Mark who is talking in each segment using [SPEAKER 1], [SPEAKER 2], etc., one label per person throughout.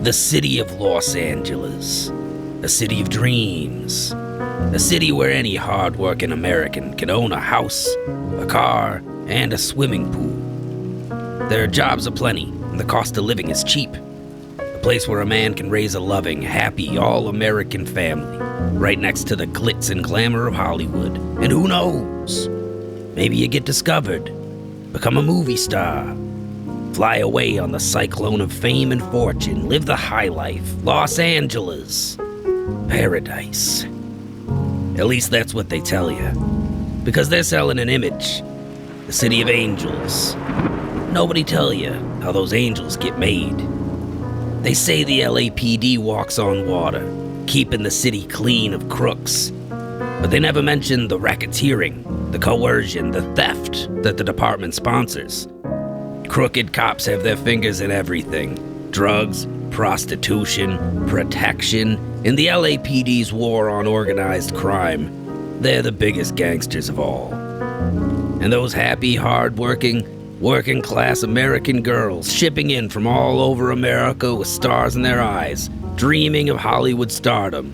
[SPEAKER 1] The city of Los Angeles. A city of dreams. A city where any hard-working American can own a house, a car, and a swimming pool. There are jobs aplenty, and the cost of living is cheap. A place where a man can raise a loving, happy, all-American family, right next to the glitz and glamour of Hollywood. And who knows? Maybe you get discovered, become a movie star, fly away on the cyclone of fame and fortune, live the high life. Los Angeles. Paradise. At least that's what they tell you. Because they're selling an image. The city of angels. Nobody tell you how those angels get made. They say the LAPD walks on water, keeping the city clean of crooks. But they never mention the racketeering, the coercion, the theft that the department sponsors. Crooked cops have their fingers in everything. Drugs, prostitution, protection. In the LAPD's war on organized crime, they're the biggest gangsters of all. And those happy, hard-working, working-class American girls shipping in from all over America with stars in their eyes, dreaming of Hollywood stardom.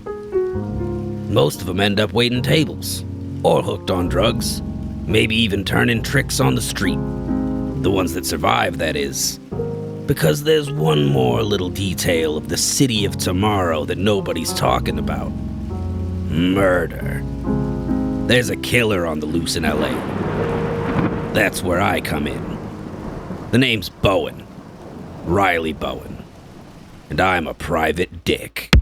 [SPEAKER 1] Most of them end up waiting tables, or hooked on drugs, maybe even turning tricks on the street. The ones that survive, that is. Because there's one more little detail of the city of tomorrow that nobody's talking about. Murder. There's a killer on the loose in LA. That's where I come in. The name's Bowen. Riley Bowen. And I'm a private dick.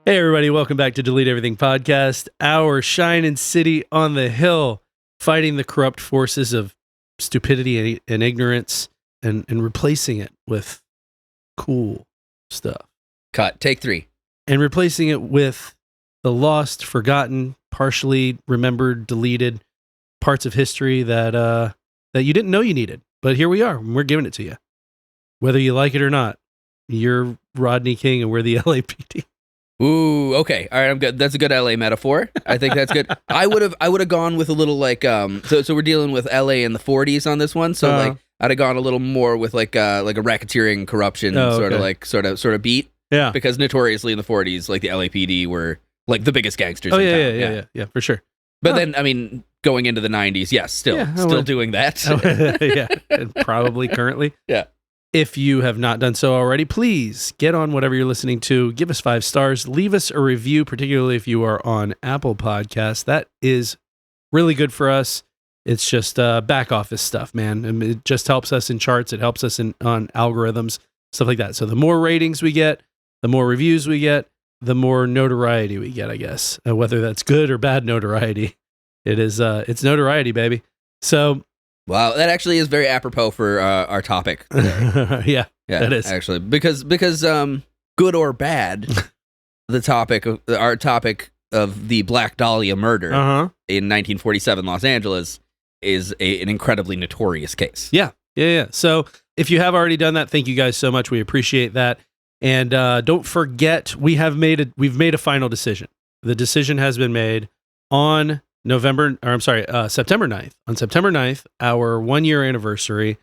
[SPEAKER 2] Hey everybody, welcome back to Delete Everything Podcast, our shining city on the hill, fighting the corrupt forces of stupidity and ignorance and replacing it with cool stuff.
[SPEAKER 3] Cut. Take 3.
[SPEAKER 2] And replacing it with the lost, forgotten, partially remembered, deleted parts of history that you didn't know you needed. But here we are, and we're giving it to you. Whether you like it or not, you're Rodney King and we're the LAPD.
[SPEAKER 3] Ooh, okay. All right, I'm good. That's a good LA metaphor. I think that's good. I would have gone with a little like so we're dealing with LA in the 40s on this one. So like I'd have gone a little more with like a racketeering corruption sort of beat.
[SPEAKER 2] Yeah.
[SPEAKER 3] Because notoriously in the 40s, like the LAPD were like the biggest gangsters in town.
[SPEAKER 2] Yeah, for sure.
[SPEAKER 3] But then I mean going into the 90s, yes, still doing that.
[SPEAKER 2] Yeah, and probably currently.
[SPEAKER 3] Yeah.
[SPEAKER 2] If you have not done so already, please get on whatever you're listening to. Give us 5 stars. Leave us a review, particularly if you are on Apple Podcasts. That is really good for us. It's just back office stuff, man. And it just helps us in charts. It helps us on algorithms, stuff like that. So the more ratings we get, the more reviews we get, the more notoriety we get, I guess. Whether that's good or bad notoriety, it's notoriety, baby. So...
[SPEAKER 3] Wow, that actually is very apropos for our topic today.
[SPEAKER 2] yeah, that is
[SPEAKER 3] actually because good or bad, our topic of the Black Dahlia murder in 1947 Los Angeles is an incredibly notorious case.
[SPEAKER 2] Yeah. So if you have already done that, thank you guys so much. We appreciate that, and don't forget we've made a final decision. The decision has been made on September 9th. On September 9th, our 1-year anniversary,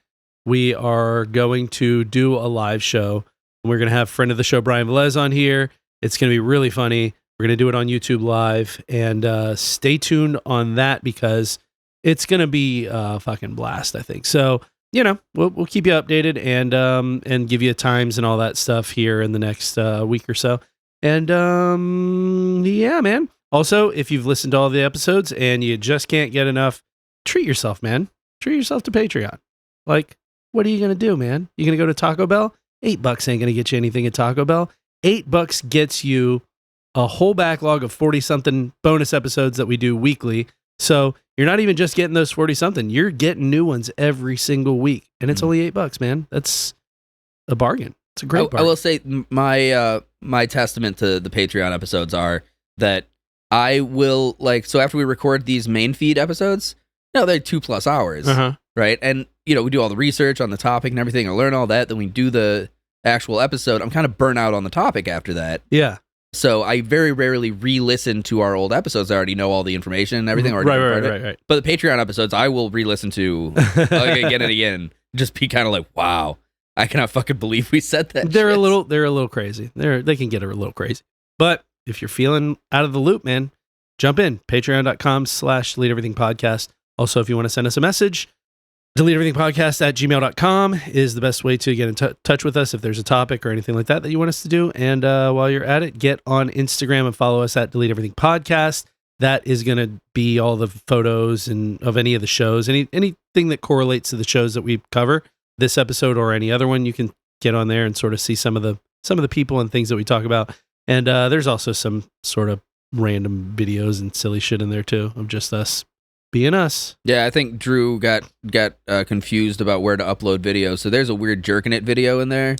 [SPEAKER 2] we are going to do a live show. We're going to have friend of the show, Brian Velez, on here. It's going to be really funny. We're going to do it on YouTube Live, and stay tuned on that because it's going to be a fucking blast, I think. So, we'll keep you updated and give you times and all that stuff here in the next week or so. And yeah, man. Also, if you've listened to all the episodes and you just can't get enough, treat yourself, man. Treat yourself to Patreon. Like, what are you going to do, man? You going to go to Taco Bell? $8 ain't going to get you anything at Taco Bell. $8 gets you a whole backlog of 40-something bonus episodes that we do weekly. So you're not even just getting those 40-something. You're getting new ones every single week. And it's only $8, man. That's a bargain. It's a great bargain.
[SPEAKER 3] I will say my testament to the Patreon episodes are that I will, so after we record these main feed episodes, they're 2+ hours. right? And, you know, we do all the research on the topic and everything and learn all that. Then we do the actual episode. I'm kind of burnt out on the topic after that.
[SPEAKER 2] Yeah.
[SPEAKER 3] So I very rarely re-listen to our old episodes. I already know all the information and everything.
[SPEAKER 2] Right.
[SPEAKER 3] But the Patreon episodes, I will re-listen to again and again. Just be kind of like, wow, I cannot fucking believe we said that.
[SPEAKER 2] They're a little crazy. They can get a little crazy. But if you're feeling out of the loop, man, jump in. Patreon.com/DeleteEverythingPodcast. Also, if you want to send us a message, DeleteEverythingPodcast@gmail.com is the best way to get in touch with us if there's a topic or anything like that you want us to do. And while you're at it, get on Instagram and follow us at DeleteEverythingPodcast. That is going to be all the photos and of any of the shows, anything that correlates to the shows that we cover, this episode or any other one. You can get on there and sort of see some of the people and things that we talk about. And there's also some sort of random videos and silly shit in there too of just us being us.
[SPEAKER 3] Yeah, I think Drew got confused about where to upload videos. So there's a weird jerking it video in there.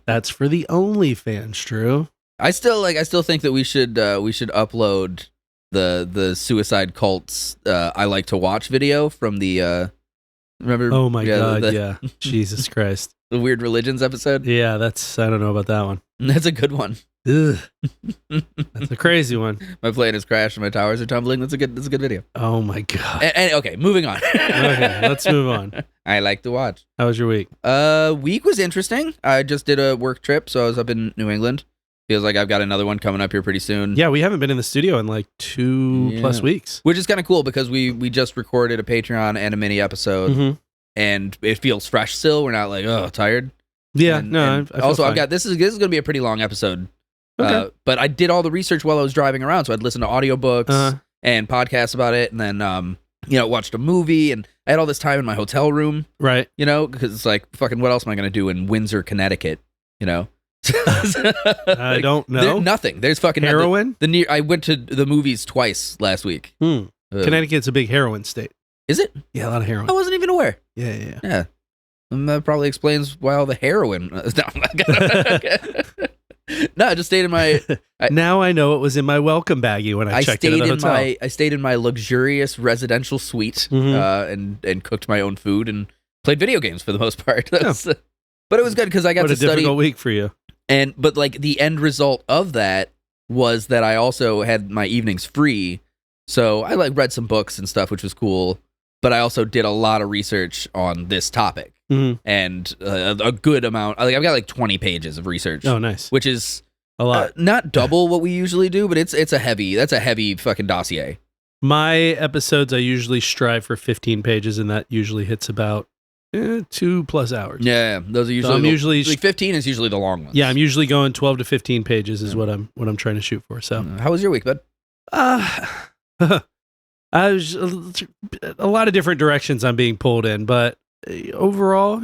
[SPEAKER 2] That's for the OnlyFans, Drew.
[SPEAKER 3] I still think that we should upload the Suicide Cult's I Like to Watch video from the remember.
[SPEAKER 2] Oh my god, yeah. Jesus Christ.
[SPEAKER 3] The Weird Religions episode.
[SPEAKER 2] Yeah, I don't know about that one.
[SPEAKER 3] That's a good one.
[SPEAKER 2] Ugh. That's a crazy one.
[SPEAKER 3] My plane has crashed and my towers are tumbling. That's a good video.
[SPEAKER 2] Oh my god.
[SPEAKER 3] And okay, moving on.
[SPEAKER 2] Okay, let's move on.
[SPEAKER 3] I like to watch.
[SPEAKER 2] How was your week?
[SPEAKER 3] Week was interesting. I just did a work trip, so I was up in New England. Feels like I've got another one coming up here pretty soon.
[SPEAKER 2] Yeah, we haven't been in the studio in like 2+ weeks.
[SPEAKER 3] Which is kind of cool because we just recorded a Patreon and a mini episode, and it feels fresh still. We're not like, oh, tired.
[SPEAKER 2] Yeah,
[SPEAKER 3] and
[SPEAKER 2] I feel
[SPEAKER 3] also,
[SPEAKER 2] fine.
[SPEAKER 3] I've got this is going to be a pretty long episode.
[SPEAKER 2] Okay.
[SPEAKER 3] But I did all the research while I was driving around, so I'd listen to audiobooks and podcasts about it, and then watched a movie, and I had all this time in my hotel room,
[SPEAKER 2] right?
[SPEAKER 3] Because it's like, fucking, what else am I going to do in Windsor, Connecticut?
[SPEAKER 2] I don't know.
[SPEAKER 3] Nothing. There's fucking
[SPEAKER 2] heroin.
[SPEAKER 3] I went to the movies twice last week.
[SPEAKER 2] Connecticut's a big heroin state.
[SPEAKER 3] Is it?
[SPEAKER 2] Yeah, a lot of heroin.
[SPEAKER 3] I wasn't even aware.
[SPEAKER 2] Yeah.
[SPEAKER 3] And that probably explains why all the heroin. No, I just stayed in my.
[SPEAKER 2] Now I know it was in my welcome baggie when I checked into the hotel.
[SPEAKER 3] I stayed in my luxurious residential suite and cooked my own food and played video games for the most part. But it was good because I got to study.
[SPEAKER 2] What a difficult week for you.
[SPEAKER 3] But like the end result of that was that I also had my evenings free, so I read some books and stuff, which was cool. But I also did a lot of research on this topic. And a good amount. I've got like 20 pages of research.
[SPEAKER 2] Oh, nice.
[SPEAKER 3] Which is
[SPEAKER 2] a lot.
[SPEAKER 3] Not double what we usually do, but that's a heavy fucking dossier.
[SPEAKER 2] My episodes, I usually strive for 15 pages, and that usually hits about 2+ hours.
[SPEAKER 3] Yeah, those are usually.
[SPEAKER 2] So
[SPEAKER 3] 15 is usually the long ones.
[SPEAKER 2] Yeah, I'm usually going 12 to 15 pages is what I'm trying to shoot for. So,
[SPEAKER 3] how was your week, bud?
[SPEAKER 2] I was a lot of different directions I'm being pulled in, but overall,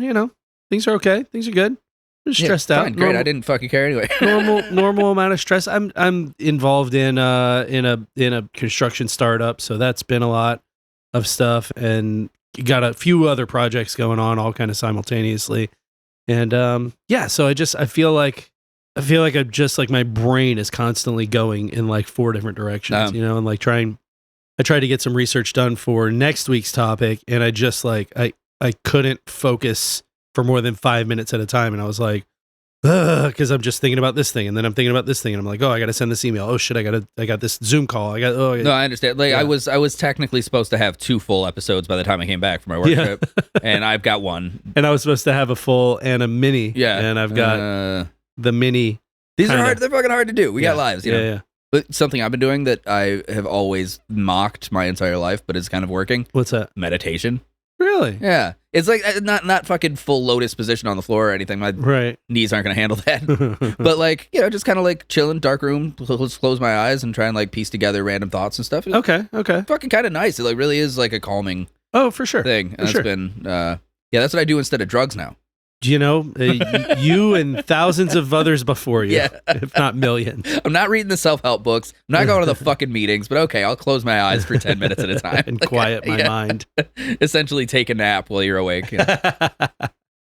[SPEAKER 2] things are okay. Things are good. I'm stressed out.
[SPEAKER 3] Fine, great. I didn't fucking care anyway.
[SPEAKER 2] normal amount of stress. I'm involved in a construction startup, so that's been a lot of stuff, and got a few other projects going on, all kind of simultaneously. And so I feel like I'm just like my brain is constantly going in like 4 different directions, and like I tried to get some research done for next week's topic, and I just I couldn't focus for more than 5 minutes at a time, and I was like, because I'm just thinking about this thing, and then I'm thinking about this thing, and I'm like, oh, I got to send this email. Oh shit, I got this Zoom call. No,
[SPEAKER 3] I understand. I was technically supposed to have 2 full episodes by the time I came back from my work trip, and I've got 1.
[SPEAKER 2] And I was supposed to have a full and a mini.
[SPEAKER 3] Yeah,
[SPEAKER 2] and I've got the mini.
[SPEAKER 3] These are hard. They're fucking hard to do. We got lives.
[SPEAKER 2] Yeah.
[SPEAKER 3] But something I've been doing that I have always mocked my entire life, but it's kind of working.
[SPEAKER 2] What's that?
[SPEAKER 3] Meditation.
[SPEAKER 2] Really?
[SPEAKER 3] Yeah. It's like not fucking full lotus position on the floor or anything. My knees aren't going to handle that. But just kind of like chilling, dark room, close my eyes and try and piece together random thoughts and stuff.
[SPEAKER 2] Okay.
[SPEAKER 3] Fucking kind of nice. It really is like a calming
[SPEAKER 2] for sure
[SPEAKER 3] thing. And that's been that's what I do instead of drugs now.
[SPEAKER 2] You and thousands of others before you, if not millions.
[SPEAKER 3] I'm not reading the self-help books. I'm not going to the fucking meetings, but okay, I'll close my eyes for 10 minutes at a time.
[SPEAKER 2] And quiet my mind.
[SPEAKER 3] Essentially take a nap while you're awake.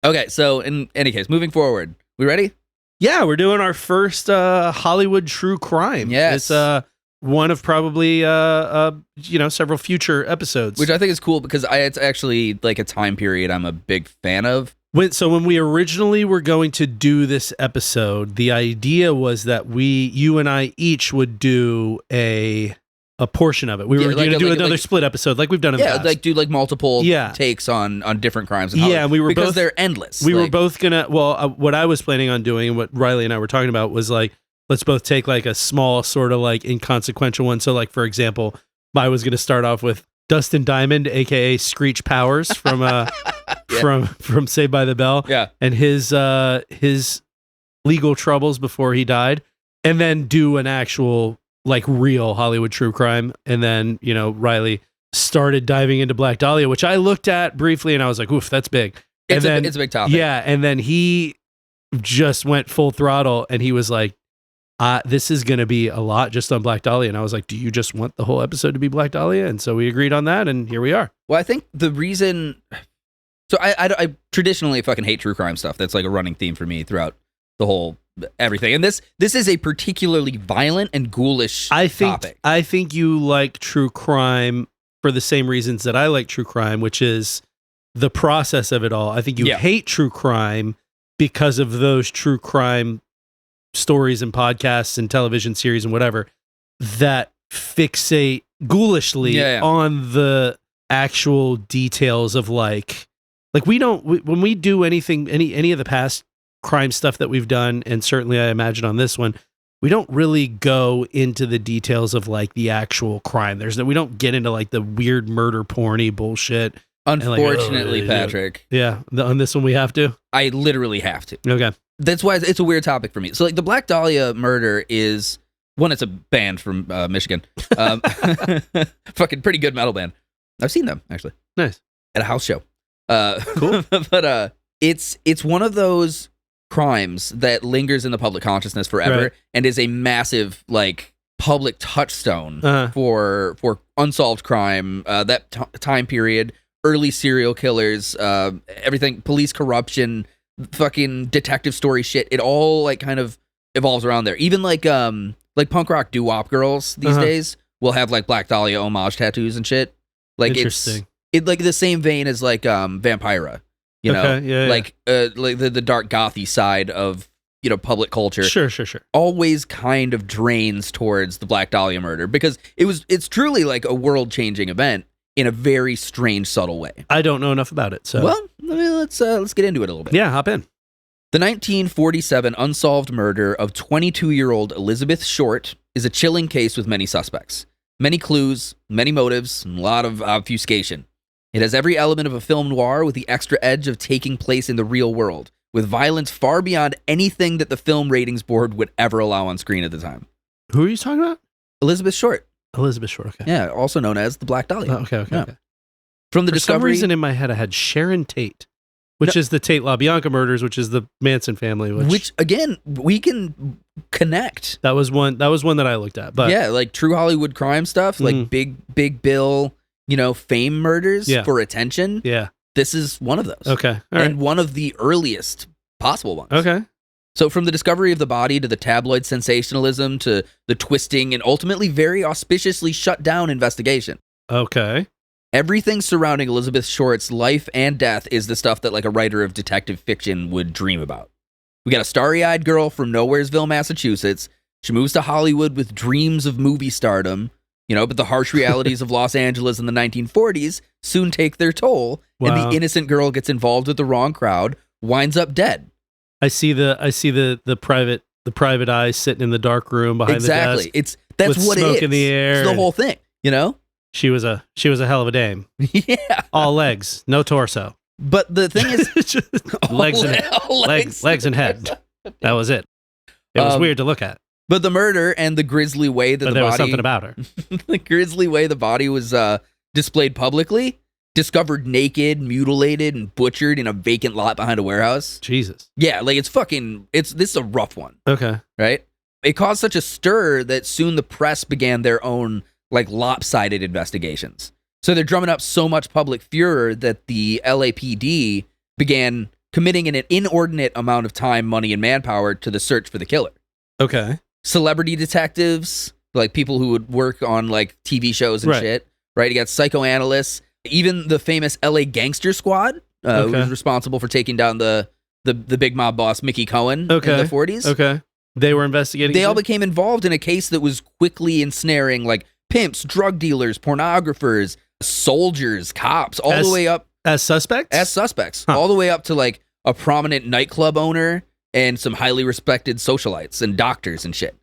[SPEAKER 3] Okay, so in any case, moving forward, we ready?
[SPEAKER 2] Yeah, we're doing our first Hollywood true crime.
[SPEAKER 3] Yes.
[SPEAKER 2] one of probably several future episodes.
[SPEAKER 3] Which I think is cool because it's actually like a time period I'm a big fan of.
[SPEAKER 2] When we originally were going to do this episode, the idea was that you and I each would do a portion of it. We were going to do another split episode like we've done in the past.
[SPEAKER 3] Like do like multiple takes on different crimes in Hollywood.
[SPEAKER 2] Yeah, and we were
[SPEAKER 3] because
[SPEAKER 2] both,
[SPEAKER 3] they're endless.
[SPEAKER 2] We were both going to, what I was planning on doing, what Riley and I were talking about was like, let's both take like a small sort of like inconsequential one. So like, for example, I was going to start off with Dustin Diamond, aka Screech Powers from from Saved by the Bell, and his legal troubles before he died, and then do an actual like real Hollywood true crime, and then Riley started diving into Black Dahlia, which I looked at briefly, and I was like, "Oof, that's big."
[SPEAKER 3] It's a big topic.
[SPEAKER 2] Yeah, and then he just went full throttle, and he was like, this is going to be a lot just on Black Dahlia. And I was like, do you just want the whole episode to be Black Dahlia? And so we agreed on that, and here we are.
[SPEAKER 3] Well, I think the reason... So I traditionally fucking hate true crime stuff. That's like a running theme for me throughout the whole everything. And this is a particularly violent and ghoulish topic.
[SPEAKER 2] I think you like true crime for the same reasons that I like true crime, which is the process of it all. I think you hate true crime because of those true crime stories and podcasts and television series and whatever that fixate ghoulishly on the actual details of like when we do anything, any of the past crime stuff that we've done, and certainly I imagine on this one, we don't really go into the details of like the actual crime. We don't get into like the weird murder porny bullshit.
[SPEAKER 3] Unfortunately, Patrick.
[SPEAKER 2] Yeah, on this one we have to.
[SPEAKER 3] I literally have to.
[SPEAKER 2] Okay.
[SPEAKER 3] That's why it's a weird topic for me. So, like, the Black Dahlia murder is one. It's a band from Michigan, fucking pretty good metal band. I've seen them actually.
[SPEAKER 2] Nice
[SPEAKER 3] at a house show.
[SPEAKER 2] Cool,
[SPEAKER 3] but it's one of those crimes that lingers in the public consciousness forever, and is a massive like public touchstone for unsolved crime. That time period, early serial killers, everything, police corruption. Fucking detective story shit. It all like kind of evolves around there. Even like punk rock doo-wop girls these days will have like Black Dahlia homage tattoos and shit. Like
[SPEAKER 2] interesting.
[SPEAKER 3] It's like the same vein as like Vampira. Like the dark gothy side of public culture.
[SPEAKER 2] Sure.
[SPEAKER 3] Always kind of drains towards the Black Dahlia murder because it's truly like a world-changing event in a very strange, subtle way.
[SPEAKER 2] I don't know enough about it, so
[SPEAKER 3] let's get into it a little bit.
[SPEAKER 2] Yeah, hop in.
[SPEAKER 3] The 1947 unsolved murder of 22-year-old Elizabeth Short is a chilling case with many suspects, many clues, many motives, and a lot of obfuscation. It has every element of a film noir with the extra edge of taking place in the real world, with violence far beyond anything that the Film Ratings Board would ever allow on screen at the time.
[SPEAKER 2] Who are you talking about?
[SPEAKER 3] Elizabeth Short.
[SPEAKER 2] Elizabeth Short, okay.
[SPEAKER 3] Yeah, also known as the Black Dahlia.
[SPEAKER 2] Oh, okay.
[SPEAKER 3] From the
[SPEAKER 2] For some reason in my head I had Sharon Tate, which is the Tate LaBianca murders, which is the Manson family.
[SPEAKER 3] Which again, we can connect.
[SPEAKER 2] That was one that I looked at. But
[SPEAKER 3] yeah, like true Hollywood crime stuff, like big bill, fame murders for attention.
[SPEAKER 2] Yeah.
[SPEAKER 3] This is one of those.
[SPEAKER 2] Okay. All right.
[SPEAKER 3] And one of the earliest possible ones.
[SPEAKER 2] Okay.
[SPEAKER 3] So from the discovery of the body to the tabloid sensationalism to the twisting and ultimately very auspiciously shut down investigation.
[SPEAKER 2] Okay.
[SPEAKER 3] Everything surrounding Elizabeth Short's life and death is the stuff that like a writer of detective fiction would dream about. We got a starry-eyed girl from Nowheresville, Massachusetts. She moves to Hollywood with dreams of movie stardom, but the harsh realities of Los Angeles in the 1940s soon take their toll, and the innocent girl gets involved with the wrong crowd, winds up dead.
[SPEAKER 2] I see the private eye sitting in the dark room behind the desk.
[SPEAKER 3] Exactly. That's
[SPEAKER 2] with
[SPEAKER 3] what it is.
[SPEAKER 2] Smoke in the air.
[SPEAKER 3] It's the whole thing,
[SPEAKER 2] She was a hell of a dame.
[SPEAKER 3] Yeah.
[SPEAKER 2] All legs, no torso.
[SPEAKER 3] But the thing is,
[SPEAKER 2] legs and head. That was it. It was weird to look at.
[SPEAKER 3] But the murder and the grisly way that
[SPEAKER 2] there was something about her.
[SPEAKER 3] The grisly way the body was displayed publicly, discovered naked, mutilated, and butchered in a vacant lot behind a warehouse.
[SPEAKER 2] Jesus.
[SPEAKER 3] Yeah, like this is a rough one.
[SPEAKER 2] Okay.
[SPEAKER 3] Right? It caused such a stir that soon the press began their own like lopsided investigations. So they're drumming up so much public furor that the LAPD began committing an inordinate amount of time, money, and manpower to the search for the killer.
[SPEAKER 2] Okay.
[SPEAKER 3] Celebrity detectives, like people who would work on like TV shows and
[SPEAKER 2] Right.
[SPEAKER 3] shit. Right, you got psychoanalysts, even the famous LA Gangster Squad, who
[SPEAKER 2] Okay.
[SPEAKER 3] was responsible for taking down the big mob boss Mickey Cohen in the 40s.
[SPEAKER 2] Okay. They were investigating.
[SPEAKER 3] They all
[SPEAKER 2] too?
[SPEAKER 3] became involved in a case that was quickly ensnaring like pimps, drug dealers, pornographers, soldiers, cops, all the way up
[SPEAKER 2] as suspects.
[SPEAKER 3] as suspects, all the way up to like a prominent nightclub owner and some highly respected socialites and doctors and shit.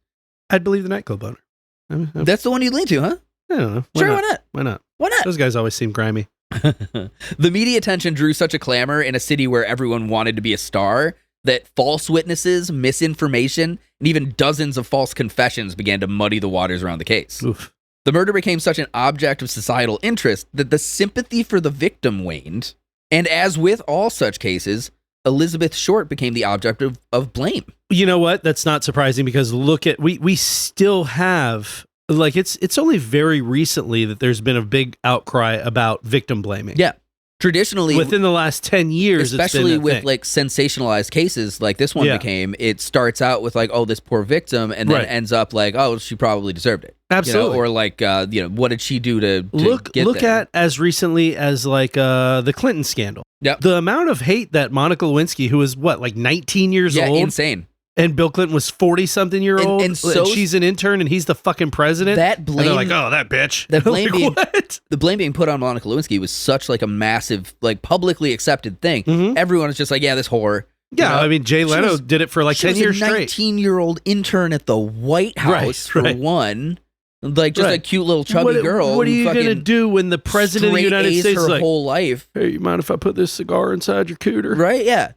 [SPEAKER 2] I'd believe the nightclub owner. I
[SPEAKER 3] That's the one you'd lean to, huh?
[SPEAKER 2] don't know.
[SPEAKER 3] Sure, why not?
[SPEAKER 2] Why not?
[SPEAKER 3] Why not?
[SPEAKER 2] Those guys always seem grimy.
[SPEAKER 3] The media attention drew such a clamor in a city where everyone wanted to be a star that false witnesses, misinformation, and even dozens of false confessions began to muddy the waters around the case.
[SPEAKER 2] Oof.
[SPEAKER 3] The murder became such an object of societal interest that the sympathy for the victim waned. And as with all such cases, Elizabeth Short became the object of blame.
[SPEAKER 2] You know what? That's not surprising because look at we still have like it's only very recently that there's been a big outcry about victim blaming.
[SPEAKER 3] Yeah. Traditionally,
[SPEAKER 2] Within the last 10 years,
[SPEAKER 3] especially
[SPEAKER 2] it's been a
[SPEAKER 3] with
[SPEAKER 2] thing.
[SPEAKER 3] like sensationalized cases like this one
[SPEAKER 2] Yeah.
[SPEAKER 3] became, it starts out with like, oh, this poor victim, and then
[SPEAKER 2] Right.
[SPEAKER 3] ends up like, oh, she probably deserved it.
[SPEAKER 2] Absolutely.
[SPEAKER 3] Or like, what did she do to
[SPEAKER 2] look
[SPEAKER 3] get there?
[SPEAKER 2] at as recently as like the Clinton scandal.
[SPEAKER 3] Yep.
[SPEAKER 2] The amount of hate that Monica Lewinsky, who was what, like 19 years
[SPEAKER 3] Yeah,
[SPEAKER 2] old,
[SPEAKER 3] insane.
[SPEAKER 2] and Bill Clinton was 40-something year old,
[SPEAKER 3] And so-
[SPEAKER 2] she's an intern and he's the fucking president.
[SPEAKER 3] That
[SPEAKER 2] and
[SPEAKER 3] blame,
[SPEAKER 2] they're like, oh, that bitch.
[SPEAKER 3] that blame
[SPEAKER 2] Like,
[SPEAKER 3] being-
[SPEAKER 2] what?
[SPEAKER 3] the blame being put on Monica Lewinsky was such like a massive, like publicly accepted thing.
[SPEAKER 2] Mhm.
[SPEAKER 3] Everyone was just like, yeah, this whore.
[SPEAKER 2] Yeah,
[SPEAKER 3] You know?
[SPEAKER 2] I mean, Jay Leno
[SPEAKER 3] was-
[SPEAKER 2] did it for like
[SPEAKER 3] She
[SPEAKER 2] 10
[SPEAKER 3] was
[SPEAKER 2] years
[SPEAKER 3] a
[SPEAKER 2] straight.
[SPEAKER 3] 19-year-old intern at the White House for
[SPEAKER 2] right.
[SPEAKER 3] one. Like just a
[SPEAKER 2] Right.
[SPEAKER 3] cute little chubby girl.
[SPEAKER 2] What are
[SPEAKER 3] who
[SPEAKER 2] you going to
[SPEAKER 3] fucking
[SPEAKER 2] do when the president of the
[SPEAKER 3] straight
[SPEAKER 2] United
[SPEAKER 3] A's
[SPEAKER 2] States is
[SPEAKER 3] her
[SPEAKER 2] like,
[SPEAKER 3] whole life?
[SPEAKER 2] hey, you mind if I put this cigar inside your cooter?
[SPEAKER 3] Right? Yeah.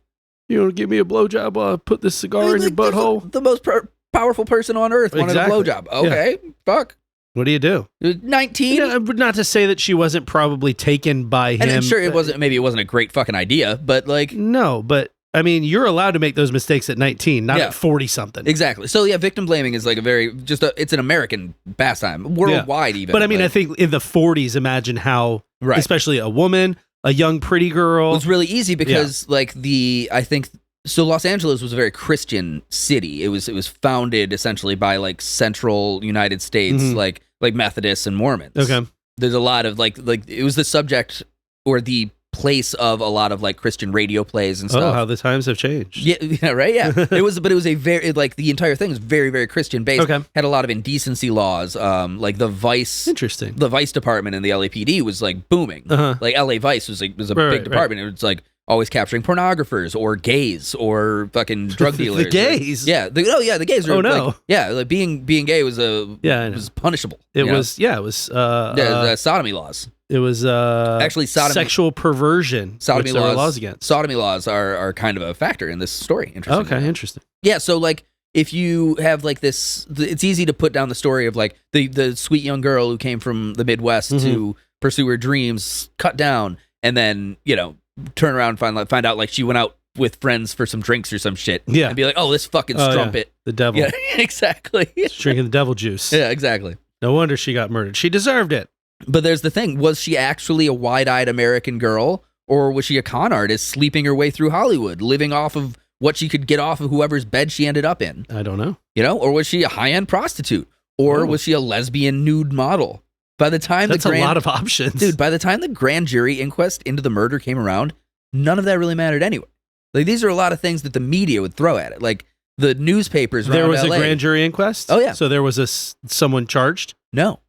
[SPEAKER 2] You want to give me a blowjob while I put this cigar in your
[SPEAKER 3] Like, this is
[SPEAKER 2] butthole?
[SPEAKER 3] The most powerful person on earth wanted
[SPEAKER 2] Exactly.
[SPEAKER 3] a blowjob. Okay, fuck.
[SPEAKER 2] What do you do?
[SPEAKER 3] 19.
[SPEAKER 2] You know, but not to say that she wasn't probably taken by him.
[SPEAKER 3] And I'm sure it wasn't. Maybe it wasn't a great fucking idea, but like
[SPEAKER 2] No, but I mean, you're allowed to make those mistakes at 19, not
[SPEAKER 3] Yeah.
[SPEAKER 2] at 40-something.
[SPEAKER 3] exactly. So yeah, victim blaming is like a very it's an American pastime, worldwide even.
[SPEAKER 2] But I mean,
[SPEAKER 3] like,
[SPEAKER 2] I think in the 40s, imagine how,
[SPEAKER 3] right.
[SPEAKER 2] especially a woman, a young pretty girl.
[SPEAKER 3] It was really easy because like I think so Los Angeles was a very Christian city. It was founded essentially by like central United States,
[SPEAKER 2] Mhm.
[SPEAKER 3] like Methodists and Mormons.
[SPEAKER 2] Okay.
[SPEAKER 3] There's a lot of like it was the subject or the place of a lot of like Christian radio plays and stuff.
[SPEAKER 2] Oh, how the times have changed.
[SPEAKER 3] Yeah, right. Yeah, it was a very like the entire thing was very, very Christian based.
[SPEAKER 2] Okay.
[SPEAKER 3] Had a lot of indecency laws. Like the vice
[SPEAKER 2] Interesting.
[SPEAKER 3] department in the LAPD was like booming.
[SPEAKER 2] Uh-huh.
[SPEAKER 3] Like LA Vice was a
[SPEAKER 2] Right,
[SPEAKER 3] big
[SPEAKER 2] right.
[SPEAKER 3] department. It was like always capturing pornographers or gays or fucking drug dealers.
[SPEAKER 2] The gays?
[SPEAKER 3] Yeah. The gays. Are,
[SPEAKER 2] Oh, no.
[SPEAKER 3] Like, yeah. Like being gay was
[SPEAKER 2] Yeah, I know.
[SPEAKER 3] was punishable.
[SPEAKER 2] It
[SPEAKER 3] you know?
[SPEAKER 2] was, yeah, it was,
[SPEAKER 3] the sodomy laws.
[SPEAKER 2] it was,
[SPEAKER 3] Actually, sodomy-
[SPEAKER 2] sexual perversion,
[SPEAKER 3] Sodomy
[SPEAKER 2] which there were
[SPEAKER 3] laws,
[SPEAKER 2] laws against.
[SPEAKER 3] Sodomy laws are kind of a factor in this story. Interesting.
[SPEAKER 2] Okay, interesting.
[SPEAKER 3] Yeah, so like if you have like this, it's easy to put down the story of like the sweet young girl who came from the Midwest
[SPEAKER 2] Mm-hmm.
[SPEAKER 3] to pursue her dreams, cut down, and then turn around and find out like she went out with friends for some drinks or some shit.
[SPEAKER 2] Yeah.
[SPEAKER 3] and be like, oh, this fucking
[SPEAKER 2] Oh, yeah.
[SPEAKER 3] strumpet.
[SPEAKER 2] The devil.
[SPEAKER 3] Yeah, exactly.
[SPEAKER 2] She's drinking the devil juice.
[SPEAKER 3] Yeah, exactly.
[SPEAKER 2] No wonder she got murdered. She deserved it.
[SPEAKER 3] But there's the thing: was she actually a wide-eyed American girl, or was she a con artist sleeping her way through Hollywood, living off of what she could get off of whoever's bed she ended up in?
[SPEAKER 2] I don't know.
[SPEAKER 3] Or was she a high-end prostitute? Or
[SPEAKER 2] Oh.
[SPEAKER 3] was she a lesbian nude model? By the time
[SPEAKER 2] That's a lot of options.
[SPEAKER 3] dude, by the time the grand jury inquest into the murder came around, none of that really mattered anyway. Like these are a lot of things that the media would throw at it. Like the newspapers.
[SPEAKER 2] There
[SPEAKER 3] around
[SPEAKER 2] was
[SPEAKER 3] LA.
[SPEAKER 2] a grand jury inquest?
[SPEAKER 3] Oh, yeah.
[SPEAKER 2] So there was someone charged?
[SPEAKER 3] No.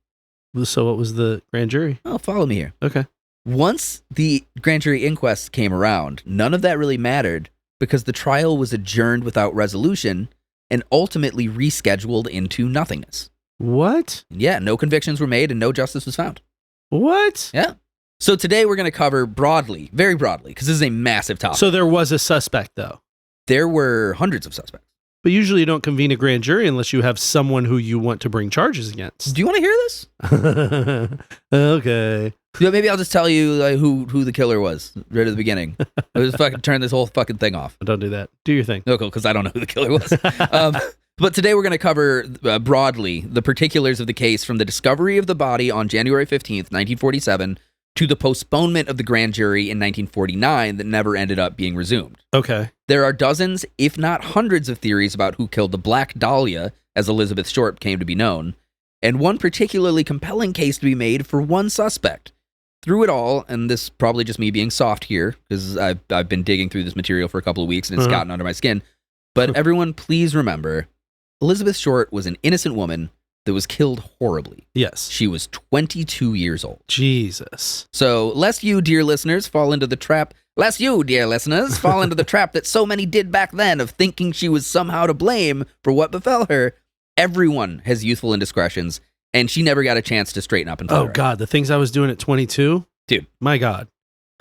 [SPEAKER 2] So what was the grand jury?
[SPEAKER 3] Oh, follow me here.
[SPEAKER 2] Okay.
[SPEAKER 3] Once the grand jury inquest came around, none of that really mattered because the trial was adjourned without resolution and ultimately rescheduled into nothingness.
[SPEAKER 2] What?
[SPEAKER 3] Yeah, no convictions were made and no justice was found.
[SPEAKER 2] What?
[SPEAKER 3] Yeah. So today we're going to cover broadly, very broadly, because this is a massive topic.
[SPEAKER 2] So there was a suspect, though.
[SPEAKER 3] There were hundreds of suspects.
[SPEAKER 2] But usually you don't convene a grand jury unless you have someone who you want to bring charges against.
[SPEAKER 3] Do you want to hear this?
[SPEAKER 2] Okay.
[SPEAKER 3] Yeah, maybe I'll just tell you who the killer was right at the beginning. I'll just fucking turn this whole fucking thing off.
[SPEAKER 2] Don't do that. Do your thing.
[SPEAKER 3] No, cool, because I don't know who the killer was. But today we're going to cover broadly the particulars of the case from the discovery of the body on January 15th, 1947, to the postponement of the grand jury in 1949 that never ended up being resumed.
[SPEAKER 2] Okay.
[SPEAKER 3] There are dozens, if not hundreds, of theories about who killed the Black Dahlia, as Elizabeth Short came to be known. and one particularly compelling case to be made for one suspect. Through it all, and this is probably just me being soft here, because I've been digging through this material for a couple of weeks and it's gotten under my skin, but everyone please remember, Elizabeth Short was an innocent woman that was killed horribly.
[SPEAKER 2] Yes.
[SPEAKER 3] She was 22 years old.
[SPEAKER 2] Jesus.
[SPEAKER 3] So, lest you, dear listeners, fall into the trap that so many did back then of thinking she was somehow to blame for what befell her, everyone has youthful indiscretions, and she never got a chance to straighten up and tell her.
[SPEAKER 2] God, the things I was doing at 22?
[SPEAKER 3] Dude.
[SPEAKER 2] My God.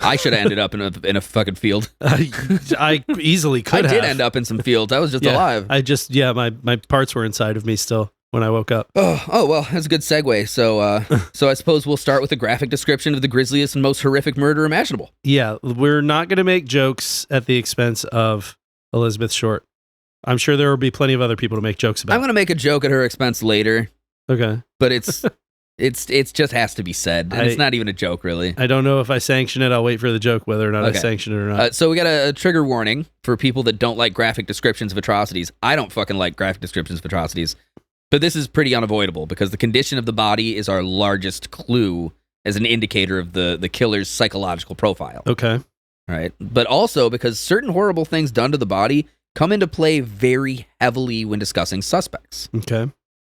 [SPEAKER 3] I should have ended up in a fucking field.
[SPEAKER 2] I easily could have.
[SPEAKER 3] I did end up in some fields. I was just alive.
[SPEAKER 2] My parts were inside of me still when I woke up.
[SPEAKER 3] Oh well, that's a good segue. So I suppose we'll start with a graphic description of the grisliest and most horrific murder imaginable.
[SPEAKER 2] Yeah, we're not going to make jokes at the expense of Elizabeth Short. I'm sure there will be plenty of other people to make jokes about.
[SPEAKER 3] I'm going to make a joke at her expense later.
[SPEAKER 2] Okay.
[SPEAKER 3] But it's just has to be said. And it's not even a joke, really.
[SPEAKER 2] I don't know if I sanction it. I'll wait for the joke, whether or not I sanction it or not.
[SPEAKER 3] So we got a trigger warning for people that don't like graphic descriptions of atrocities. I don't fucking like graphic descriptions of atrocities. But this is pretty unavoidable because the condition of the body is our largest clue as an indicator of the killer's psychological profile.
[SPEAKER 2] Okay.
[SPEAKER 3] All right. But also because certain horrible things done to the body come into play very heavily when discussing suspects.
[SPEAKER 2] Okay.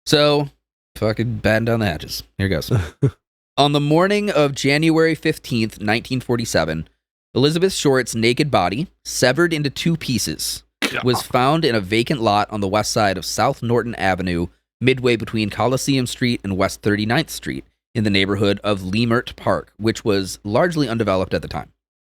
[SPEAKER 3] So, fucking batten down the hatches. Here goes. On the morning of January 15th, 1947, Elizabeth Short's naked body, severed into two pieces, was found in a vacant lot on the west side of South Norton Avenue, midway between Coliseum Street and West 39th Street, in the neighborhood of Leimert Park, which was largely undeveloped at the time.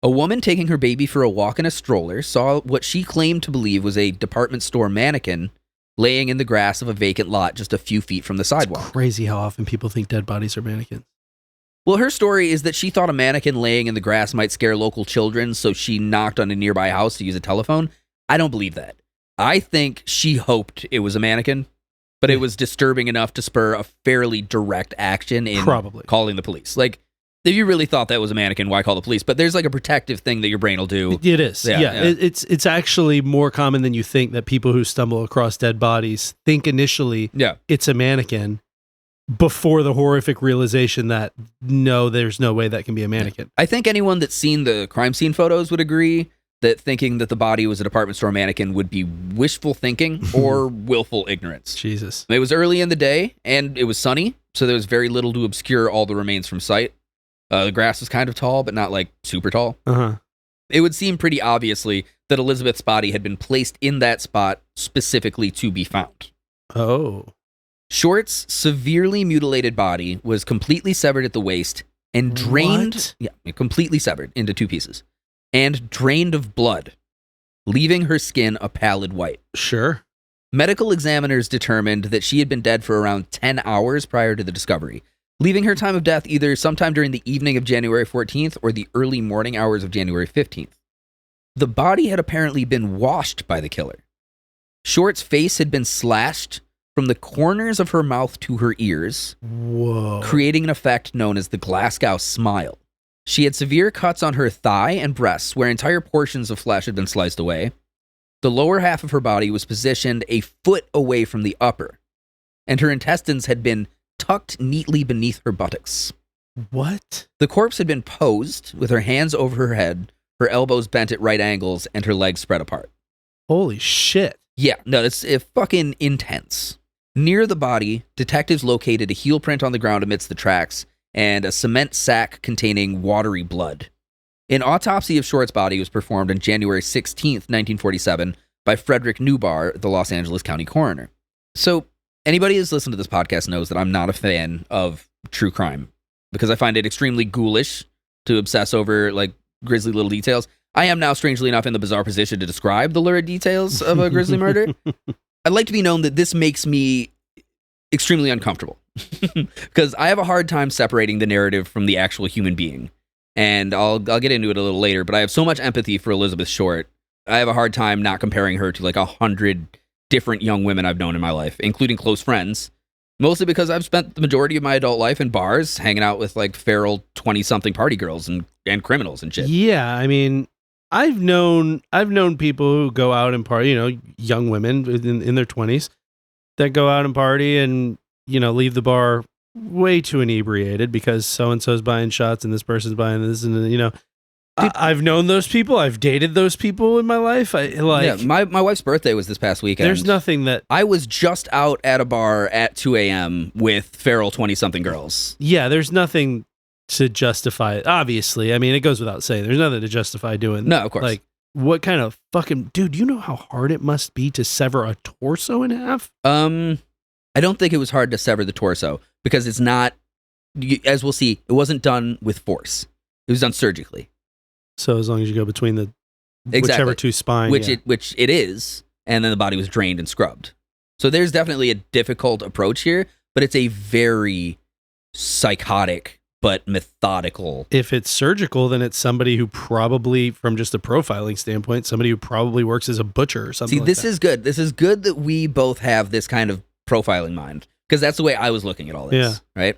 [SPEAKER 3] A woman taking her baby for a walk in a stroller saw what she claimed to believe was a department store mannequin laying in the grass of a vacant lot just a few feet from the sidewalk.
[SPEAKER 2] It's crazy how often people think dead bodies are mannequins.
[SPEAKER 3] Well, her story is that she thought a mannequin laying in the grass might scare local children, so she knocked on a nearby house to use a telephone. I don't believe that. I think she hoped it was a mannequin, but it was disturbing enough to spur a fairly direct action in calling the police. Like, if you really thought that was a mannequin, why call the police? But there's like a protective thing that your brain will do.
[SPEAKER 2] It is. Yeah. It's actually more common than you think that people who stumble across dead bodies think initially it's a mannequin before the horrific realization that no, there's no way that can be a mannequin.
[SPEAKER 3] I think anyone that's seen the crime scene photos would agree that thinking that the body was a department store mannequin would be wishful thinking or willful ignorance.
[SPEAKER 2] Jesus.
[SPEAKER 3] It was early in the day and it was sunny, so there was very little to obscure all the remains from sight. The grass was kind of tall, but not like super tall.
[SPEAKER 2] Uh-huh.
[SPEAKER 3] It would seem pretty obviously that Elizabeth's body had been placed in that spot specifically to be found.
[SPEAKER 2] Oh.
[SPEAKER 3] Short's severely mutilated body was completely severed at the waist and drained.
[SPEAKER 2] What?
[SPEAKER 3] Yeah, completely severed into two pieces and drained of blood, leaving her skin a pallid white.
[SPEAKER 2] Sure.
[SPEAKER 3] Medical examiners determined that she had been dead for around 10 hours prior to the discovery, leaving her time of death either sometime during the evening of January 14th or the early morning hours of January 15th. The body had apparently been washed by the killer. Short's face had been slashed from the corners of her mouth to her ears, creating an effect known as the Glasgow smile. She had severe cuts on her thigh and breasts where entire portions of flesh had been sliced away. The lower half of her body was positioned a foot away from the upper, and her intestines had been tucked neatly beneath her buttocks.
[SPEAKER 2] What?
[SPEAKER 3] The corpse had been posed with her hands over her head, her elbows bent at right angles, and her legs spread apart.
[SPEAKER 2] Holy shit.
[SPEAKER 3] Yeah, no, it's fucking intense. Near the body, detectives located a heel print on the ground amidst the tracks and a cement sack containing watery blood. An autopsy of Short's body was performed on January 16th, 1947 by Frederick Newbar, the Los Angeles County coroner. So, anybody who's listened to this podcast knows that I'm not a fan of true crime because I find it extremely ghoulish to obsess over like grisly little details. I am now, strangely enough, in the bizarre position to describe the lurid details of a grisly murder. I'd like to be known that this makes me extremely uncomfortable because I have a hard time separating the narrative from the actual human being. And I'll get into it a little later, but I have so much empathy for Elizabeth Short. I have a hard time not comparing her to like 100 different young women I've known in my life, including close friends, mostly because I've spent the majority of my adult life in bars hanging out with like feral 20-something party girls and criminals and shit.
[SPEAKER 2] Yeah, I mean, I've known people who go out and party, young women in their 20s that go out and party and, leave the bar way too inebriated because so-and-so's buying shots and this person's buying this and, I've known those people. I've dated those people in my life.
[SPEAKER 3] My wife's birthday was this past weekend.
[SPEAKER 2] There's nothing that...
[SPEAKER 3] I was just out at a bar at 2 a.m. with feral 20-something girls.
[SPEAKER 2] Yeah, there's nothing to justify it. Obviously, I mean, it goes without saying. There's nothing to justify doing.
[SPEAKER 3] No, of course.
[SPEAKER 2] Like, what kind of fucking... Dude, you know how hard it must be to sever a torso in half?
[SPEAKER 3] I don't think it was hard to sever the torso because it's not... As we'll see, it wasn't done with force. It was done surgically.
[SPEAKER 2] So as long as you go between the whichever two spines,
[SPEAKER 3] which it is, and then the body was drained and scrubbed. So there's definitely a difficult approach here, but it's a very psychotic but methodical.
[SPEAKER 2] If it's surgical, then it's somebody who probably, from just a profiling standpoint, somebody who probably works as a butcher or something.
[SPEAKER 3] See, this is good. This is good that we both have this kind of profiling mind because that's the way I was looking at all this. Yeah. Right.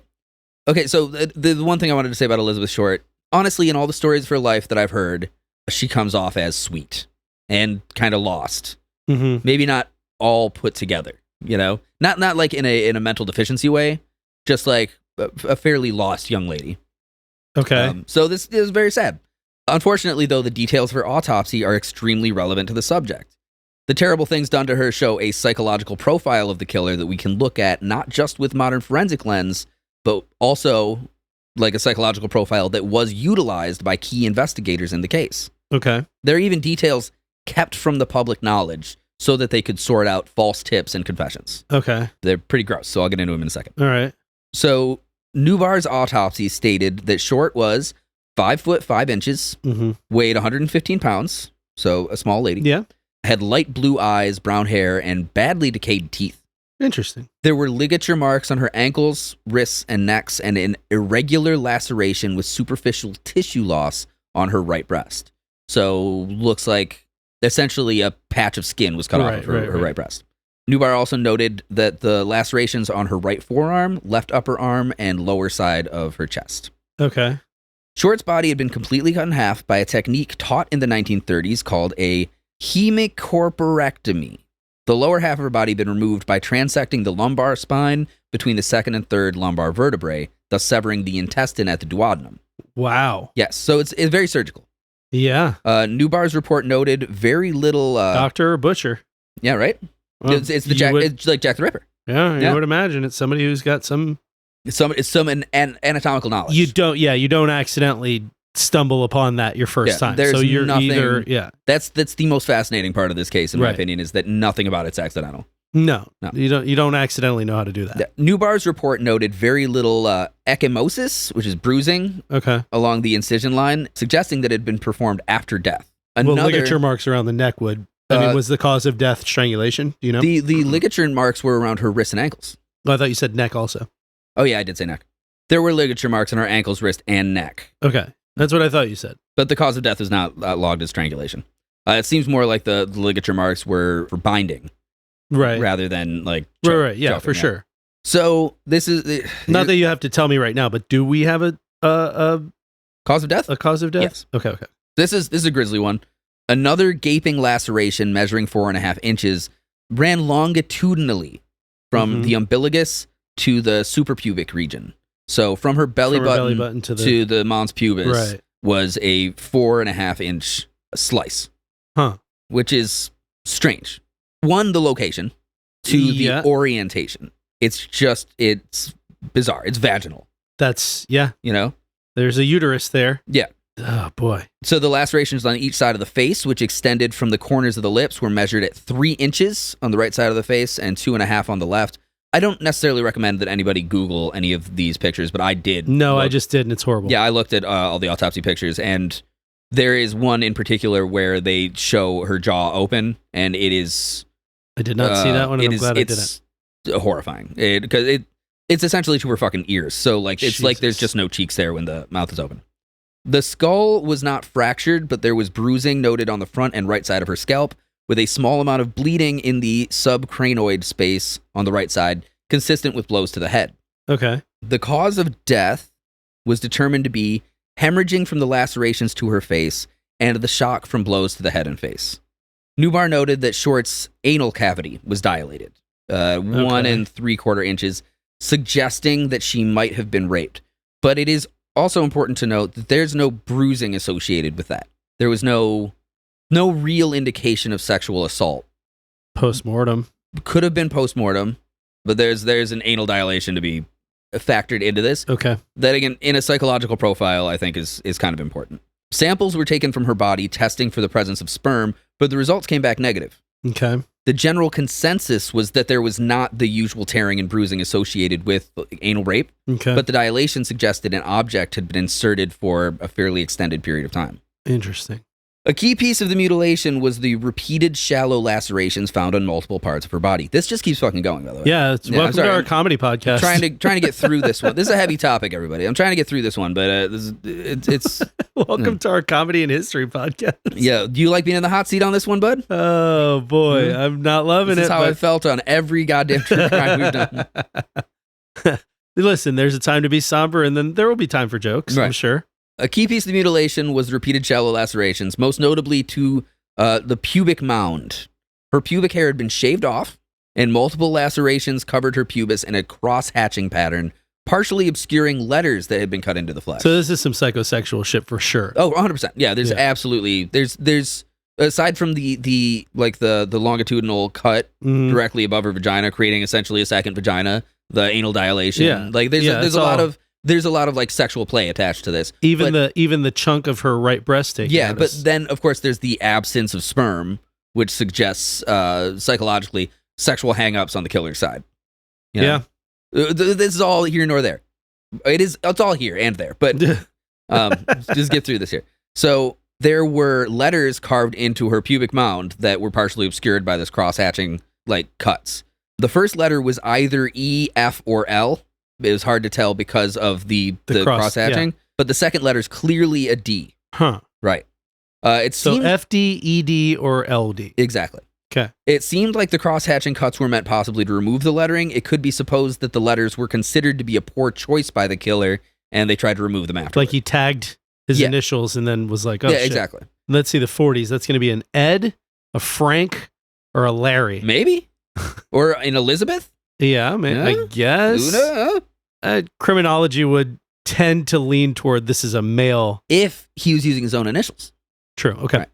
[SPEAKER 3] Okay. So the one thing I wanted to say about Elizabeth Short. Honestly, in all the stories of her life that I've heard, she comes off as sweet and kind of lost.
[SPEAKER 2] Mm-hmm.
[SPEAKER 3] Maybe not all put together, Not like in a mental deficiency way, just like a fairly lost young lady.
[SPEAKER 2] Okay.
[SPEAKER 3] So this is very sad. Unfortunately, though, the details of her autopsy are extremely relevant to the subject. The terrible things done to her show a psychological profile of the killer that we can look at not just with modern forensic lens, but also... like a psychological profile that was utilized by key investigators in the case.
[SPEAKER 2] Okay.
[SPEAKER 3] There are even details kept from the public knowledge so that they could sort out false tips and confessions.
[SPEAKER 2] Okay.
[SPEAKER 3] They're pretty gross, so I'll get into them in a second.
[SPEAKER 2] All right.
[SPEAKER 3] So, Newbar's autopsy stated that Short was 5 foot 5 inches, weighed 115 pounds, so a small lady.
[SPEAKER 2] Yeah.
[SPEAKER 3] Had light blue eyes, brown hair, and badly decayed teeth.
[SPEAKER 2] Interesting.
[SPEAKER 3] There were ligature marks on her ankles, wrists, and necks, and an irregular laceration with superficial tissue loss on her right breast. So, looks like essentially a patch of skin was cut off of her right breast. Newbar also noted that the lacerations on her right forearm, left upper arm, and lower side of her chest.
[SPEAKER 2] Okay.
[SPEAKER 3] Short's body had been completely cut in half by a technique taught in the 1930s called a hemicorporectomy. The lower half of her body had been removed by transecting the lumbar spine between the second and third lumbar vertebrae, thus severing the intestine at the duodenum.
[SPEAKER 2] Wow.
[SPEAKER 3] Yes, so it's very surgical.
[SPEAKER 2] Yeah.
[SPEAKER 3] Newbar's report noted very little...
[SPEAKER 2] Doctor or butcher.
[SPEAKER 3] Yeah, right?
[SPEAKER 2] Well,
[SPEAKER 3] it's like Jack the Ripper.
[SPEAKER 2] Yeah, you would imagine it's somebody who's got some...
[SPEAKER 3] It's some anatomical knowledge.
[SPEAKER 2] You don't accidentally stumble upon that your first time.
[SPEAKER 3] There's
[SPEAKER 2] so you're
[SPEAKER 3] nothing,
[SPEAKER 2] either... Yeah.
[SPEAKER 3] That's the most fascinating part of this case, in my opinion, is that nothing about it's accidental.
[SPEAKER 2] No. You don't accidentally know how to do that.
[SPEAKER 3] Newbar's report noted very little ecchymosis, which is bruising, along the incision line, suggesting that it had been performed after death.
[SPEAKER 2] Ligature marks around the neck would... was the cause of death strangulation? Do you know?
[SPEAKER 3] The ligature marks were around her wrists and ankles.
[SPEAKER 2] Well, I thought you said neck also.
[SPEAKER 3] Oh, yeah, I did say neck. There were ligature marks on her ankles, wrist, and neck.
[SPEAKER 2] Okay. That's what I thought you said.
[SPEAKER 3] But the cause of death is not logged as strangulation. It seems more like the ligature marks were for binding.
[SPEAKER 2] Right.
[SPEAKER 3] Rather than like...
[SPEAKER 2] Right. Yeah, for sure.
[SPEAKER 3] So this is...
[SPEAKER 2] Not that you have to tell me right now, but do we have a
[SPEAKER 3] cause of death?
[SPEAKER 2] A cause of death?
[SPEAKER 3] Yes.
[SPEAKER 2] Okay.
[SPEAKER 3] This is a grisly one. Another gaping laceration measuring 4.5 inches ran longitudinally from the umbilicus to the suprapubic region. So from her belly button to the mons pubis was a 4.5 inch slice.
[SPEAKER 2] Huh.
[SPEAKER 3] Which is strange. One, the location. Two, the orientation. It's bizarre. It's vaginal.
[SPEAKER 2] That's, There's a uterus there.
[SPEAKER 3] Yeah.
[SPEAKER 2] Oh, boy.
[SPEAKER 3] So the lacerations on each side of the face, which extended from the corners of the lips, were measured at 3 inches on the right side of the face and 2.5 on the left. I don't necessarily recommend that anybody Google any of these pictures, but I did.
[SPEAKER 2] No, I just did, and it's horrible.
[SPEAKER 3] Yeah, I looked at all the autopsy pictures, and there is one in particular where they show her jaw open, and it is...
[SPEAKER 2] I did not see that one, and I'm glad I didn't.
[SPEAKER 3] It's horrifying, because it's essentially to her fucking ears. So, like, it's like there's just no cheeks there when the mouth is open. The skull was not fractured, but there was bruising noted on the front and right side of her scalp, with a small amount of bleeding in the subcranoid space on the right side, consistent with blows to the head.
[SPEAKER 2] Okay.
[SPEAKER 3] The cause of death was determined to be hemorrhaging from the lacerations to her face and the shock from blows to the head and face. Newbar noted that Short's anal cavity was dilated, 1 3/4 inches, suggesting that she might have been raped. But it is also important to note that there's no bruising associated with that. There was no real indication of sexual assault.
[SPEAKER 2] Post-mortem.
[SPEAKER 3] Could have been post-mortem, but there's an anal dilation to be factored into this.
[SPEAKER 2] Okay.
[SPEAKER 3] That, again, in a psychological profile, I think is kind of important. Samples were taken from her body, testing for the presence of sperm, but the results came back negative.
[SPEAKER 2] Okay.
[SPEAKER 3] The general consensus was that there was not the usual tearing and bruising associated with anal rape,
[SPEAKER 2] Okay.
[SPEAKER 3] but the dilation suggested an object had been inserted for a fairly extended period of time.
[SPEAKER 2] Interesting.
[SPEAKER 3] A key piece of the mutilation was the repeated shallow lacerations found on multiple parts of her body. This just keeps fucking going, by the way.
[SPEAKER 2] Yeah, welcome
[SPEAKER 3] I'm sorry,
[SPEAKER 2] to our
[SPEAKER 3] I'm
[SPEAKER 2] comedy podcast.
[SPEAKER 3] trying to get through this one. This is a heavy topic, everybody. I'm trying to get through this one, but it's
[SPEAKER 2] Welcome to our comedy and history podcast.
[SPEAKER 3] yeah. Do you like being in the hot seat on this one, bud?
[SPEAKER 2] Oh boy, I'm not loving
[SPEAKER 3] This is
[SPEAKER 2] it.
[SPEAKER 3] how I felt on every goddamn true crime we've done.
[SPEAKER 2] Listen, there's a time to be somber, and then there will be time for jokes. I'm
[SPEAKER 3] Right.
[SPEAKER 2] sure.
[SPEAKER 3] A key piece of the mutilation was the repeated shallow lacerations, most notably to the pubic mound. Her pubic hair had been shaved off, and multiple lacerations covered her pubis in a cross-hatching pattern, partially obscuring letters that had been cut into the flesh.
[SPEAKER 2] So this is some psychosexual shit for sure.
[SPEAKER 3] Oh, 100%. Yeah, there's absolutely there's aside from the longitudinal cut
[SPEAKER 2] Mhm.
[SPEAKER 3] directly above her vagina, creating essentially a second vagina, the anal dilation.
[SPEAKER 2] Yeah.
[SPEAKER 3] Like there's
[SPEAKER 2] it's
[SPEAKER 3] a lot
[SPEAKER 2] all-
[SPEAKER 3] of like sexual play attached to this.
[SPEAKER 2] even
[SPEAKER 3] But-
[SPEAKER 2] the chunk of her right breast taken.
[SPEAKER 3] yeah,
[SPEAKER 2] out
[SPEAKER 3] but
[SPEAKER 2] is-
[SPEAKER 3] then of course there's the absence of sperm, which suggests psychologically sexual hang-ups on the killer's side. You know? This is all here nor there. It's all here and there, but just get through this here. So there were letters carved into her pubic mound that were partially obscured by this cross-hatching like cuts. The first letter was either E, F, or L. It was hard to tell because of the cross-hatching, but the second letter is clearly a D.
[SPEAKER 2] huh?
[SPEAKER 3] Right. It
[SPEAKER 2] So
[SPEAKER 3] seemed
[SPEAKER 2] FD, ED, or LD.
[SPEAKER 3] exactly.
[SPEAKER 2] Okay.
[SPEAKER 3] It seemed like the cross-hatching cuts were meant possibly to remove the lettering. It could be supposed that the letters were considered to be a poor choice by the killer, and they tried to remove them after.
[SPEAKER 2] Like he tagged his
[SPEAKER 3] Yeah.
[SPEAKER 2] initials and then was like, "Oh
[SPEAKER 3] yeah,
[SPEAKER 2] shit."
[SPEAKER 3] exactly.
[SPEAKER 2] Let's see the 40s. That's going to be an Ed, a Frank, or a Larry.
[SPEAKER 3] Maybe, or an Elizabeth.
[SPEAKER 2] Yeah, man.
[SPEAKER 3] Yeah.
[SPEAKER 2] I guess
[SPEAKER 3] Luna?
[SPEAKER 2] criminology would tend to lean toward this is a male.
[SPEAKER 3] If he was using his own initials.
[SPEAKER 2] True. Okay.
[SPEAKER 3] Right.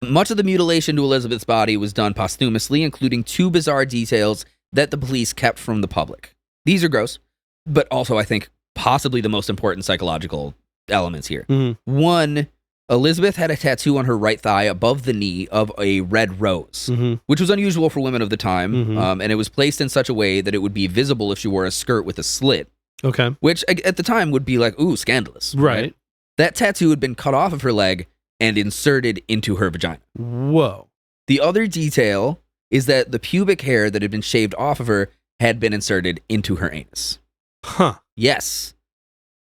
[SPEAKER 3] Much of the mutilation to Elizabeth's body was done posthumously, including two bizarre details that the police kept from the public. These are gross, but also I think possibly the most important psychological elements here.
[SPEAKER 2] Mhm.
[SPEAKER 3] One, Elizabeth had a tattoo on her right thigh above the knee of a red rose,
[SPEAKER 2] Mhm.
[SPEAKER 3] which was unusual for women of the time,
[SPEAKER 2] Mhm.
[SPEAKER 3] and it was placed in such a way that it would be visible if she wore a skirt with a slit,
[SPEAKER 2] Okay.
[SPEAKER 3] which at the time would be like, ooh, scandalous.
[SPEAKER 2] Right.
[SPEAKER 3] That tattoo had been cut off of her leg and inserted into her vagina.
[SPEAKER 2] Whoa.
[SPEAKER 3] The other detail is that the pubic hair that had been shaved off of her had been inserted into her anus.
[SPEAKER 2] Huh.
[SPEAKER 3] Yes.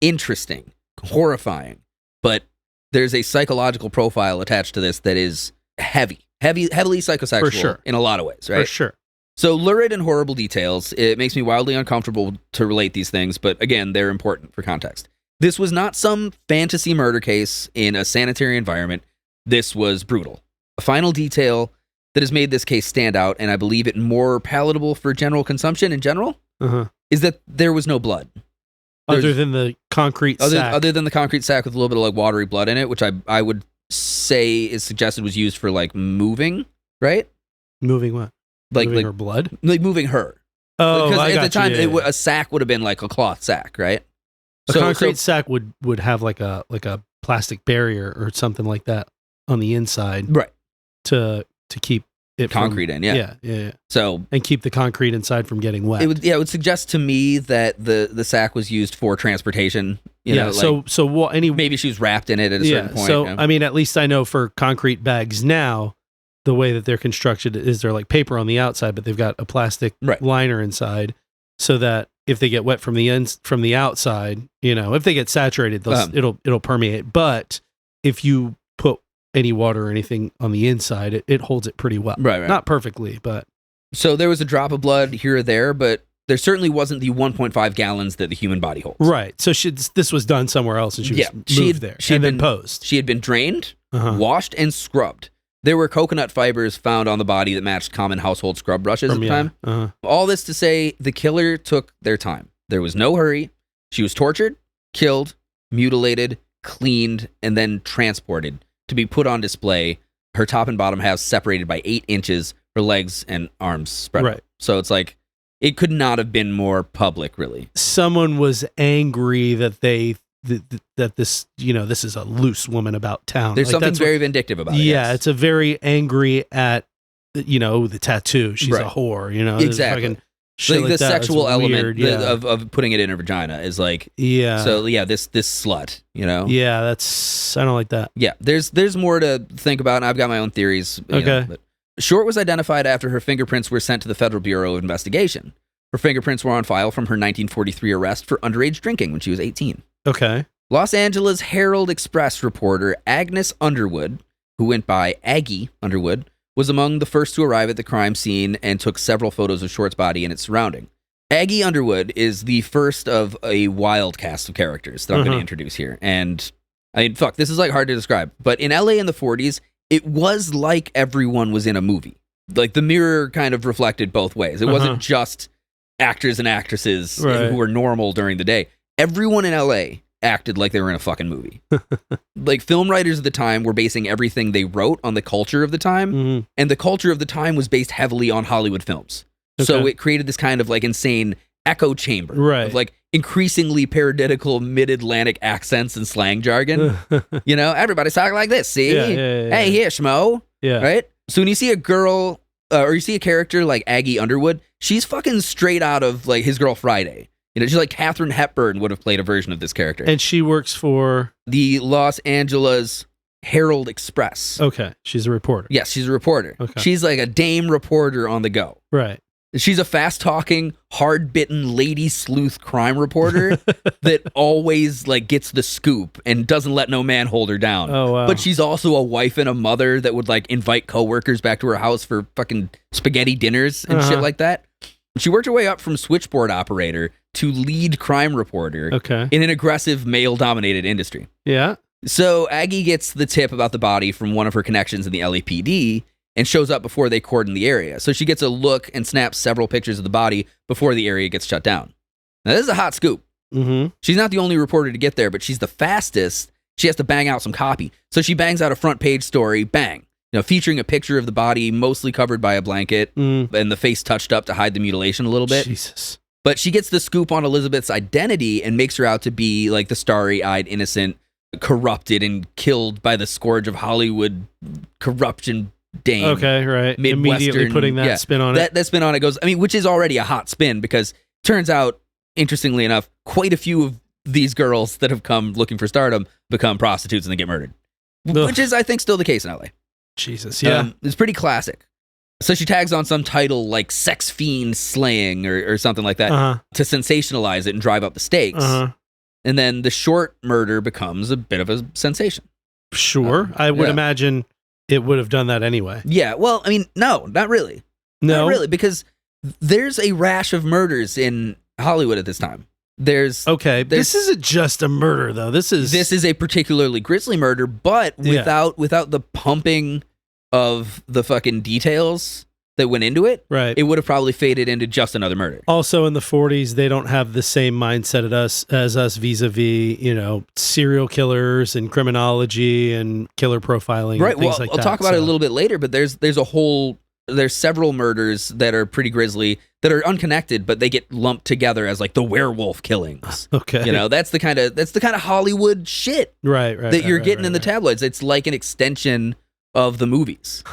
[SPEAKER 3] Interesting. Horrifying. But there's a psychological profile attached to this that is heavily psychosexual
[SPEAKER 2] For sure.
[SPEAKER 3] in a lot of ways, right?
[SPEAKER 2] For sure.
[SPEAKER 3] So lurid and horrible details. It makes me wildly uncomfortable to relate these things, but again, they're important for context. This was not some fantasy murder case in a sanitary environment. This was brutal. A final detail that has made this case stand out, and I believe it more palatable for general consumption in general,
[SPEAKER 2] Uh-huh.
[SPEAKER 3] is that there was no blood.
[SPEAKER 2] Other than the concrete sack.
[SPEAKER 3] Other than the concrete sack with a little bit of like watery blood in it, which I would say is suggested was used for like moving, right?
[SPEAKER 2] Moving what?
[SPEAKER 3] Like
[SPEAKER 2] Moving
[SPEAKER 3] like
[SPEAKER 2] her blood?
[SPEAKER 3] like moving her.
[SPEAKER 2] Oh,
[SPEAKER 3] Because
[SPEAKER 2] I
[SPEAKER 3] at
[SPEAKER 2] got
[SPEAKER 3] the time,
[SPEAKER 2] you. Yeah, yeah.
[SPEAKER 3] a sack would have been like a cloth sack, right?
[SPEAKER 2] A concrete sack would have like a plastic barrier or something like that on the inside
[SPEAKER 3] right,
[SPEAKER 2] to keep it from-
[SPEAKER 3] concrete in, yeah.
[SPEAKER 2] yeah.
[SPEAKER 3] So
[SPEAKER 2] And keep the concrete inside from getting wet.
[SPEAKER 3] it would suggest to me that the sack was used for transportation. You know, like
[SPEAKER 2] so what?
[SPEAKER 3] maybe she was wrapped in it at a certain point.
[SPEAKER 2] So
[SPEAKER 3] you know?
[SPEAKER 2] I mean, at least I know for concrete bags now, the way that they're constructed is they're like paper on the outside, but they've got a plastic
[SPEAKER 3] Right.
[SPEAKER 2] liner inside, so that if they get wet from the outside, if they get saturated, it'll permeate. But if you put any water or anything on the inside, it holds it pretty well.
[SPEAKER 3] Right.
[SPEAKER 2] Not perfectly, but
[SPEAKER 3] So there was a drop of blood here or there, but there certainly wasn't the 1.5 gallons that the human body holds.
[SPEAKER 2] right. So this was done somewhere else, and she was moved there.
[SPEAKER 3] She had
[SPEAKER 2] then
[SPEAKER 3] been
[SPEAKER 2] posed.
[SPEAKER 3] She had been drained,
[SPEAKER 2] Uh-huh.
[SPEAKER 3] washed, and scrubbed. There were coconut fibers found on the body that matched common household scrub brushes at the time.
[SPEAKER 2] Uh-huh.
[SPEAKER 3] All this to say, the killer took their time. There was no hurry. She was tortured, killed, mutilated, cleaned, and then transported to be put on display. Her top and bottom halves separated by 8 inches, her legs and arms spread out. So it's like, it could not have been more public, really.
[SPEAKER 2] Someone was angry that that this, this is a loose woman about town.
[SPEAKER 3] There's something very vindictive about it.
[SPEAKER 2] Yeah, it's a very angry at, the tattoo. She's a whore,
[SPEAKER 3] Exactly. Like the sexual element of putting it in her vagina is like, so this slut,
[SPEAKER 2] Yeah, I don't like that.
[SPEAKER 3] Yeah, there's more to think about, and I've got my own theories. But Short was identified after her fingerprints were sent to the Federal Bureau of Investigation. Her fingerprints were on file from her 1943 arrest for underage drinking when she was 18.
[SPEAKER 2] Okay.
[SPEAKER 3] Los Angeles Herald Express reporter Agnes Underwood, who went by Aggie Underwood, was among the first to arrive at the crime scene and took several photos of Short's body and its surrounding. Aggie Underwood is the first of a wild cast of characters that I'm going to introduce here. And, this is hard to describe. But in LA in the 40s, it was like everyone was in a movie. Like, the mirror kind of reflected both ways. It wasn't just actors and actresses who were normal during the day. Everyone in LA acted like they were in a fucking movie. Like, film writers at the time were basing everything they wrote on the culture of the time, and the culture of the time was based heavily on Hollywood films. So it created this kind of insane echo chamber of increasingly parodical mid-Atlantic accents and slang jargon. Everybody's talking like this. See, hey, here, schmo. Right. So when you see a girl or you see a character like Aggie Underwood, she's fucking straight out of His Girl Friday. She's like Katharine Hepburn would have played a version of this character.
[SPEAKER 2] And she works for
[SPEAKER 3] the Los Angeles Herald Express.
[SPEAKER 2] Okay. She's a reporter.
[SPEAKER 3] Yes, she's a reporter.
[SPEAKER 2] Okay.
[SPEAKER 3] She's like a dame reporter on the go.
[SPEAKER 2] Right.
[SPEAKER 3] She's a fast-talking, hard-bitten lady sleuth crime reporter that always gets the scoop and doesn't let no man hold her down.
[SPEAKER 2] Oh, wow.
[SPEAKER 3] But she's also a wife and a mother that would invite coworkers back to her house for fucking spaghetti dinners and shit like that. She worked her way up from switchboard operator to lead crime reporter in an aggressive male-dominated industry.
[SPEAKER 2] Yeah.
[SPEAKER 3] So Aggie gets the tip about the body from one of her connections in the LAPD and shows up before they cordon the area. So she gets a look and snaps several pictures of the body before the area gets shut down. Now, this is a hot scoop. She's not the only reporter to get there, but she's the fastest. She has to bang out some copy. So she bangs out a front page story, bang, featuring a picture of the body mostly covered by a blanket and the face touched up to hide the mutilation a little bit.
[SPEAKER 2] Jesus.
[SPEAKER 3] But she gets the scoop on Elizabeth's identity and makes her out to be the starry-eyed, innocent, corrupted, and killed by the scourge of Hollywood corruption dame.
[SPEAKER 2] Okay, right. Immediately putting that spin on it.
[SPEAKER 3] That spin on it goes, which is already a hot spin because turns out, interestingly enough, quite a few of these girls that have come looking for stardom become prostitutes and they get murdered. Which is, I think, still the case in LA.
[SPEAKER 2] Jesus, yeah.
[SPEAKER 3] It's pretty classic. So she tags on some title like sex fiend slaying or something like that to sensationalize it and drive up the stakes. And then the Short murder becomes a bit of a sensation.
[SPEAKER 2] Sure. I would imagine it would have done that anyway.
[SPEAKER 3] Yeah. Well, no, not really.
[SPEAKER 2] No.
[SPEAKER 3] Not really, because there's a rash of murders in Hollywood at this time. This
[SPEAKER 2] isn't just a murder, though. This is
[SPEAKER 3] a particularly grisly murder, but without the pumping of the fucking details that went into it,
[SPEAKER 2] right,
[SPEAKER 3] it would have probably faded into just another murder.
[SPEAKER 2] Also, in the 40s, they don't have the same mindset as us vis-a-vis, serial killers and criminology and killer profiling,
[SPEAKER 3] right?
[SPEAKER 2] And things like
[SPEAKER 3] I'll
[SPEAKER 2] that.
[SPEAKER 3] talk about it a little bit later, but there's several murders that are pretty grisly that are unconnected, but they get lumped together as the werewolf killings.
[SPEAKER 2] Okay,
[SPEAKER 3] that's the kind of Hollywood shit,
[SPEAKER 2] right,
[SPEAKER 3] that you're getting in the tabloids. It's like an extension of the movies.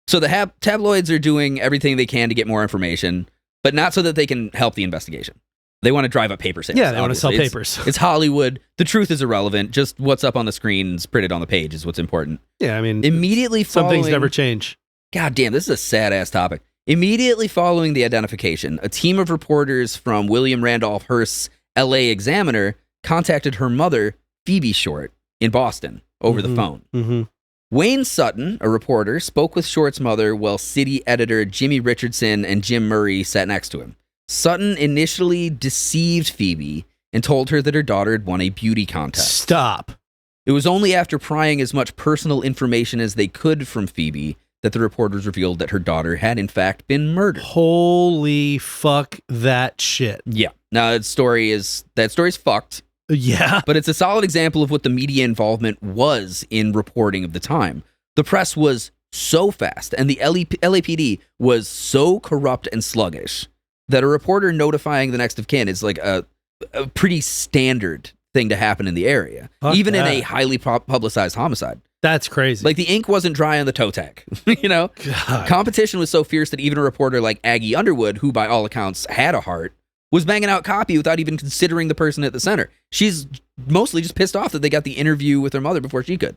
[SPEAKER 3] So the tabloids are doing everything they can to get more information, but not so that they can help the investigation. They want to drive up paper sales.
[SPEAKER 2] Yeah, they want to sell
[SPEAKER 3] obviously.
[SPEAKER 2] papers.
[SPEAKER 3] It's Hollywood. The truth is irrelevant. Just what's up on the screens printed on the page is what's important.
[SPEAKER 2] Yeah,
[SPEAKER 3] immediately
[SPEAKER 2] some
[SPEAKER 3] following...
[SPEAKER 2] things never change.
[SPEAKER 3] God damn, this is a sad-ass topic. Immediately following the identification, a team of reporters from William Randolph Hearst's L.A. Examiner contacted her mother, Phoebe Short, in Boston, over the phone. Wayne Sutton, a reporter, spoke with Short's mother while city editor Jimmy Richardson and Jim Murray sat next to him. Sutton initially deceived Phoebe and told her that her daughter had won a beauty contest.
[SPEAKER 2] Stop.
[SPEAKER 3] It was only after prying as much personal information as they could from Phoebe that the reporters revealed that her daughter had in fact been murdered.
[SPEAKER 2] Holy fuck that shit.
[SPEAKER 3] Yeah. Now that story's fucked,
[SPEAKER 2] Yeah.
[SPEAKER 3] but it's a solid example of what the media involvement was in reporting of the time. The press was so fast, and the LAPD was so corrupt and sluggish that a reporter notifying the next of kin is like a pretty standard thing to happen in the area,
[SPEAKER 2] Fuck
[SPEAKER 3] even
[SPEAKER 2] that.
[SPEAKER 3] in a highly publicized homicide.
[SPEAKER 2] That's crazy.
[SPEAKER 3] Like, the ink wasn't dry on the toe tag, you know?
[SPEAKER 2] God.
[SPEAKER 3] Competition was so fierce that even a reporter like Aggie Underwood, who by all accounts had a heart, was banging out copy without even considering the person at the center. She's mostly just pissed off that they got the interview with her mother before she could.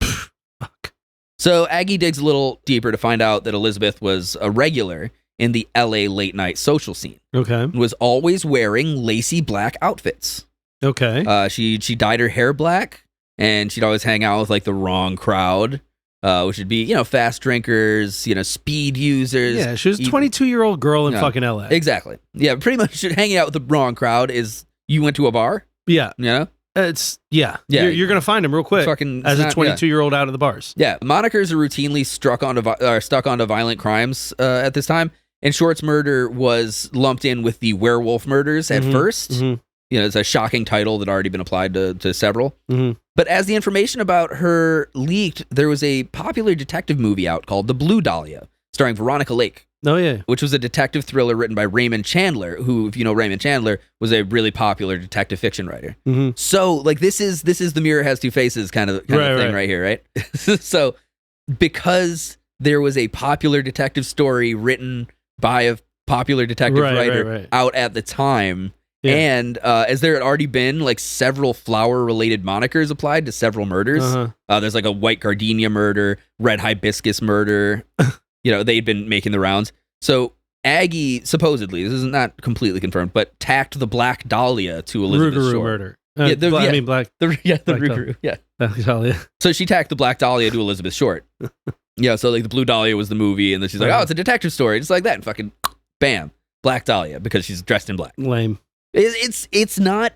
[SPEAKER 2] Fuck.
[SPEAKER 3] So Aggie digs a little deeper to find out that Elizabeth was a regular in the LA late night social scene.
[SPEAKER 2] Okay.
[SPEAKER 3] Was always wearing lacy black outfits.
[SPEAKER 2] Okay.
[SPEAKER 3] She dyed her hair black, and she'd always hang out with like the wrong crowd, which would be, fast drinkers, speed users.
[SPEAKER 2] Yeah, she was a 22-year-old girl in
[SPEAKER 3] Yeah.
[SPEAKER 2] fucking LA.
[SPEAKER 3] Exactly. Yeah, pretty much hanging out with the wrong crowd is you went to a bar,
[SPEAKER 2] Yeah.
[SPEAKER 3] Yeah.
[SPEAKER 2] Yeah. You're going to find him real quick
[SPEAKER 3] Fucking
[SPEAKER 2] as a
[SPEAKER 3] not-
[SPEAKER 2] 22-year-old out of the bars.
[SPEAKER 3] Yeah, monikers are routinely stuck onto violent crimes at this time, and Short's murder was lumped in with the werewolf murders at first.
[SPEAKER 2] Mhm.
[SPEAKER 3] It's a shocking title that had already been applied to several.
[SPEAKER 2] Mhm.
[SPEAKER 3] But as the information about her leaked, there was a popular detective movie out called The Blue Dahlia, starring Veronica Lake,
[SPEAKER 2] Oh, yeah.
[SPEAKER 3] which was a detective thriller written by Raymond Chandler, who, if you know Raymond Chandler, was a really popular detective fiction writer.
[SPEAKER 2] Mm-hmm.
[SPEAKER 3] So, like, this is the mirror has two faces kind of thing right here, right? So, because there was a popular detective story written by a popular detective writer out at the time,
[SPEAKER 2] Yeah.
[SPEAKER 3] and as there had already been like several flower-related monikers applied to several murders, there's like a white gardenia murder, red hibiscus murder. They'd been making the rounds. So Aggie, supposedly, this is not completely confirmed, but tacked the Black Dahlia to Elizabeth
[SPEAKER 2] Rougarou
[SPEAKER 3] Short.
[SPEAKER 2] murder.
[SPEAKER 3] Yeah,
[SPEAKER 2] Black.
[SPEAKER 3] The
[SPEAKER 2] Black
[SPEAKER 3] Rougarou, yeah.
[SPEAKER 2] Dahlia.
[SPEAKER 3] So she tacked the Black Dahlia to Elizabeth Short. Yeah, so like the Blue Dahlia was the movie, and then she's like, oh, it's a detective story, just like that, and fucking bam, Black Dahlia, because she's dressed in black.
[SPEAKER 2] Lame.
[SPEAKER 3] It's not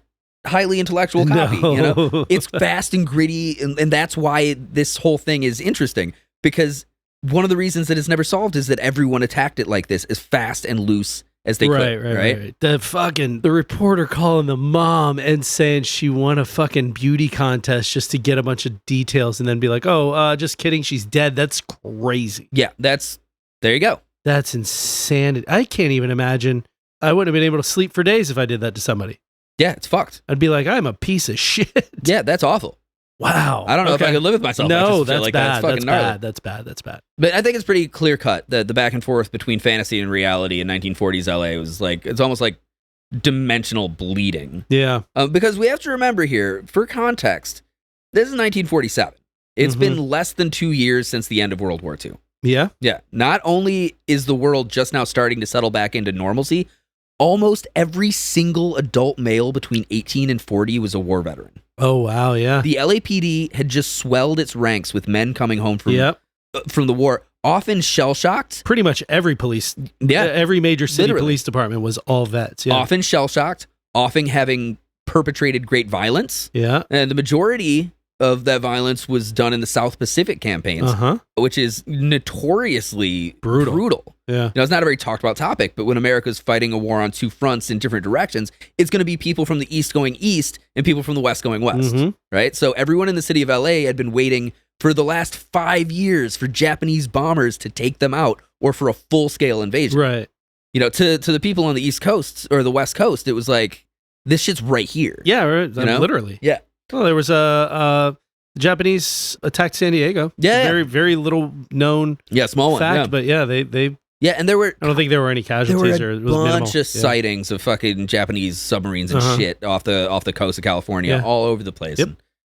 [SPEAKER 3] highly intellectual copy,
[SPEAKER 2] No.
[SPEAKER 3] It's fast and gritty, and that's why this whole thing is interesting, because one of the reasons that it's never solved is that everyone attacked it like this, as fast and loose as they could, right?
[SPEAKER 2] The reporter calling the mom and saying she won a fucking beauty contest just to get a bunch of details and then be like, oh, just kidding, she's dead. That's crazy.
[SPEAKER 3] Yeah, there you go.
[SPEAKER 2] That's insanity. I can't even imagine. I wouldn't have been able to sleep for days if I did that to somebody.
[SPEAKER 3] Yeah, it's fucked.
[SPEAKER 2] I'd be like, I'm a piece of shit.
[SPEAKER 3] Yeah, that's awful.
[SPEAKER 2] Wow.
[SPEAKER 3] I don't know if I could live with myself.
[SPEAKER 2] No,
[SPEAKER 3] that's
[SPEAKER 2] that's bad.
[SPEAKER 3] That's fucking gnarly.
[SPEAKER 2] That's bad.
[SPEAKER 3] But I think it's pretty clear cut that the back and forth between fantasy and reality in 1940s LA was like, it's almost like dimensional bleeding.
[SPEAKER 2] Yeah.
[SPEAKER 3] Because we have to remember here, for context, this is 1947. It's been less than 2 years since the end of World War II.
[SPEAKER 2] Yeah.
[SPEAKER 3] Yeah. Not only is the world just now starting to settle back into normalcy, almost every single adult male between 18 and 40 was a war veteran.
[SPEAKER 2] Oh, wow. Yeah.
[SPEAKER 3] The LAPD had just swelled its ranks with men coming home from the war, often shell-shocked.
[SPEAKER 2] Pretty much every every major city
[SPEAKER 3] Literally.
[SPEAKER 2] police department was all vets. Yeah.
[SPEAKER 3] Often shell-shocked, often having perpetrated great violence.
[SPEAKER 2] Yeah.
[SPEAKER 3] And the majority of that violence was done in the South Pacific campaigns, which is notoriously brutal.
[SPEAKER 2] Yeah.
[SPEAKER 3] It's not a very talked about topic, but when America's fighting a war on two fronts in different directions, it's going to be people from the East going East and people from the West going West, right? So everyone in the city of LA had been waiting for the last 5 years for Japanese bombers to take them out or for a full-scale invasion.
[SPEAKER 2] Right.
[SPEAKER 3] To the people on the East Coast or the West Coast, it was like, this shit's right here.
[SPEAKER 2] Yeah, right. Literally.
[SPEAKER 3] Yeah.
[SPEAKER 2] Well, there was a Japanese attacked San Diego.
[SPEAKER 3] Yeah.
[SPEAKER 2] Very, very little known
[SPEAKER 3] Small
[SPEAKER 2] fact,
[SPEAKER 3] one.
[SPEAKER 2] but they
[SPEAKER 3] Yeah, and I
[SPEAKER 2] don't think there were any casualties.
[SPEAKER 3] There were
[SPEAKER 2] or
[SPEAKER 3] a
[SPEAKER 2] it was minimal.
[SPEAKER 3] bunch of sightings of fucking Japanese submarines and shit off the coast of California, all over the place.
[SPEAKER 2] Yep.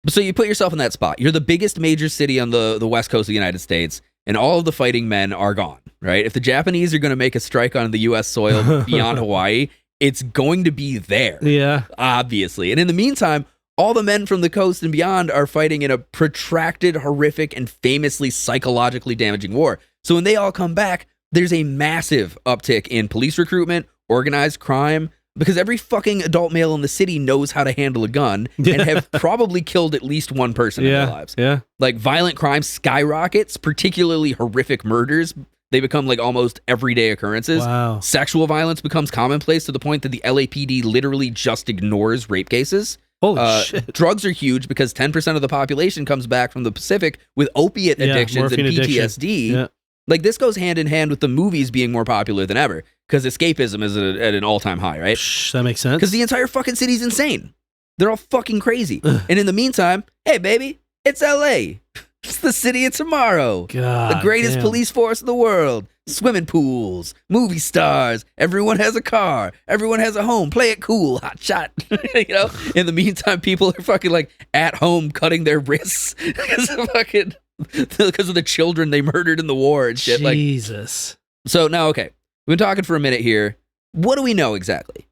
[SPEAKER 3] So you put yourself in that spot. You're the biggest major city on the west coast of the United States, and all of the fighting men are gone, right? If the Japanese are going to make a strike on the U.S. soil beyond Hawaii, it's going to be there, obviously. And in the meantime, all the men from the coast and beyond are fighting in a protracted, horrific, and famously psychologically damaging war. So when they all come back, there's a massive uptick in police recruitment, organized crime, because every fucking adult male in the city knows how to handle a gun and have probably killed at least one person in their lives.
[SPEAKER 2] Yeah.
[SPEAKER 3] Like violent crime skyrockets, particularly horrific murders. They become like almost everyday occurrences.
[SPEAKER 2] Wow.
[SPEAKER 3] Sexual violence becomes commonplace to the point that the LAPD literally just ignores rape cases.
[SPEAKER 2] Holy shit.
[SPEAKER 3] Drugs are huge because 10% of the population comes back from the Pacific with opiate addictions and PTSD.
[SPEAKER 2] Yeah.
[SPEAKER 3] Like this goes hand in hand with the movies being more popular than ever because escapism is at an all-time high, right?
[SPEAKER 2] That makes sense.
[SPEAKER 3] Because the entire fucking city's insane. They're all fucking crazy. And in the meantime, hey, baby, it's LA. It's the city of tomorrow.
[SPEAKER 2] God,
[SPEAKER 3] the greatest police force in the world. Swimming pools, movie stars. Everyone has a car. Everyone has a home. Play it cool, hot shot. You know. In the meantime, people are fucking like at home cutting their wrists because of the children they murdered in the war and shit.
[SPEAKER 2] Jesus.
[SPEAKER 3] So now, okay, we've been talking for a minute here. What do we know exactly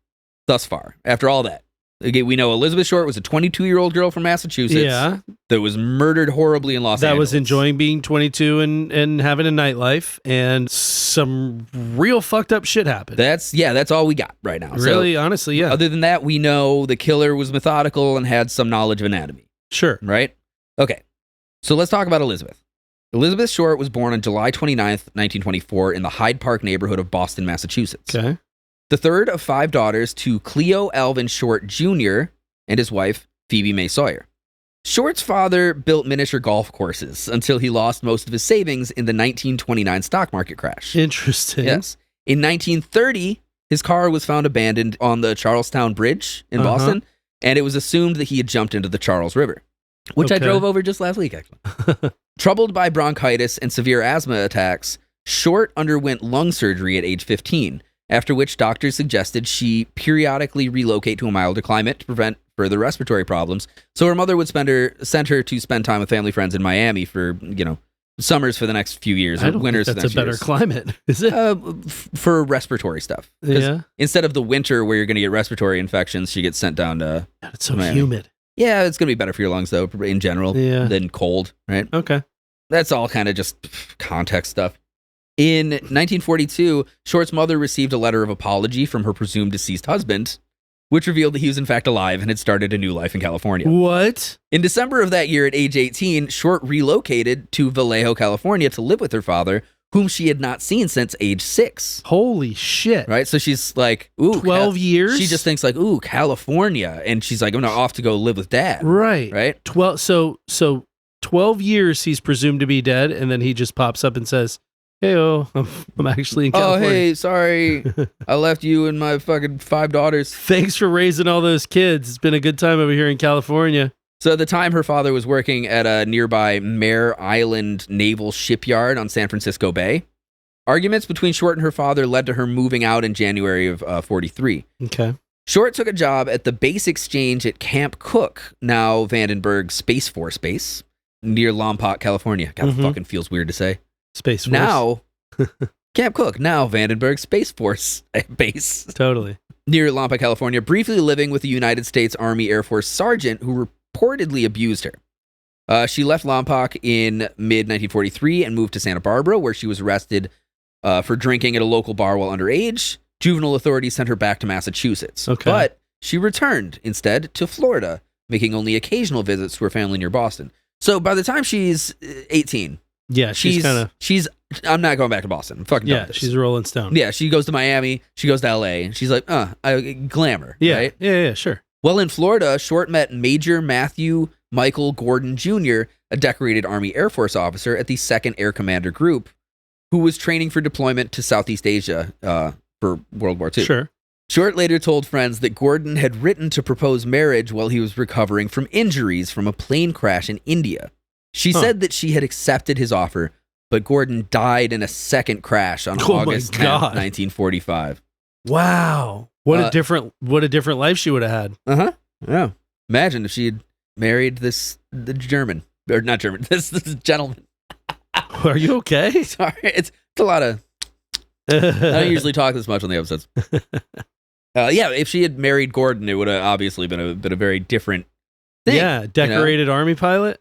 [SPEAKER 3] thus far? After all that. Okay, we know Elizabeth Short was a 22-year-old girl from Massachusetts that was murdered horribly in Los Angeles.
[SPEAKER 2] That was enjoying being 22 and having a nightlife, and some real fucked up shit happened.
[SPEAKER 3] That's all we got right now.
[SPEAKER 2] Really,
[SPEAKER 3] so,
[SPEAKER 2] honestly, yeah.
[SPEAKER 3] Other than that, we know the killer was methodical and had some knowledge of anatomy.
[SPEAKER 2] Sure.
[SPEAKER 3] Right? Okay, so let's talk about Elizabeth. Elizabeth Short was born on July 29th, 1924 in the Hyde Park neighborhood of Boston, Massachusetts.
[SPEAKER 2] Okay.
[SPEAKER 3] The third of 5 daughters to Cleo Alvin Short Jr. and his wife, Phoebe May Sawyer. Short's father built miniature golf courses until he lost most of his savings in the 1929 stock market crash.
[SPEAKER 2] Interesting.
[SPEAKER 3] Yes. In 1930, his car was found abandoned on the Charlestown Bridge in Boston, and it was assumed that he had jumped into the Charles River, which I drove over just last week, actually. Troubled by bronchitis and severe asthma attacks, Short underwent lung surgery at age 15, after which doctors suggested she periodically relocate to a milder climate to prevent further respiratory problems. So her mother would send her to spend time with family friends in Miami for, summers for the next few years, or winters for the next
[SPEAKER 2] that's a better climate, is it?
[SPEAKER 3] For respiratory stuff.
[SPEAKER 2] Yeah.
[SPEAKER 3] Instead of the winter where you're going to get respiratory infections, she gets sent down to
[SPEAKER 2] It's so
[SPEAKER 3] Miami.
[SPEAKER 2] humid.
[SPEAKER 3] Yeah, it's going to be better for your lungs, though, in general, than cold, right?
[SPEAKER 2] Okay.
[SPEAKER 3] That's all kind of just context stuff. In 1942, Short's mother received a letter of apology from her presumed deceased husband, which revealed that he was in fact alive and had started a new life in California.
[SPEAKER 2] What?
[SPEAKER 3] In December of that year, at age 18, Short relocated to Vallejo, California to live with her father, whom she had not seen since age 6.
[SPEAKER 2] Holy shit.
[SPEAKER 3] Right? So she's like, ooh.
[SPEAKER 2] 12 years?
[SPEAKER 3] She just thinks like, ooh, California. And she's like, I'm not off to go live with dad.
[SPEAKER 2] Right.
[SPEAKER 3] Right?
[SPEAKER 2] 12 years he's presumed to be dead, and then he just pops up and says, hey-oh, I'm actually in California.
[SPEAKER 3] Oh, hey, sorry. I left you and my fucking 5 daughters.
[SPEAKER 2] Thanks for raising all those kids. It's been a good time over here in California.
[SPEAKER 3] So at the time, her father was working at a nearby Mare Island Naval Shipyard on San Francisco Bay. Arguments between Short and her father led to her moving out in January of 43.
[SPEAKER 2] Okay.
[SPEAKER 3] Short took a job at the base exchange at Camp Cook, now Vandenberg Space Force Base, near Lompoc, California. God, it fucking feels weird to say.
[SPEAKER 2] Space Force.
[SPEAKER 3] Now, Camp Cook, now Vandenberg Space Force Base.
[SPEAKER 2] Totally.
[SPEAKER 3] Near Lompoc, California, briefly living with a United States Army Air Force sergeant who reportedly abused her. She left Lompoc in mid-1943 and moved to Santa Barbara, where she was arrested for drinking at a local bar while underage. Juvenile authorities sent her back to Massachusetts.
[SPEAKER 2] Okay.
[SPEAKER 3] But she returned instead to Florida, making only occasional visits to her family near Boston. So by the time she's 18...
[SPEAKER 2] Yeah, she's
[SPEAKER 3] I'm not going back to Boston. I'm fucking done with this.
[SPEAKER 2] She's a Rolling Stone.
[SPEAKER 3] Yeah, she goes to Miami. She goes to LA. And she's like, glamour.
[SPEAKER 2] Yeah,
[SPEAKER 3] right?
[SPEAKER 2] yeah, sure.
[SPEAKER 3] Well, in Florida, Short met Major Matthew Michael Gordon Jr., a decorated Army Air Force officer at the 2nd Air Commander Group, who was training for deployment to Southeast Asia for World War II.
[SPEAKER 2] Sure.
[SPEAKER 3] Short later told friends that Gordon had written to propose marriage while he was recovering from injuries from a plane crash in India. She said that she had accepted his offer, but Gordon died in a second crash on August 10th, 1945.
[SPEAKER 2] Wow. What a different life she would have had.
[SPEAKER 3] Yeah. Imagine if she had married this gentleman.
[SPEAKER 2] Are you okay?
[SPEAKER 3] Sorry. It's a lot of... I don't usually talk this much on the episodes. If she had married Gordon, it would have obviously been a very different thing.
[SPEAKER 2] Yeah, decorated Army pilot?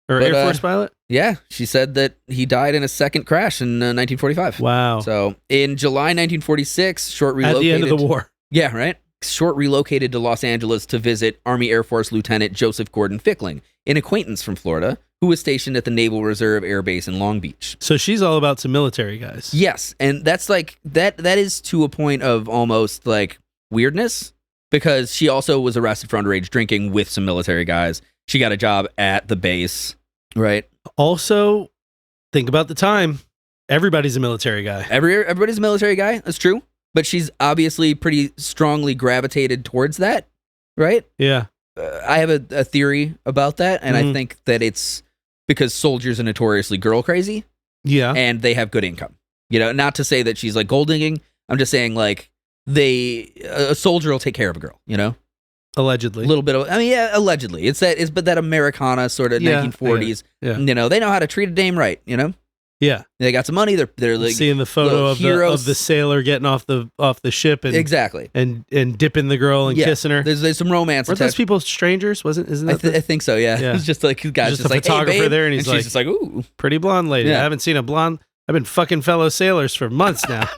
[SPEAKER 2] Or Air Force pilot?
[SPEAKER 3] Yeah, she said that he died in a second crash in 1945.
[SPEAKER 2] Wow.
[SPEAKER 3] So in July 1946, Short relocated.
[SPEAKER 2] At the end of the war.
[SPEAKER 3] Yeah, right? Short relocated to Los Angeles to visit Army Air Force Lieutenant Joseph Gordon Fickling, an acquaintance from Florida, who was stationed at the Naval Reserve Air Base in Long Beach.
[SPEAKER 2] So she's all about some military guys.
[SPEAKER 3] Yes, and that's like that is to a point of almost like weirdness, because she also was arrested for underage drinking with some military guys. She got a job at the base, right?
[SPEAKER 2] Also, think about the time. Everybody's a military guy.
[SPEAKER 3] Everybody's a military guy. That's true. But she's obviously pretty strongly gravitated towards that, right?
[SPEAKER 2] Yeah.
[SPEAKER 3] I have a theory about that, and I think that it's because soldiers are notoriously girl crazy.
[SPEAKER 2] Yeah.
[SPEAKER 3] And they have good income. You know, not to say that she's like gold digging. I'm just saying like a soldier will take care of a girl, you know?
[SPEAKER 2] Allegedly.
[SPEAKER 3] A little bit of, I mean, yeah, allegedly. But that Americana sort of 1940s, you know, they know how to treat a dame right, you know?
[SPEAKER 2] Yeah.
[SPEAKER 3] They got some money. They're like
[SPEAKER 2] seeing the photo of the sailor getting off the ship and
[SPEAKER 3] exactly
[SPEAKER 2] and dipping the girl and kissing her.
[SPEAKER 3] There's some romance.
[SPEAKER 2] Weren't those people strangers? Isn't that?
[SPEAKER 3] I think so. Yeah. It's just like guys just
[SPEAKER 2] a
[SPEAKER 3] like
[SPEAKER 2] photographer
[SPEAKER 3] hey, babe.
[SPEAKER 2] there, and he's
[SPEAKER 3] she's just like, ooh,
[SPEAKER 2] pretty blonde lady.
[SPEAKER 3] Yeah.
[SPEAKER 2] I haven't seen a blonde. I've been fucking fellow sailors for months now.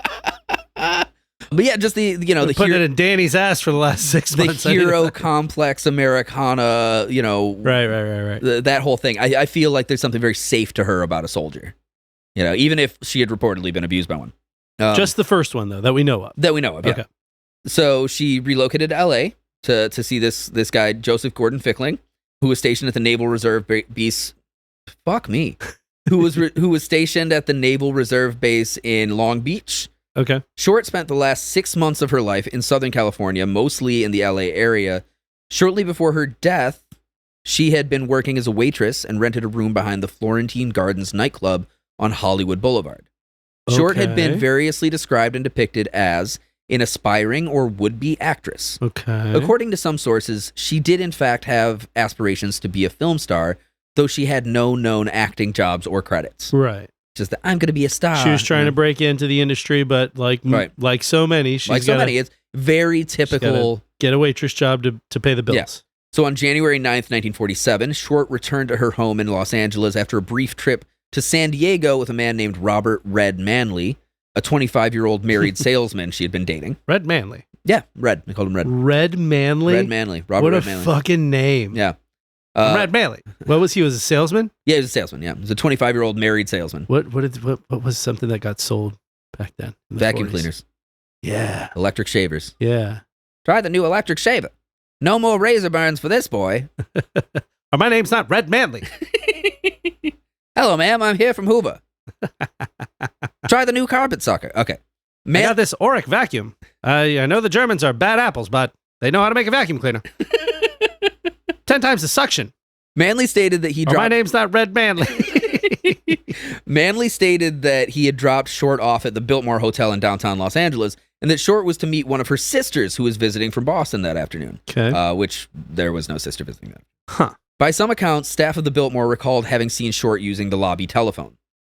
[SPEAKER 3] But yeah, just the
[SPEAKER 2] putting it in Danny's ass for the last 6 months.
[SPEAKER 3] The hero complex Americana, you know,
[SPEAKER 2] right.
[SPEAKER 3] That whole thing. I feel like there's something very safe to her about a soldier. You know, even if she had reportedly been abused by one.
[SPEAKER 2] Just the first one, though, that we know of.
[SPEAKER 3] Yeah. Okay. So she relocated to L.A. to see this guy, Joseph Gordon Fickling, who was stationed at the Naval Reserve Base. Fuck me. Who was stationed at the Naval Reserve Base in Long Beach.
[SPEAKER 2] Okay.
[SPEAKER 3] Short spent the last 6 months of her life in Southern California, mostly in the L.A. area. Shortly before her death, she had been working as a waitress and rented a room behind the Florentine Gardens nightclub on Hollywood Boulevard. Short had been variously described and depicted as an aspiring or would-be actress.
[SPEAKER 2] Okay.
[SPEAKER 3] According to some sources, she did in fact have aspirations to be a film star, though she had no known acting jobs or credits.
[SPEAKER 2] Right.
[SPEAKER 3] Just that I'm going to be a star.
[SPEAKER 2] She was trying to break into the industry, but like so many,
[SPEAKER 3] it's very typical.
[SPEAKER 2] Get a waitress job to pay the bills.
[SPEAKER 3] Yeah. So on January 9th, 1947, Short returned to her home in Los Angeles after a brief trip to San Diego with a man named Robert Red Manley, a 25-year-old married salesman she had been dating.
[SPEAKER 2] Red Manley?
[SPEAKER 3] Yeah, Red. I called him Red.
[SPEAKER 2] Red Manley?
[SPEAKER 3] Red Manley. Robert
[SPEAKER 2] What
[SPEAKER 3] Red
[SPEAKER 2] a
[SPEAKER 3] Manley.
[SPEAKER 2] fucking name.
[SPEAKER 3] Yeah.
[SPEAKER 2] Red Manley. What was he? Was a salesman?
[SPEAKER 3] Yeah, he was a salesman, yeah. He was a 25-year-old married salesman.
[SPEAKER 2] What was something that got sold back then? In the
[SPEAKER 3] Vacuum
[SPEAKER 2] 40s?
[SPEAKER 3] cleaners.
[SPEAKER 2] Yeah.
[SPEAKER 3] Electric shavers.
[SPEAKER 2] Yeah.
[SPEAKER 3] Try the new electric shaver. No more razor burns for this boy.
[SPEAKER 2] My name's not Red Manley.
[SPEAKER 3] Hello, ma'am. I'm here from Hoover. Try the new carpet sucker. Okay.
[SPEAKER 2] I got this Oric vacuum. I know the Germans are bad apples, but they know how to make a vacuum cleaner. 10 times the suction.
[SPEAKER 3] Manley stated that he dropped...
[SPEAKER 2] My name's not Red Manley.
[SPEAKER 3] Manley stated that he had dropped Short off at the Biltmore Hotel in downtown Los Angeles, and that Short was to meet one of her sisters who was visiting from Boston that afternoon.
[SPEAKER 2] Okay.
[SPEAKER 3] Which there was no sister visiting them.
[SPEAKER 2] Huh.
[SPEAKER 3] By some accounts, staff of the Biltmore recalled having seen Short using the lobby telephone.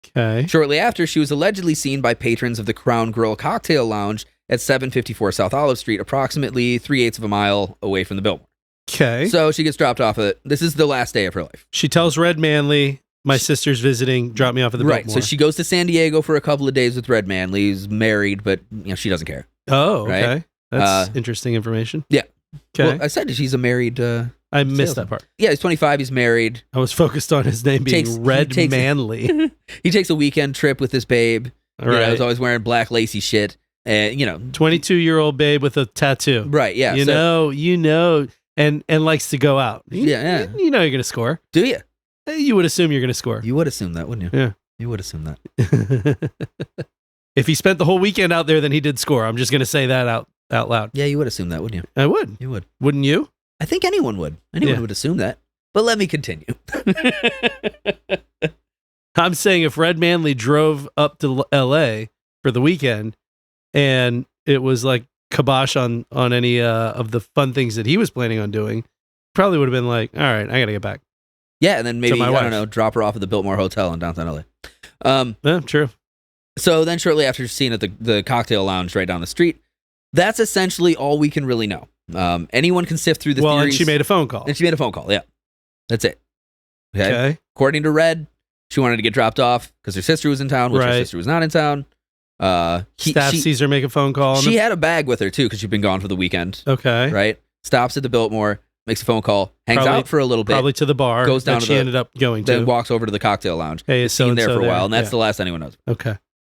[SPEAKER 2] Okay.
[SPEAKER 3] Shortly after, she was allegedly seen by patrons of the Crown Grill Cocktail Lounge at 754 South Olive Street, approximately 3/8 of a mile away from the Biltmore.
[SPEAKER 2] Okay.
[SPEAKER 3] So she gets dropped off at... This is the last day of her life.
[SPEAKER 2] She tells Red Manley, my sister's visiting, drop me off at the
[SPEAKER 3] Right,
[SPEAKER 2] Biltmore.
[SPEAKER 3] so she goes to San Diego for a couple of days with Red Manley. He's married, but she doesn't care.
[SPEAKER 2] Oh, okay.
[SPEAKER 3] Right?
[SPEAKER 2] That's interesting information.
[SPEAKER 3] Yeah.
[SPEAKER 2] Okay.
[SPEAKER 3] Well, I said she's a married...
[SPEAKER 2] I missed that part.
[SPEAKER 3] Yeah, he's 25. He's married.
[SPEAKER 2] I was focused on his name being Red Manley.
[SPEAKER 3] He takes a weekend trip with his babe.
[SPEAKER 2] All right.
[SPEAKER 3] He's always wearing black lacy shit. And,
[SPEAKER 2] 22-year-old babe with a tattoo.
[SPEAKER 3] Right, yeah.
[SPEAKER 2] You know, and likes to go out.
[SPEAKER 3] Yeah.
[SPEAKER 2] You know you're going to score.
[SPEAKER 3] Do you?
[SPEAKER 2] You would assume you're going to score.
[SPEAKER 3] You would assume that, wouldn't you?
[SPEAKER 2] Yeah.
[SPEAKER 3] You would assume that.
[SPEAKER 2] If he spent the whole weekend out there, then he did score. I'm just going to say that out loud.
[SPEAKER 3] Yeah, you would assume that, wouldn't you?
[SPEAKER 2] I would.
[SPEAKER 3] You would.
[SPEAKER 2] Wouldn't you?
[SPEAKER 3] I think anyone would. Anyone would assume that. But let me continue.
[SPEAKER 2] I'm saying if Red Manley drove up to L.A. for the weekend and it was like kibosh on any of the fun things that he was planning on doing, probably would have been like, all right, I got to get back.
[SPEAKER 3] Yeah, and then maybe,
[SPEAKER 2] my
[SPEAKER 3] I
[SPEAKER 2] wife.
[SPEAKER 3] don't know, drop her off at the Biltmore Hotel in downtown L.A.
[SPEAKER 2] Yeah, true.
[SPEAKER 3] So then shortly after seen at the cocktail lounge right down the street, that's essentially all we can really know. Anyone can sift through the theories.
[SPEAKER 2] And she made a phone call.
[SPEAKER 3] Yeah. That's it. Okay. According to Red, she wanted to get dropped off because her sister was in town, which her sister was not in town.
[SPEAKER 2] Staff sees her make a phone call.
[SPEAKER 3] She had a bag with her too because she'd been gone for the weekend.
[SPEAKER 2] Okay.
[SPEAKER 3] Right. Stops at the Biltmore, makes a phone call, hangs out for a little bit.
[SPEAKER 2] Probably to the bar.
[SPEAKER 3] Goes down
[SPEAKER 2] that
[SPEAKER 3] to
[SPEAKER 2] she ended up going to.
[SPEAKER 3] Then walks over to the cocktail lounge.
[SPEAKER 2] Hey, is
[SPEAKER 3] seen there
[SPEAKER 2] so-and-so
[SPEAKER 3] for a while,
[SPEAKER 2] there?
[SPEAKER 3] and that's
[SPEAKER 2] Yeah.
[SPEAKER 3] the last anyone knows.
[SPEAKER 2] Okay.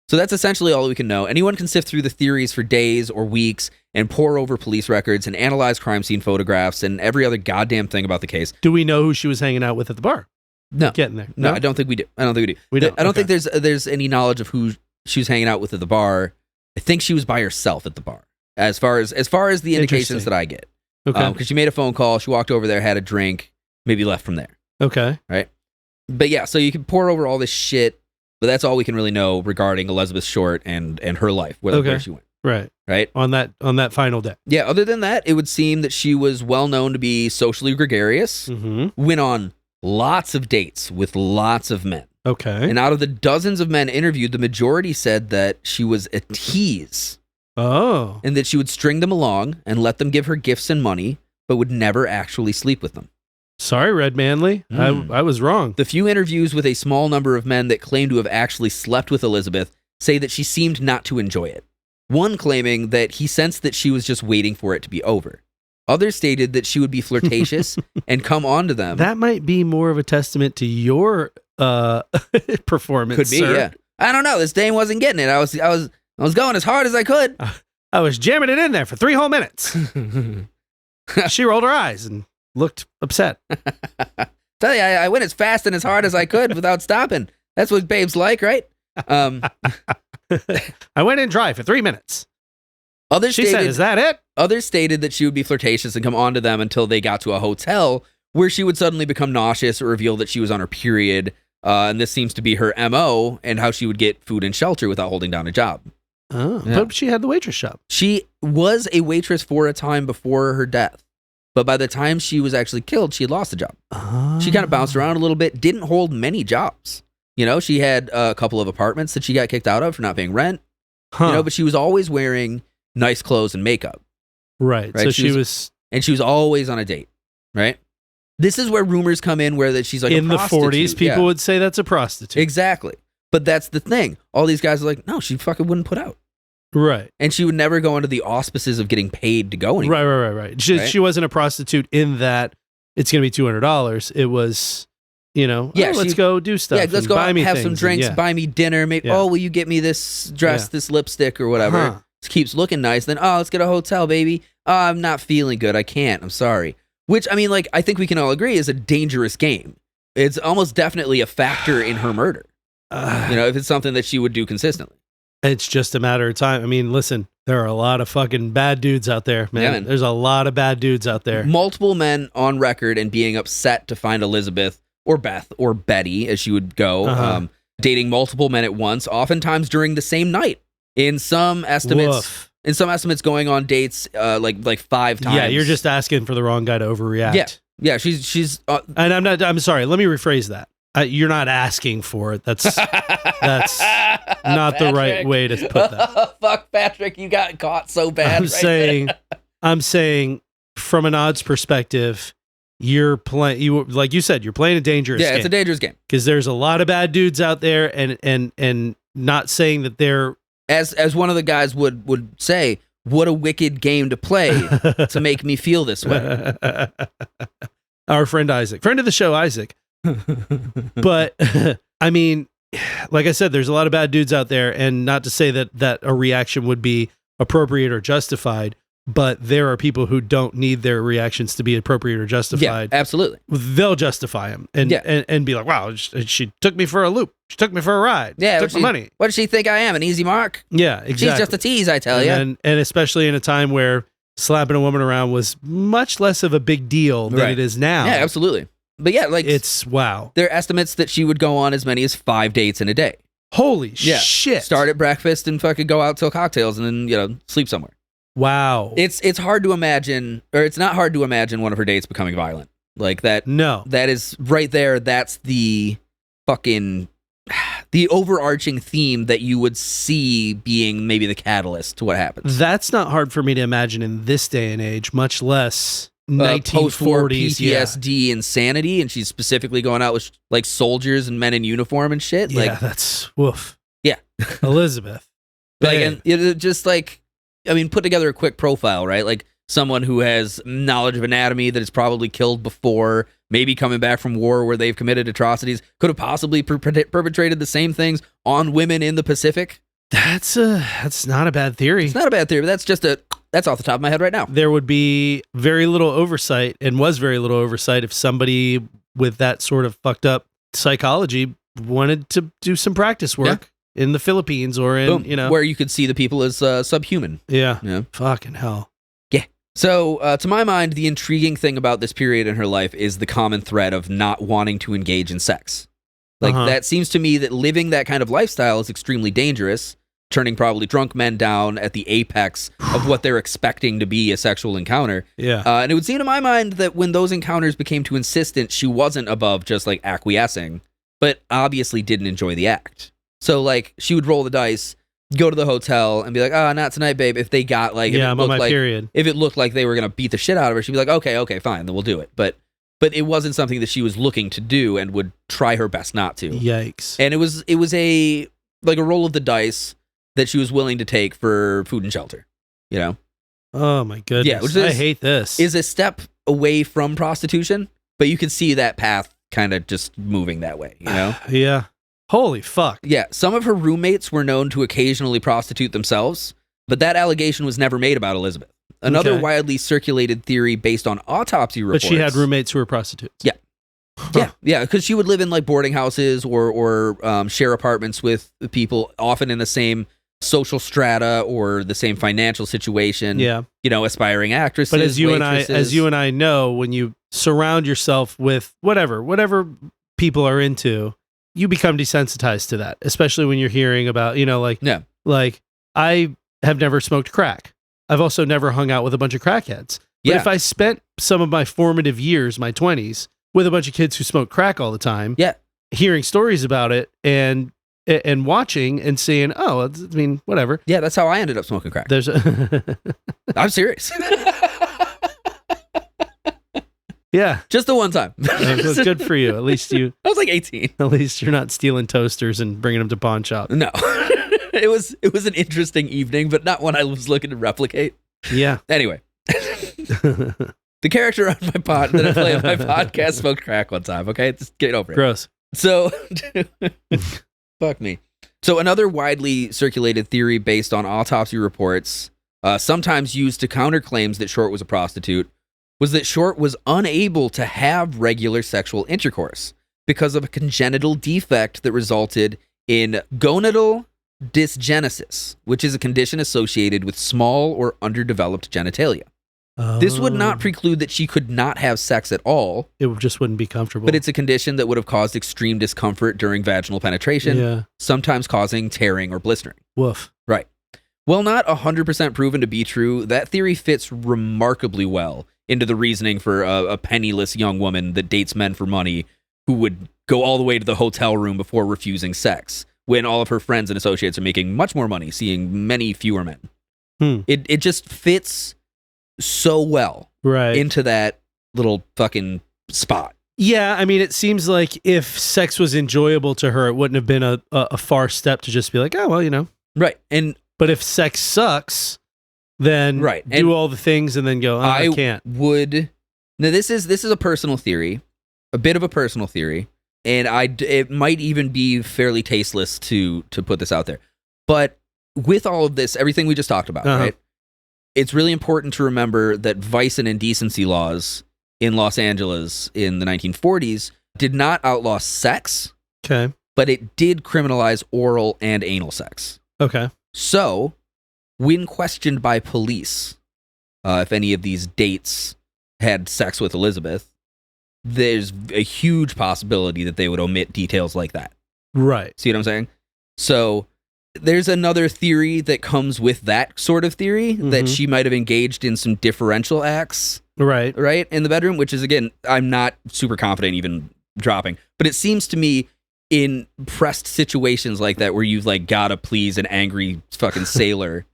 [SPEAKER 3] So that's essentially all we can know. Anyone can sift through the theories for days or weeks and pore over police records and analyze crime scene photographs and every other goddamn thing about the case.
[SPEAKER 2] Do we know who she was hanging out with at the bar?
[SPEAKER 3] No.
[SPEAKER 2] Getting there.
[SPEAKER 3] No, I don't think we do. I don't think we do.
[SPEAKER 2] We don't.
[SPEAKER 3] I don't
[SPEAKER 2] Okay.
[SPEAKER 3] think there's any knowledge of who she was hanging out with at the bar. I think she was by herself at the bar. As far as the indications that I get.
[SPEAKER 2] Okay.
[SPEAKER 3] Because she made a phone call, she walked over there, had a drink, maybe left from there.
[SPEAKER 2] Okay.
[SPEAKER 3] Right? But yeah, so you can pour over all this shit, but that's all we can really know regarding Elizabeth Short and her life, where she went.
[SPEAKER 2] Right.
[SPEAKER 3] Right?
[SPEAKER 2] On that final day.
[SPEAKER 3] Yeah, other than that, it would seem that she was well known to be socially gregarious, went on lots of dates with lots of men.
[SPEAKER 2] Okay.
[SPEAKER 3] And out of the dozens of men interviewed, the majority said that she was a tease.
[SPEAKER 2] Oh.
[SPEAKER 3] And that she would string them along and let them give her gifts and money, but would never actually sleep with them.
[SPEAKER 2] Sorry, Red Manley. I was wrong.
[SPEAKER 3] The few interviews with a small number of men that claim to have actually slept with Elizabeth say that she seemed not to enjoy it. One claiming that he sensed that she was just waiting for it to be over. Others stated that she would be flirtatious and come on to them.
[SPEAKER 2] That might be more of a testament to your performance.
[SPEAKER 3] Could be,
[SPEAKER 2] sir.
[SPEAKER 3] yeah. I don't know. This dame wasn't getting it. I was going as hard as I could.
[SPEAKER 2] I was jamming it in there for 3 whole minutes. She rolled her eyes and looked upset.
[SPEAKER 3] Tell you, I went as fast and as hard as I could without stopping. That's what babes like, right?
[SPEAKER 2] I went in dry for 3 minutes.
[SPEAKER 3] She
[SPEAKER 2] said, "Is that it?"
[SPEAKER 3] Others stated that she would be flirtatious and come on to them until they got to a hotel where she would suddenly become nauseous or reveal that she was on her period. And this seems to be her MO and how she would get food and shelter without holding down a job.
[SPEAKER 2] Oh,
[SPEAKER 3] Yeah.
[SPEAKER 2] but she had the waitress shop.
[SPEAKER 3] She was a waitress for a time before her death. But by the time she was actually killed, she had lost the job. She kind of bounced around a little bit, didn't hold many jobs. You know, she had a couple of apartments that she got kicked out of for not paying rent.
[SPEAKER 2] Huh.
[SPEAKER 3] You know, but she was always wearing nice clothes and makeup.
[SPEAKER 2] Right. So she was
[SPEAKER 3] And she was always on a date, right? This is where rumors come in where that she's like
[SPEAKER 2] in
[SPEAKER 3] a
[SPEAKER 2] the
[SPEAKER 3] prostitute.
[SPEAKER 2] 40s. People
[SPEAKER 3] Yeah.
[SPEAKER 2] would say that's a prostitute.
[SPEAKER 3] Exactly. But that's the thing. All these guys are like, no, she fucking wouldn't put out.
[SPEAKER 2] Right.
[SPEAKER 3] And she would never go under the auspices of getting paid to go anywhere.
[SPEAKER 2] Right. She wasn't a prostitute in that it's going to be $200. It was, let's go do stuff.
[SPEAKER 3] Yeah, let's go out and have some drinks,
[SPEAKER 2] Yeah.
[SPEAKER 3] buy me dinner. Maybe,
[SPEAKER 2] Yeah.
[SPEAKER 3] oh, will you get me this dress,
[SPEAKER 2] Yeah.
[SPEAKER 3] this lipstick or whatever?
[SPEAKER 2] Huh.
[SPEAKER 3] It keeps looking nice. Then, oh, let's get a hotel, baby. Oh, I'm not feeling good. I can't. I'm sorry. Which, I mean, like, I think we can all agree is a dangerous game. It's almost definitely a factor in her murder. If it's something that she would do consistently.
[SPEAKER 2] It's just a matter of time. I mean, listen, there are a lot of fucking bad dudes out there, man.
[SPEAKER 3] Yeah, man.
[SPEAKER 2] There's a lot of bad dudes out there.
[SPEAKER 3] Multiple men on record and being upset to find Elizabeth or Beth or Betty, as she would go, dating multiple men at once, oftentimes during the same night. In some estimates, going on dates like 5 times.
[SPEAKER 2] Yeah, you're just asking for the wrong guy to overreact.
[SPEAKER 3] Yeah. She's.
[SPEAKER 2] And I'm sorry. Let me rephrase that. You're not asking for it. That's not the right way to put that.
[SPEAKER 3] Fuck, Patrick, you got caught so bad.
[SPEAKER 2] I'm saying, from an odds perspective, you're playing. Like you said, you're playing a dangerous game.
[SPEAKER 3] Yeah, it's a dangerous game
[SPEAKER 2] because there's a lot of bad dudes out there, and not saying that they're
[SPEAKER 3] as one of the guys would say, what a wicked game to play to make me feel this way.
[SPEAKER 2] Our friend Isaac, friend of the show, Isaac. But I mean, like I said, there's a lot of bad dudes out there, and not to say that a reaction would be appropriate or justified, but there are people who don't need their reactions to be appropriate or justified.
[SPEAKER 3] Yeah, absolutely.
[SPEAKER 2] They'll justify them and be like, wow, she took me for a loop. She took me for a ride.
[SPEAKER 3] Yeah,
[SPEAKER 2] took my money.
[SPEAKER 3] What does she think I am? An easy mark?
[SPEAKER 2] Yeah, exactly.
[SPEAKER 3] She's just a tease, I tell you.
[SPEAKER 2] And especially in a time where slapping a woman around was much less of a big deal than it is now.
[SPEAKER 3] Yeah, absolutely. But yeah, like
[SPEAKER 2] it's wow.
[SPEAKER 3] There are estimates that she would go on as many as 5 dates in a day.
[SPEAKER 2] Holy shit.
[SPEAKER 3] Start at breakfast and fucking go out till cocktails and then, sleep somewhere.
[SPEAKER 2] Wow.
[SPEAKER 3] It's hard to imagine, or it's not hard to imagine one of her dates becoming violent. Like that.
[SPEAKER 2] No.
[SPEAKER 3] That is right there. That's the fucking, the overarching theme that you would see being maybe the catalyst to what happens.
[SPEAKER 2] That's not hard for me to imagine in this day and age, much less 1940s
[SPEAKER 3] PTSD insanity, and she's specifically going out with like soldiers and men in uniform and shit.
[SPEAKER 2] Yeah,
[SPEAKER 3] like
[SPEAKER 2] that's woof.
[SPEAKER 3] Yeah.
[SPEAKER 2] Elizabeth.
[SPEAKER 3] Like, and it just like, I mean, put together a quick profile, right? Like someone who has knowledge of anatomy that has probably killed before, maybe coming back from war where they've committed atrocities, could have possibly perpetrated the same things on women in the Pacific.
[SPEAKER 2] That's not a bad theory.
[SPEAKER 3] It's not a bad theory, but that's off the top of my head right now.
[SPEAKER 2] There would be very little oversight, and was very little oversight, if somebody with that sort of fucked up psychology wanted to do some practice work in the Philippines or in,
[SPEAKER 3] Boom. Where you could see the people as subhuman.
[SPEAKER 2] Yeah. Fucking hell.
[SPEAKER 3] Yeah. So, to my mind, the intriguing thing about this period in her life is the common thread of not wanting to engage in sex. Like, that seems to me that living that kind of lifestyle is extremely dangerous, turning probably drunk men down at the apex of what they're expecting to be a sexual encounter.
[SPEAKER 2] Yeah.
[SPEAKER 3] And it would seem to my mind that when those encounters became too insistent, she wasn't above just like acquiescing, but obviously didn't enjoy the act. So like she would roll the dice, go to the hotel and be like, not tonight, babe. If they got like,
[SPEAKER 2] I'm on my period.
[SPEAKER 3] If it looked like they were going to beat the shit out of her, she'd be like, okay, fine, then we'll do it. But it wasn't something that she was looking to do and would try her best not to.
[SPEAKER 2] Yikes.
[SPEAKER 3] And it was a roll of the dice that she was willing to take for food and shelter, you know?
[SPEAKER 2] Oh my goodness.
[SPEAKER 3] Yeah, which is,
[SPEAKER 2] I hate this.
[SPEAKER 3] Is a step away from prostitution, but you can see that path kind of just moving that way, you know?
[SPEAKER 2] Yeah. Holy fuck.
[SPEAKER 3] Yeah, some of her roommates were known to occasionally prostitute themselves, but that allegation was never made about Elizabeth. Another widely circulated theory based on autopsy reports.
[SPEAKER 2] But she had roommates who were prostitutes.
[SPEAKER 3] Yeah. Yeah, because she would live in like boarding houses or share apartments with people, often in the same social strata or the same financial situation.
[SPEAKER 2] Yeah,
[SPEAKER 3] you know, aspiring actresses.
[SPEAKER 2] But as you
[SPEAKER 3] waitresses.
[SPEAKER 2] and I know, when you surround yourself with whatever people are into, you become desensitized to that. Especially when you're hearing about, like I have never smoked crack. I've also never hung out with a bunch of crackheads. But if I spent some of my formative years, my 20s, with a bunch of kids who smoke crack all the time, hearing stories about it and watching and seeing, whatever.
[SPEAKER 3] Yeah, that's how I ended up smoking crack. I'm serious.
[SPEAKER 2] Yeah.
[SPEAKER 3] Just the one time.
[SPEAKER 2] It was good for you. At least I
[SPEAKER 3] was like 18.
[SPEAKER 2] At least you're not stealing toasters and bringing them to pawn shop.
[SPEAKER 3] No. It was an interesting evening, but not one I was looking to replicate.
[SPEAKER 2] Yeah.
[SPEAKER 3] Anyway. The character on my pod that I play on my podcast smoked crack one time, okay? Just get over it.
[SPEAKER 2] Gross.
[SPEAKER 3] So, fuck me. So another widely circulated theory based on autopsy reports, sometimes used to counter claims that Short was a prostitute, was that Short was unable to have regular sexual intercourse because of a congenital defect that resulted in gonadal dysgenesis, which is a condition associated with small or underdeveloped genitalia. This would not preclude that she could not have sex at all.
[SPEAKER 2] It just wouldn't be comfortable.
[SPEAKER 3] But it's a condition that would have caused extreme discomfort during vaginal penetration, sometimes causing tearing or blistering.
[SPEAKER 2] Woof.
[SPEAKER 3] Right. While not 100% proven to be true, that theory fits remarkably well into the reasoning for a penniless young woman that dates men for money who would go all the way to the hotel room before refusing sex, when all of her friends and associates are making much more money, seeing many fewer men. It just fits so well into that little fucking spot.
[SPEAKER 2] Yeah, I mean, it seems like if sex was enjoyable to her, it wouldn't have been a far step to just be like, oh, well,
[SPEAKER 3] Right.
[SPEAKER 2] But if sex sucks, then do all the things and then go, I can't.
[SPEAKER 3] Now, this is a personal theory, a bit of a personal theory, and it might even be fairly tasteless to put this out there. But with all of this, everything we just talked about, right? It's really important to remember that vice and indecency laws in Los Angeles in the 1940s did not outlaw sex, but it did criminalize oral and anal sex.
[SPEAKER 2] Okay.
[SPEAKER 3] So, when questioned by police, if any of these dates had sex with Elizabeth, there's a huge possibility that they would omit details like that.
[SPEAKER 2] Right.
[SPEAKER 3] See what I'm saying? So, there's another theory that comes with that sort of theory, that she might have engaged in some differential acts. Right, in the bedroom, which is, again, I'm not super confident even dropping. But it seems to me in pressed situations like that where you've like gotta please an angry fucking sailor,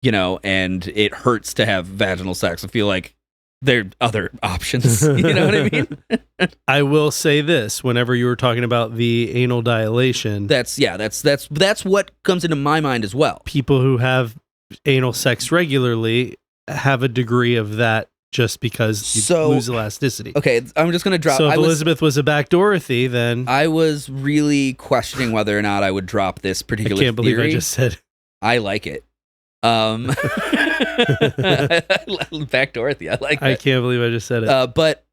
[SPEAKER 3] and it hurts to have vaginal sex, I feel like there are other options. You know what I mean?
[SPEAKER 2] I will say this: whenever you were talking about the anal dilation,
[SPEAKER 3] That's what comes into my mind as well.
[SPEAKER 2] people who have anal sex regularly have a degree of that just because you
[SPEAKER 3] So-
[SPEAKER 2] lose elasticity.
[SPEAKER 3] Okay, I'm just gonna drop.
[SPEAKER 2] So if Elizabeth was a back Dorothy, then
[SPEAKER 3] I was really questioning whether or not I would drop this
[SPEAKER 2] I
[SPEAKER 3] particular
[SPEAKER 2] can't believe
[SPEAKER 3] theory.
[SPEAKER 2] I just said.
[SPEAKER 3] I like it. Back Dorothy, I like
[SPEAKER 2] I
[SPEAKER 3] that.
[SPEAKER 2] can't believe I just said it.
[SPEAKER 3] But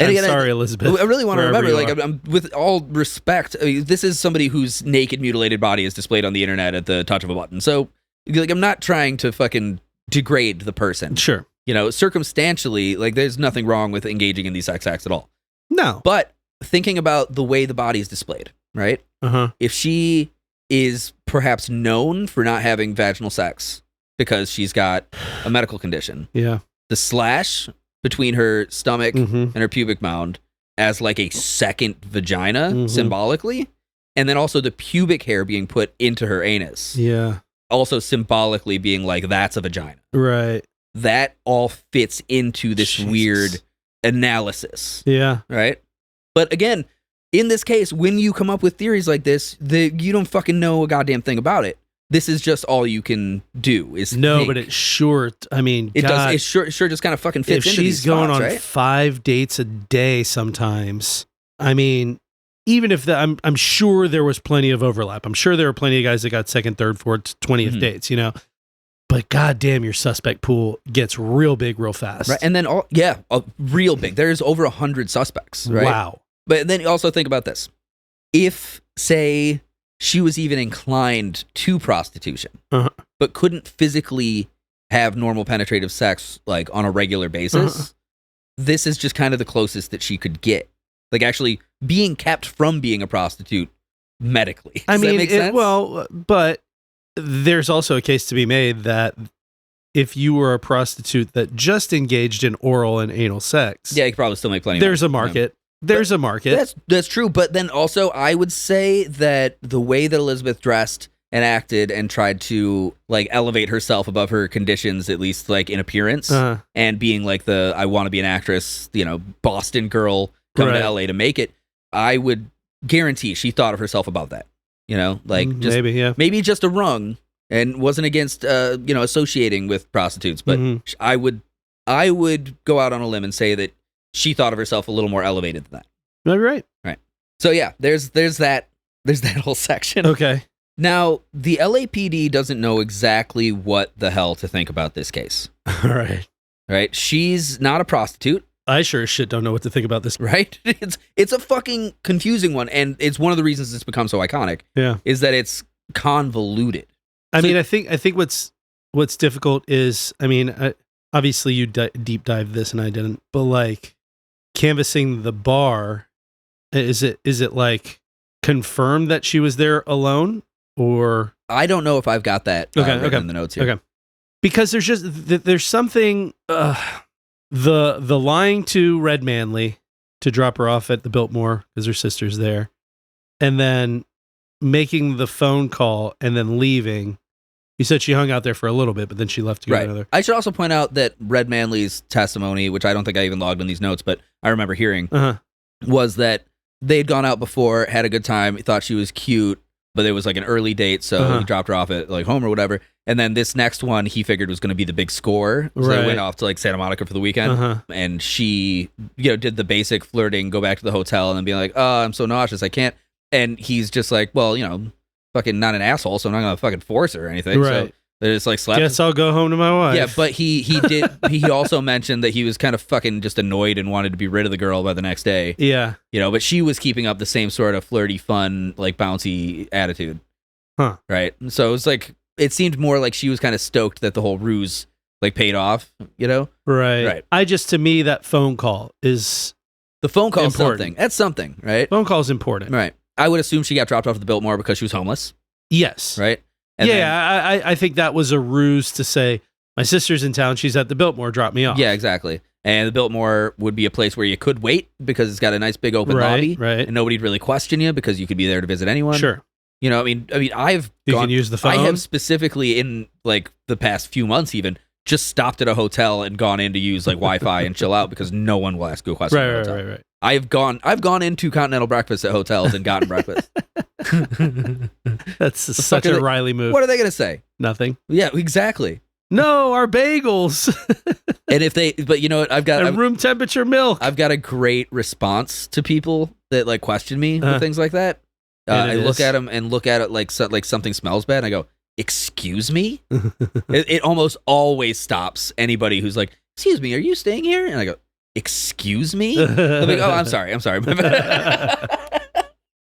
[SPEAKER 3] and
[SPEAKER 2] I'm
[SPEAKER 3] again,
[SPEAKER 2] sorry, Elizabeth.
[SPEAKER 3] I really want to
[SPEAKER 2] wherever
[SPEAKER 3] remember,
[SPEAKER 2] you
[SPEAKER 3] like,
[SPEAKER 2] are.
[SPEAKER 3] I'm with all respect, I mean, this is somebody whose naked, mutilated body is displayed on the internet at the touch of a button. So, like, I'm not trying to fucking degrade the person.
[SPEAKER 2] Sure.
[SPEAKER 3] You know, circumstantially, like, there's nothing wrong with engaging in these sex acts at all.
[SPEAKER 2] No.
[SPEAKER 3] But thinking about the way the body is displayed, right?
[SPEAKER 2] Uh-huh.
[SPEAKER 3] If she is perhaps known for not having vaginal sex because she's got a medical condition,
[SPEAKER 2] Yeah.
[SPEAKER 3] the slash between her stomach
[SPEAKER 2] Mm-hmm.
[SPEAKER 3] and her pubic mound as like a second vagina
[SPEAKER 2] Mhm.
[SPEAKER 3] symbolically, and then also the pubic hair being put into her anus,
[SPEAKER 2] Yeah.
[SPEAKER 3] also symbolically being like that's a vagina.
[SPEAKER 2] Right.
[SPEAKER 3] That all fits into this
[SPEAKER 2] Jesus.
[SPEAKER 3] weird analysis,
[SPEAKER 2] Yeah.
[SPEAKER 3] right? But again, in this case, when you come up with theories like this, you don't fucking know a goddamn thing about it. This is just all you can do. Is
[SPEAKER 2] No,
[SPEAKER 3] think.
[SPEAKER 2] but it's short. I mean,
[SPEAKER 3] it
[SPEAKER 2] God,
[SPEAKER 3] does. It sure just kind of fucking
[SPEAKER 2] if
[SPEAKER 3] fits into
[SPEAKER 2] she's
[SPEAKER 3] these
[SPEAKER 2] going
[SPEAKER 3] spots,
[SPEAKER 2] on
[SPEAKER 3] right?
[SPEAKER 2] 5 dates a day sometimes, I mean, even if I'm sure there was plenty of overlap. I'm sure there were plenty of guys that got second, third, fourth, 20th
[SPEAKER 3] Mhm.
[SPEAKER 2] dates, you know. But goddamn, your suspect pool gets real big real fast.
[SPEAKER 3] Right, and then real big. There's over 100 suspects, right?
[SPEAKER 2] Wow.
[SPEAKER 3] But then also think about this: if, say, she was even inclined to prostitution,
[SPEAKER 2] Uh-huh.
[SPEAKER 3] but couldn't physically have normal penetrative sex like on a regular basis,
[SPEAKER 2] Uh-huh.
[SPEAKER 3] this is just kind of the closest that she could get. Like actually being kept from being a prostitute medically.
[SPEAKER 2] I
[SPEAKER 3] Does that
[SPEAKER 2] mean,
[SPEAKER 3] make sense?
[SPEAKER 2] but there's also a case to be made that if you were a prostitute that just engaged in oral and anal sex,
[SPEAKER 3] yeah, you could probably still make plenty.
[SPEAKER 2] there's a
[SPEAKER 3] of money.
[SPEAKER 2] market. There's a market.
[SPEAKER 3] That's true, but then also I would say that the way that Elizabeth dressed and acted and tried to like elevate herself above her conditions, at least like in appearance,
[SPEAKER 2] Uh,
[SPEAKER 3] and being like the I want to be an actress, you know, Boston girl coming
[SPEAKER 2] Right.
[SPEAKER 3] to LA to make it, I would guarantee she thought of herself above that. You know, like just
[SPEAKER 2] maybe, yeah.
[SPEAKER 3] just a rung and wasn't against associating with prostitutes, but
[SPEAKER 2] Mhm.
[SPEAKER 3] I would go out on a limb and say that she thought of herself a little more elevated than that.
[SPEAKER 2] Maybe right.
[SPEAKER 3] So yeah, there's that whole section.
[SPEAKER 2] Okay.
[SPEAKER 3] Now, the LAPD doesn't know exactly what the hell to think about this case.
[SPEAKER 2] All right.
[SPEAKER 3] Right? She's not a prostitute,
[SPEAKER 2] I sure as shit don't know what to think about this.
[SPEAKER 3] right? It's a fucking confusing one, and it's one of the reasons it's become so iconic.
[SPEAKER 2] Yeah.
[SPEAKER 3] Is that it's convoluted.
[SPEAKER 2] I
[SPEAKER 3] So-
[SPEAKER 2] mean, I think what's difficult is, I mean, obviously you deep dive this and I didn't, but like canvassing the bar, is it like confirmed that she was there alone or
[SPEAKER 3] I don't know if I've got that
[SPEAKER 2] Okay,
[SPEAKER 3] written
[SPEAKER 2] okay,
[SPEAKER 3] in the notes here.
[SPEAKER 2] okay. Because there's something the lying to Red Manley to drop her off at the Biltmore because her sister's there, and then making the phone call and then leaving. You said she hung out there for a little bit, but then she left to go to
[SPEAKER 3] Right.
[SPEAKER 2] another.
[SPEAKER 3] I should also point out that Red Manley's testimony, which I don't think I even logged in these notes, but I remember hearing,
[SPEAKER 2] Uh-huh.
[SPEAKER 3] was that they'd gone out before, had a good time, thought she was cute, but it was like an early date, so
[SPEAKER 2] Uh-huh.
[SPEAKER 3] he dropped her off at like home or whatever. And then this next one he figured was going to be the big score, so they
[SPEAKER 2] Right.
[SPEAKER 3] went off to like Santa Monica for the weekend.
[SPEAKER 2] Uh-huh.
[SPEAKER 3] And she, did the basic flirting, go back to the hotel, and then be like, "Oh, I'm so nauseous, I can't." And he's just like, "Well, fucking not an asshole, so I'm not gonna fucking force her or anything." So
[SPEAKER 2] Right.
[SPEAKER 3] they just like slapped.
[SPEAKER 2] Guess I'll go home to my wife.
[SPEAKER 3] Yeah, but he did. He also mentioned that he was kind of fucking just annoyed and wanted to be rid of the girl by the next day.
[SPEAKER 2] Yeah.
[SPEAKER 3] But she was keeping up the same sort of flirty, fun, like bouncy attitude.
[SPEAKER 2] Huh.
[SPEAKER 3] Right. So it was like it seemed more like she was kind of stoked that the whole ruse like paid off.
[SPEAKER 2] Right.
[SPEAKER 3] Right.
[SPEAKER 2] To me, that phone call is
[SPEAKER 3] The phone call is
[SPEAKER 2] Important.
[SPEAKER 3] something. That's something, right?
[SPEAKER 2] phone call is important.
[SPEAKER 3] Right. I would assume she got dropped off at the Biltmore because she was homeless,
[SPEAKER 2] Yes.
[SPEAKER 3] right? And then-
[SPEAKER 2] I think that was a ruse to say my sister's in town. She's at the Biltmore. Drop me off.
[SPEAKER 3] yeah, exactly. And the Biltmore would be a place where you could wait because it's got a nice big open lobby,
[SPEAKER 2] Right.
[SPEAKER 3] and nobody'd really question you because you could be there to visit anyone.
[SPEAKER 2] Sure.
[SPEAKER 3] I mean, I've
[SPEAKER 2] You
[SPEAKER 3] gone,
[SPEAKER 2] can use the phone.
[SPEAKER 3] I have specifically in like the past few months even just stopped at a hotel and gone in to use like Wi-Fi and chill out because no one will ask you a question. at a hotel.
[SPEAKER 2] Right.
[SPEAKER 3] I've gone into continental breakfast at hotels and gotten breakfast.
[SPEAKER 2] That's such a Riley move.
[SPEAKER 3] What are they going to say?
[SPEAKER 2] Nothing.
[SPEAKER 3] Yeah, exactly.
[SPEAKER 2] No, our bagels.
[SPEAKER 3] But you know what?
[SPEAKER 2] And room temperature milk.
[SPEAKER 3] I've got a great response to people that like question me with things like that. I look at them and look at it like something smells bad. And I go, "Excuse me." It almost always stops anybody who's like, "Excuse me, are you staying here?" And I go, "Excuse me." I'm like, "Oh, I'm sorry.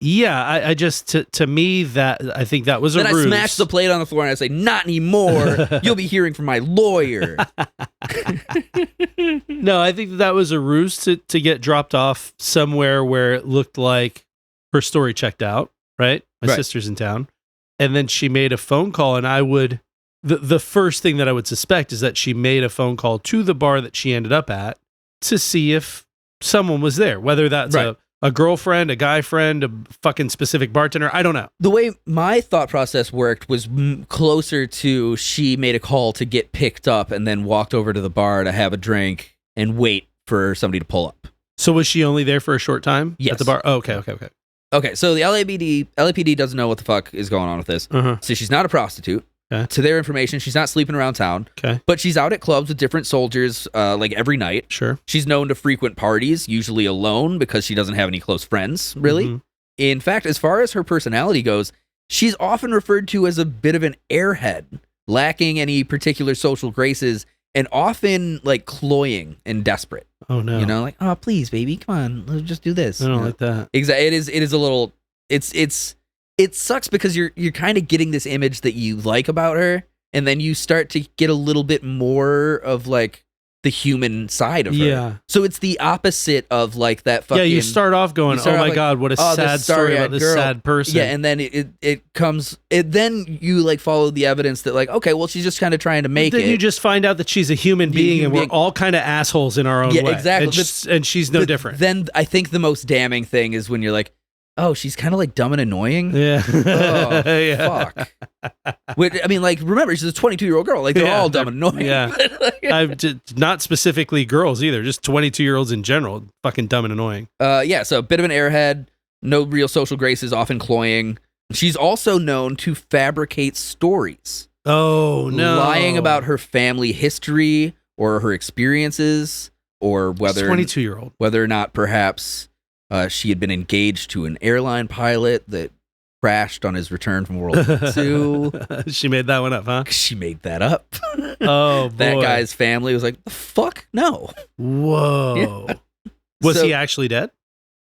[SPEAKER 2] Yeah, I just to me that I think that was a
[SPEAKER 3] then
[SPEAKER 2] ruse.
[SPEAKER 3] I smash the plate on the floor and I say, "Not anymore. You'll be hearing from my lawyer."
[SPEAKER 2] No, I think that was a ruse to get dropped off somewhere where it looked like her story checked out, right? My sister's in town. And then she made a phone call, and I would the first thing that I would suspect is that she made a phone call to the bar that she ended up at to see if someone was there, whether that's a girlfriend, a guy friend, a fucking specific bartender. I don't know.
[SPEAKER 3] The way my thought process worked was closer to she made a call to get picked up and then walked over to the bar to have a drink and wait for somebody to pull up.
[SPEAKER 2] So was she only there for a short time
[SPEAKER 3] Yes.
[SPEAKER 2] at the bar? Oh, okay.
[SPEAKER 3] Okay, so the LAPD doesn't know what the fuck is going on with this. So she's not a prostitute.
[SPEAKER 2] Okay.
[SPEAKER 3] To their information, she's not sleeping around town.
[SPEAKER 2] Okay.
[SPEAKER 3] But she's out at clubs with different soldiers like every night.
[SPEAKER 2] Sure.
[SPEAKER 3] She's known to frequent parties, usually alone because she doesn't have any close friends, really.
[SPEAKER 2] Mm-hmm.
[SPEAKER 3] In fact, as far as her personality goes, she's often referred to as a bit of an airhead, lacking any particular social graces and often like cloying and desperate.
[SPEAKER 2] Oh no.
[SPEAKER 3] You know, like, "Oh, please, baby, come on, let's just do this."
[SPEAKER 2] I don't like that.
[SPEAKER 3] Exactly. It is a little. It sucks because you're kind of getting this image that you like about her, and then you start to get a little bit more of like the human side of her.
[SPEAKER 2] Yeah.
[SPEAKER 3] So it's the opposite of like that fucking.
[SPEAKER 2] Yeah, you start off going, "Oh my god, what a sad story about this sad person."
[SPEAKER 3] Yeah, and then then you like follow the evidence that like, okay, well, she's just kind of trying to make
[SPEAKER 2] then
[SPEAKER 3] it.
[SPEAKER 2] you just find out that she's a human being, and we're all kind of assholes in our own way.
[SPEAKER 3] Exactly.
[SPEAKER 2] And she's no different.
[SPEAKER 3] Then I think the most damning thing is when you're like, "Oh, she's kind of like dumb and annoying."
[SPEAKER 2] Yeah.
[SPEAKER 3] Oh,
[SPEAKER 2] Yeah.
[SPEAKER 3] fuck. I mean, like, remember, she's a 22-year-old girl. Like, they're all dumb and annoying.
[SPEAKER 2] Yeah. Not specifically girls either, just 22-year-olds in general. Fucking dumb and annoying.
[SPEAKER 3] Yeah, so a bit of an airhead, no real social graces, often cloying. She's also known to fabricate stories.
[SPEAKER 2] Oh, no.
[SPEAKER 3] Lying about her family history or her experiences, or whether
[SPEAKER 2] 22-year-old.
[SPEAKER 3] Whether or not perhaps she had been engaged to an airline pilot that crashed on his return from World War II.
[SPEAKER 2] She made that one up, huh?
[SPEAKER 3] She made that up.
[SPEAKER 2] Oh, boy.
[SPEAKER 3] That guy's family was like, "The fuck? No."
[SPEAKER 2] Whoa. Yeah. Was he actually dead?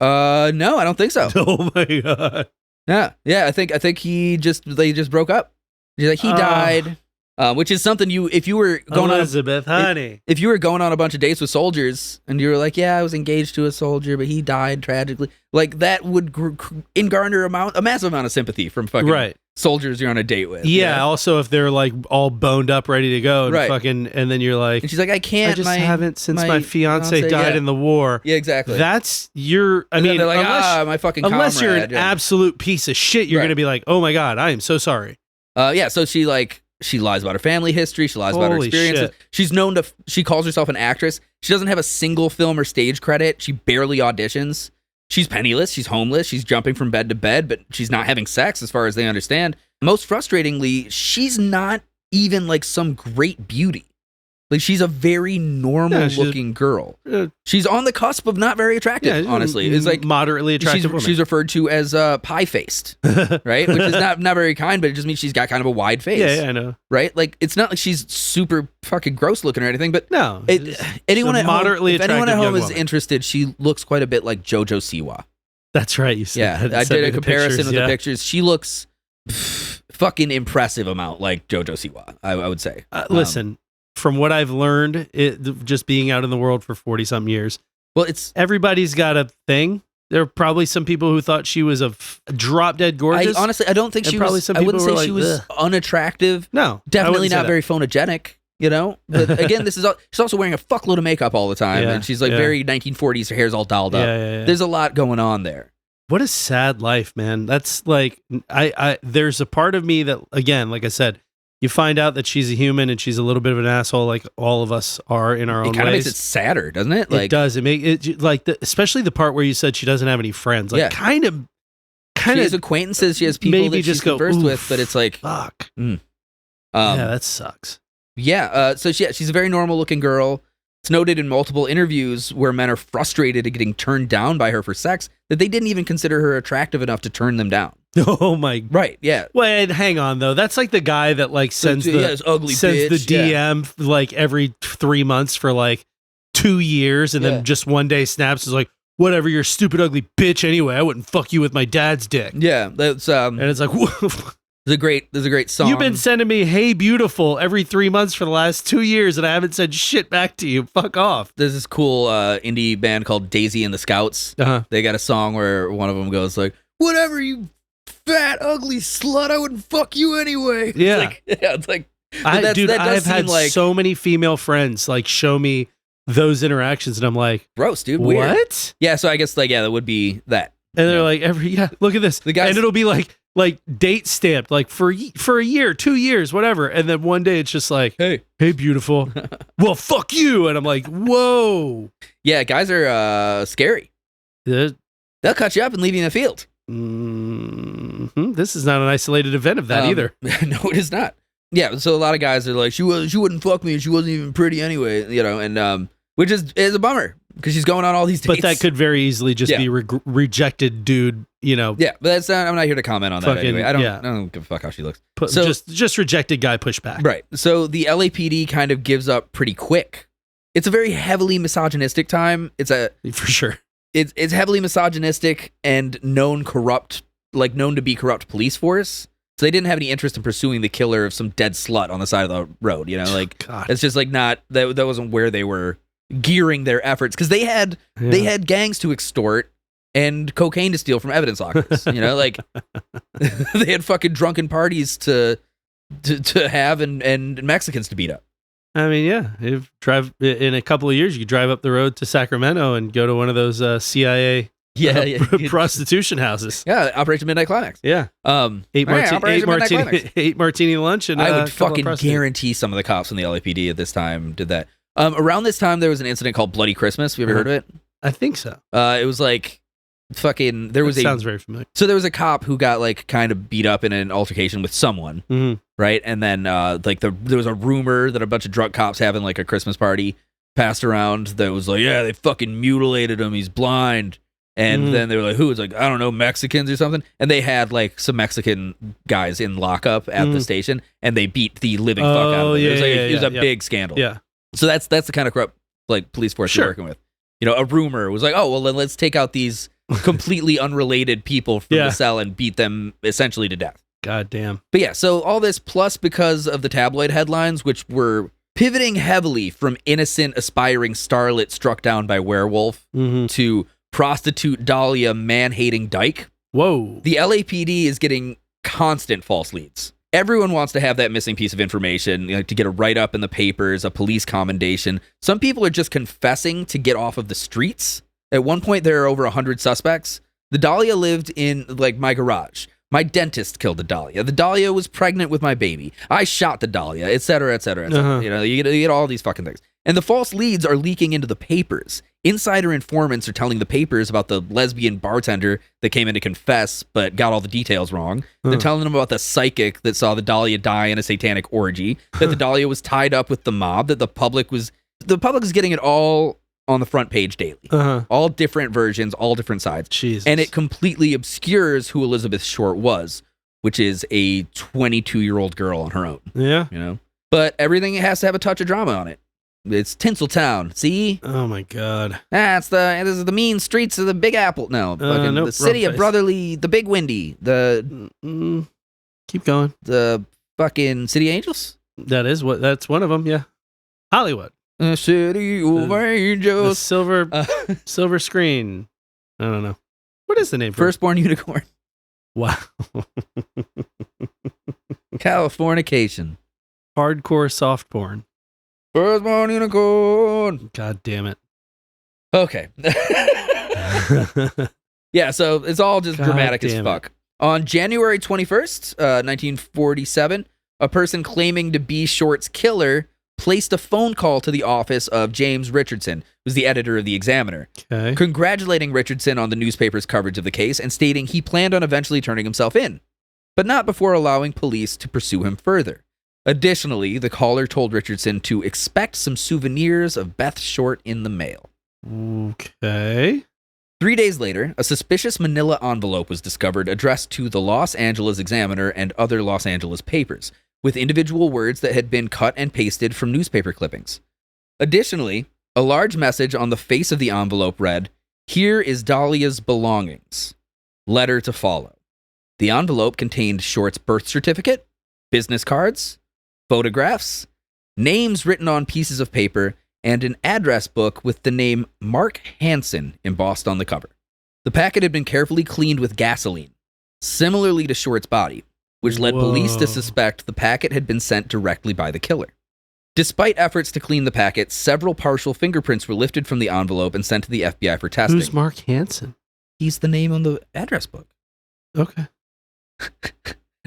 [SPEAKER 3] No, I don't think so.
[SPEAKER 2] Oh my god.
[SPEAKER 3] Yeah. I think they just broke up. He's like, he died. Which is something if you were going
[SPEAKER 2] honey.
[SPEAKER 3] If you were going on a bunch of dates with soldiers and you were like, "Yeah, I was engaged to a soldier, but he died tragically," like that would garner a massive amount of sympathy from fucking soldiers you're on a date with.
[SPEAKER 2] Yeah. Also, if they're like all boned up, ready to go, and and then you're like,
[SPEAKER 3] and she's like, "I can't.
[SPEAKER 2] I just haven't since my fiance died in the war."
[SPEAKER 3] Yeah, exactly.
[SPEAKER 2] That's your. I mean,
[SPEAKER 3] like, my fucking.
[SPEAKER 2] Unless you're an absolute piece of shit, you're gonna be like, "Oh my god, I am so sorry."
[SPEAKER 3] Yeah. So she lies about her family history. She lies about her experiences.
[SPEAKER 2] Shit.
[SPEAKER 3] She calls herself an actress. She doesn't have a single film or stage credit. She barely auditions. She's penniless. She's homeless. She's jumping from bed to bed, but she's not having sex as far as they understand. Most frustratingly, she's not even like some great beauty. Like, she's a very normal looking girl. She's on the cusp of not very attractive, honestly. It's like
[SPEAKER 2] moderately attractive woman.
[SPEAKER 3] She's referred to as pie-faced, right? Which is not very kind, but it just means she's got kind of a wide face.
[SPEAKER 2] Yeah, I know.
[SPEAKER 3] Right? Like, it's not like she's super fucking gross looking or anything, but
[SPEAKER 2] no.
[SPEAKER 3] Anyone at home is
[SPEAKER 2] woman.
[SPEAKER 3] Interested, she looks quite a bit like JoJo Siwa.
[SPEAKER 2] That's right. You said that.
[SPEAKER 3] I did a comparison with the pictures. She looks fucking impressive amount like JoJo Siwa, I would say.
[SPEAKER 2] Listen. From what I've learned, just being out in the world for 40-something years,
[SPEAKER 3] well,
[SPEAKER 2] everybody's got a thing. There are probably some people who thought she was a drop dead gorgeous.
[SPEAKER 3] Honestly, I don't think she was. I wouldn't say she was unattractive.
[SPEAKER 2] No,
[SPEAKER 3] definitely not very phonogenic. You know, but again, she's also wearing a fuckload of makeup all the time, and she's like very 1940s. Her hair's all dolled up.
[SPEAKER 2] Yeah.
[SPEAKER 3] There's a lot going on there.
[SPEAKER 2] What a sad life, man. That's like there's a part of me that, again, like I said, You find out that she's a human and she's a little bit of an asshole, like all of us are in our own
[SPEAKER 3] It kind of
[SPEAKER 2] ways.
[SPEAKER 3] makes it sadder, doesn't it?
[SPEAKER 2] It does. It make it like especially the part where you said she doesn't have any friends. Like
[SPEAKER 3] Yeah.
[SPEAKER 2] kind of.
[SPEAKER 3] She has acquaintances. She has people
[SPEAKER 2] maybe
[SPEAKER 3] that
[SPEAKER 2] just
[SPEAKER 3] she's
[SPEAKER 2] go,
[SPEAKER 3] conversed
[SPEAKER 2] "Oof,
[SPEAKER 3] with, but it's like,
[SPEAKER 2] fuck.
[SPEAKER 3] yeah,
[SPEAKER 2] That sucks.
[SPEAKER 3] So she's a very normal looking girl. It's noted in multiple interviews where men are frustrated at getting turned down by her for sex that they didn't even consider her attractive enough to turn them down.
[SPEAKER 2] Oh my.
[SPEAKER 3] Right? Yeah.
[SPEAKER 2] Wait, hang on though. That's like the guy that like sends
[SPEAKER 3] this ugly
[SPEAKER 2] the
[SPEAKER 3] bitch,
[SPEAKER 2] DM like every 3 months for like 2 years, and
[SPEAKER 3] Yeah.
[SPEAKER 2] then just one day snaps is like, whatever, you're a stupid ugly bitch anyway. I wouldn't fuck you with my dad's dick.
[SPEAKER 3] Yeah. That's
[SPEAKER 2] And it's like,
[SPEAKER 3] there's a great song.
[SPEAKER 2] you've been sending me "Hey Beautiful" every 3 months for the last 2 years, and I haven't said shit back to you. Fuck off.
[SPEAKER 3] There's this cool indie band called Daisy and the Scouts.
[SPEAKER 2] Uh-huh.
[SPEAKER 3] They got a song where one of them goes like, "Whatever, you fat ugly slut, I wouldn't fuck you anyway."
[SPEAKER 2] Yeah.
[SPEAKER 3] It's like
[SPEAKER 2] I've
[SPEAKER 3] does
[SPEAKER 2] had
[SPEAKER 3] seem like
[SPEAKER 2] so many female friends like show me those interactions, and I'm like,
[SPEAKER 3] gross, dude. Weird.
[SPEAKER 2] what?
[SPEAKER 3] Yeah, so I guess like that would be that.
[SPEAKER 2] And they're like, look at this.
[SPEAKER 3] The guys-
[SPEAKER 2] and it'll be like date stamped, like for a year, 2 years, whatever. And then one day it's just like,
[SPEAKER 3] Hey,
[SPEAKER 2] beautiful. Well, fuck you. And I'm like, whoa.
[SPEAKER 3] yeah, guys are scary.
[SPEAKER 2] The-
[SPEAKER 3] They'll cut you up and leave you in the field.
[SPEAKER 2] This is not an isolated event of that either.
[SPEAKER 3] No, it is not. Yeah, so a lot of guys are like, she wouldn't fuck me, and she wasn't even pretty anyway, and which is a bummer because she's going on all these dates.
[SPEAKER 2] But that could very easily just
[SPEAKER 3] Yeah.
[SPEAKER 2] be rejected dude,
[SPEAKER 3] Yeah, but that's not. I'm not here to comment on that
[SPEAKER 2] Fucking-
[SPEAKER 3] anyway. I
[SPEAKER 2] yeah.
[SPEAKER 3] don't give a fuck how she looks. So-
[SPEAKER 2] just rejected guy pushback.
[SPEAKER 3] Right. So the LAPD kind of gives up pretty quick. It's a very heavily misogynistic time.
[SPEAKER 2] For sure.
[SPEAKER 3] It's heavily misogynistic and known to be corrupt police force. So they didn't have any interest in pursuing the killer of some dead slut on the side of the road. You know, like
[SPEAKER 2] God.
[SPEAKER 3] it's just like not that wasn't where they were gearing their efforts because they had gangs to extort and cocaine to steal from evidence lockers. You know, like they had fucking drunken parties to have and Mexicans to beat up.
[SPEAKER 2] I mean, yeah. If drive in a couple of years, you could drive up the road to Sacramento and go to one of those CIA prostitution houses.
[SPEAKER 3] Yeah, Operation Midnight Climax.
[SPEAKER 2] Yeah. Eight martini lunch, and
[SPEAKER 3] I would
[SPEAKER 2] a couple of
[SPEAKER 3] fucking
[SPEAKER 2] prostitutes.
[SPEAKER 3] guarantee some of the cops from the LAPD at this time did that. Around this time, there was an incident called Bloody Christmas. Have you ever heard of it?
[SPEAKER 2] I think so.
[SPEAKER 3] It was like fucking. There was
[SPEAKER 2] sounds very familiar.
[SPEAKER 3] So there was a cop who got like kind of beat up in an altercation with someone, right? And then there was a rumor that a bunch of drunk cops having like a Christmas party passed around that was like, yeah, they fucking mutilated him. He's blind. And then they were like, who? It's like, I don't know, Mexicans or something. And they had like some Mexican guys in lockup at the station, and they beat the living fuck out of them. It was a big scandal.
[SPEAKER 2] Yeah.
[SPEAKER 3] So that's the kind of corrupt like police force you're working with. You know, a rumor was like, oh, well, then let's take out these completely unrelated people from the cell and beat them essentially to death.
[SPEAKER 2] God damn.
[SPEAKER 3] But yeah, so all this plus because of the tabloid headlines, which were pivoting heavily from innocent aspiring starlet struck down by werewolf to prostitute Dahlia man-hating dyke.
[SPEAKER 2] Whoa.
[SPEAKER 3] The LAPD is getting constant false leads. Everyone wants to have that missing piece of information, you know, to get a write-up in the papers, a police commendation. Some people are just confessing to get off of the streets. At one point, there are over 100 suspects. The Dahlia lived in, like, my garage. My dentist killed the Dahlia. The Dahlia was pregnant with my baby. I shot the Dahlia, et cetera, et cetera, et cetera. You know, you get all these fucking things. And the false leads are leaking into the papers. Insider informants are telling the papers about the lesbian bartender that came in to confess but got all the details wrong. They're telling them about the psychic that saw the Dahlia die in a satanic orgy, that the Dahlia was tied up with the mob, that the public is getting it all on the front page daily. All different versions, all different sides.
[SPEAKER 2] Jesus.
[SPEAKER 3] And it completely obscures who Elizabeth Short was, which is a 22-year-old girl on her own.
[SPEAKER 2] Yeah.
[SPEAKER 3] You know? But everything has to have a touch of drama on it. It's Tinseltown, see?
[SPEAKER 2] Oh my God.
[SPEAKER 3] This is the mean streets of the Big Apple. No, fucking
[SPEAKER 2] nope,
[SPEAKER 3] the city of
[SPEAKER 2] face.
[SPEAKER 3] Brotherly, the Big Windy,
[SPEAKER 2] Keep going.
[SPEAKER 3] the fucking City Angels.
[SPEAKER 2] That's one of them. Yeah. Hollywood.
[SPEAKER 3] The City of
[SPEAKER 2] The
[SPEAKER 3] Angels.
[SPEAKER 2] silver screen. I don't know. What is the name for it?
[SPEAKER 3] Firstborn Unicorn.
[SPEAKER 2] Wow.
[SPEAKER 3] Californication.
[SPEAKER 2] Hardcore soft porn.
[SPEAKER 3] Firstborn Unicorn.
[SPEAKER 2] God damn it.
[SPEAKER 3] Okay. Yeah, so it's all just
[SPEAKER 2] God
[SPEAKER 3] dramatic as
[SPEAKER 2] damn
[SPEAKER 3] fuck. On January 21st, 1947, a person claiming to be Short's killer placed a phone call to the office of James Richardson, who's the editor of the Examiner, congratulating Richardson on the newspaper's coverage of the case and stating he planned on eventually turning himself in, but not before allowing police to pursue him further. Additionally, the caller told Richardson to expect some souvenirs of Beth Short in the mail.
[SPEAKER 2] Okay.
[SPEAKER 3] 3 days later, a suspicious manila envelope was discovered addressed to the Los Angeles Examiner and other Los Angeles papers, with individual words that had been cut and pasted from newspaper clippings. Additionally, a large message on the face of the envelope read, "Here is Dahlia's belongings. Letter to follow." The envelope contained Short's birth certificate, business cards, photographs, names written on pieces of paper, and an address book with the name Mark Hansen embossed on the cover. The packet had been carefully cleaned with gasoline, similarly to Short's body, which led police to suspect the packet had been sent directly by the killer. Despite efforts to clean the packet, several partial fingerprints were lifted from the envelope and sent to the FBI for testing.
[SPEAKER 2] Who's Mark Hansen?
[SPEAKER 3] He's the name on the address book.
[SPEAKER 2] Okay.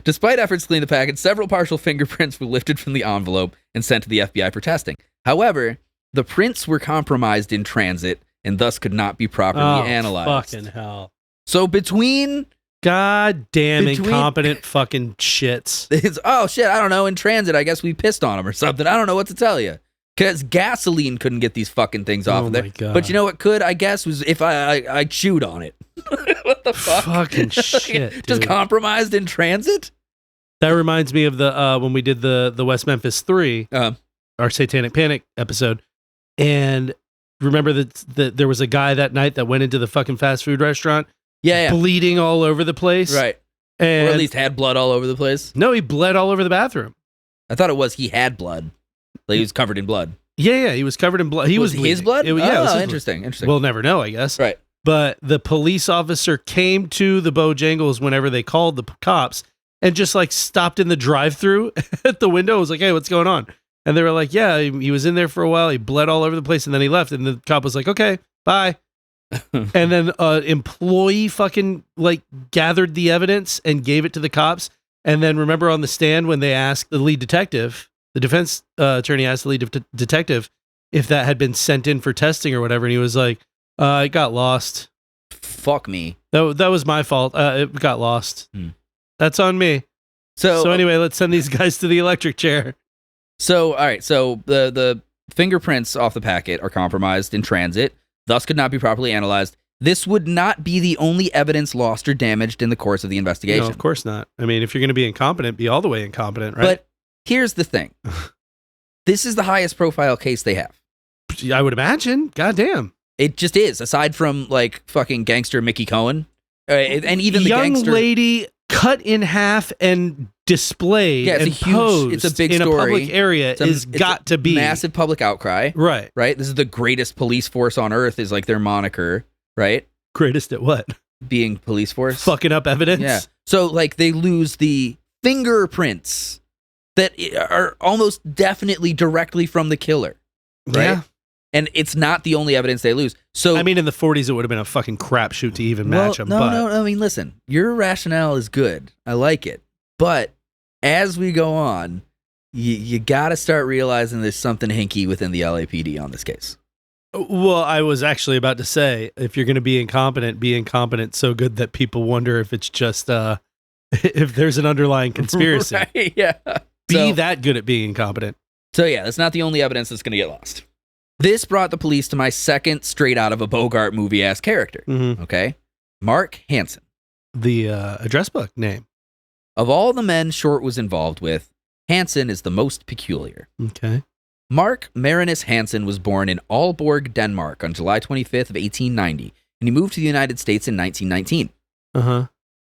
[SPEAKER 3] Despite efforts to clean the packet, several partial fingerprints were lifted from the envelope and sent to the FBI for testing. However, the prints were compromised in transit and thus could not be properly analyzed.
[SPEAKER 2] Fucking hell.
[SPEAKER 3] So between...
[SPEAKER 2] God damn incompetent fucking shits.
[SPEAKER 3] Oh shit, I don't know, in transit, I guess we pissed on him or something. I don't know what to tell you. Because gasoline couldn't get these fucking things off of there.
[SPEAKER 2] God.
[SPEAKER 3] But you know what could, I guess, was if I chewed on it. What the fuck?
[SPEAKER 2] Fucking shit, dude.
[SPEAKER 3] Just compromised in transit?
[SPEAKER 2] That reminds me of the when we did the West Memphis 3, our Satanic Panic episode. And remember that there was a guy that night that went into the fucking fast food restaurant?
[SPEAKER 3] Yeah.
[SPEAKER 2] Bleeding all over the place.
[SPEAKER 3] Right.
[SPEAKER 2] And
[SPEAKER 3] or at least had blood all over the place.
[SPEAKER 2] No, he bled all over the bathroom.
[SPEAKER 3] I thought it was he had blood. Like he was covered in blood.
[SPEAKER 2] Yeah, he was covered in blood. He was
[SPEAKER 3] his blood?
[SPEAKER 2] It was his
[SPEAKER 3] interesting.
[SPEAKER 2] blood. We'll never know, I guess.
[SPEAKER 3] Right.
[SPEAKER 2] But the police officer came to the Bojangles whenever they called the cops and just like stopped in the drive-thru at the window. Was like, "Hey, what's going on?" And they were like, "Yeah, he was in there for a while. He bled all over the place, and then he left." And the cop was like, "Okay, bye." And then employee fucking like gathered the evidence and gave it to the cops. And then remember on the stand when they asked the lead detective, the defense attorney asked the lead detective if that had been sent in for testing or whatever. And he was like, it got lost.
[SPEAKER 3] Fuck me.
[SPEAKER 2] That was my fault. It got lost. That's on me. So anyway, let's send these guys to the electric chair.
[SPEAKER 3] So, all right. So the fingerprints off the packet are compromised in transit, thus could not be properly analyzed. This would not be the only evidence lost or damaged in the course of the investigation.
[SPEAKER 2] No, of course not. I mean, if you're going to be incompetent, be all the way incompetent, right?
[SPEAKER 3] But here's the thing. This is the highest profile case they have.
[SPEAKER 2] I would imagine. Goddamn.
[SPEAKER 3] It just is, aside from like fucking gangster Mickey Cohen. And even the
[SPEAKER 2] young
[SPEAKER 3] gangster
[SPEAKER 2] lady cut in half and displayed and posed
[SPEAKER 3] it's a big
[SPEAKER 2] in
[SPEAKER 3] story.
[SPEAKER 2] A public area is got to be
[SPEAKER 3] massive public outcry.
[SPEAKER 2] Right.
[SPEAKER 3] This is the greatest police force on earth is like their moniker, right?
[SPEAKER 2] Greatest at what?
[SPEAKER 3] Being police force.
[SPEAKER 2] Fucking up evidence.
[SPEAKER 3] Yeah. So like they lose the fingerprints that are almost definitely directly from the killer. Right.
[SPEAKER 2] Yeah.
[SPEAKER 3] And it's not the only evidence they lose. So
[SPEAKER 2] I mean, in the 40s, it would have been a fucking crapshoot to even match them.
[SPEAKER 3] No. I mean, listen, your rationale is good. I like it. But as we go on, you got to start realizing there's something hinky within the LAPD on this case.
[SPEAKER 2] Well, I was actually about to say, if you're going to be incompetent so good that people wonder if it's just if there's an underlying conspiracy.
[SPEAKER 3] Right, yeah.
[SPEAKER 2] Be that good at being incompetent.
[SPEAKER 3] So yeah, that's not the only evidence that's going to get lost. This brought the police to my second straight out of a Bogart movie ass character.
[SPEAKER 2] Mm-hmm.
[SPEAKER 3] Okay. Mark Hansen.
[SPEAKER 2] The address book name.
[SPEAKER 3] Of all the men Short was involved with, Hansen is the most peculiar.
[SPEAKER 2] Okay.
[SPEAKER 3] Mark Marinus Hansen was born in Aalborg, Denmark on July 25th of 1890, and he moved to the United States in 1919.
[SPEAKER 2] Uh-huh.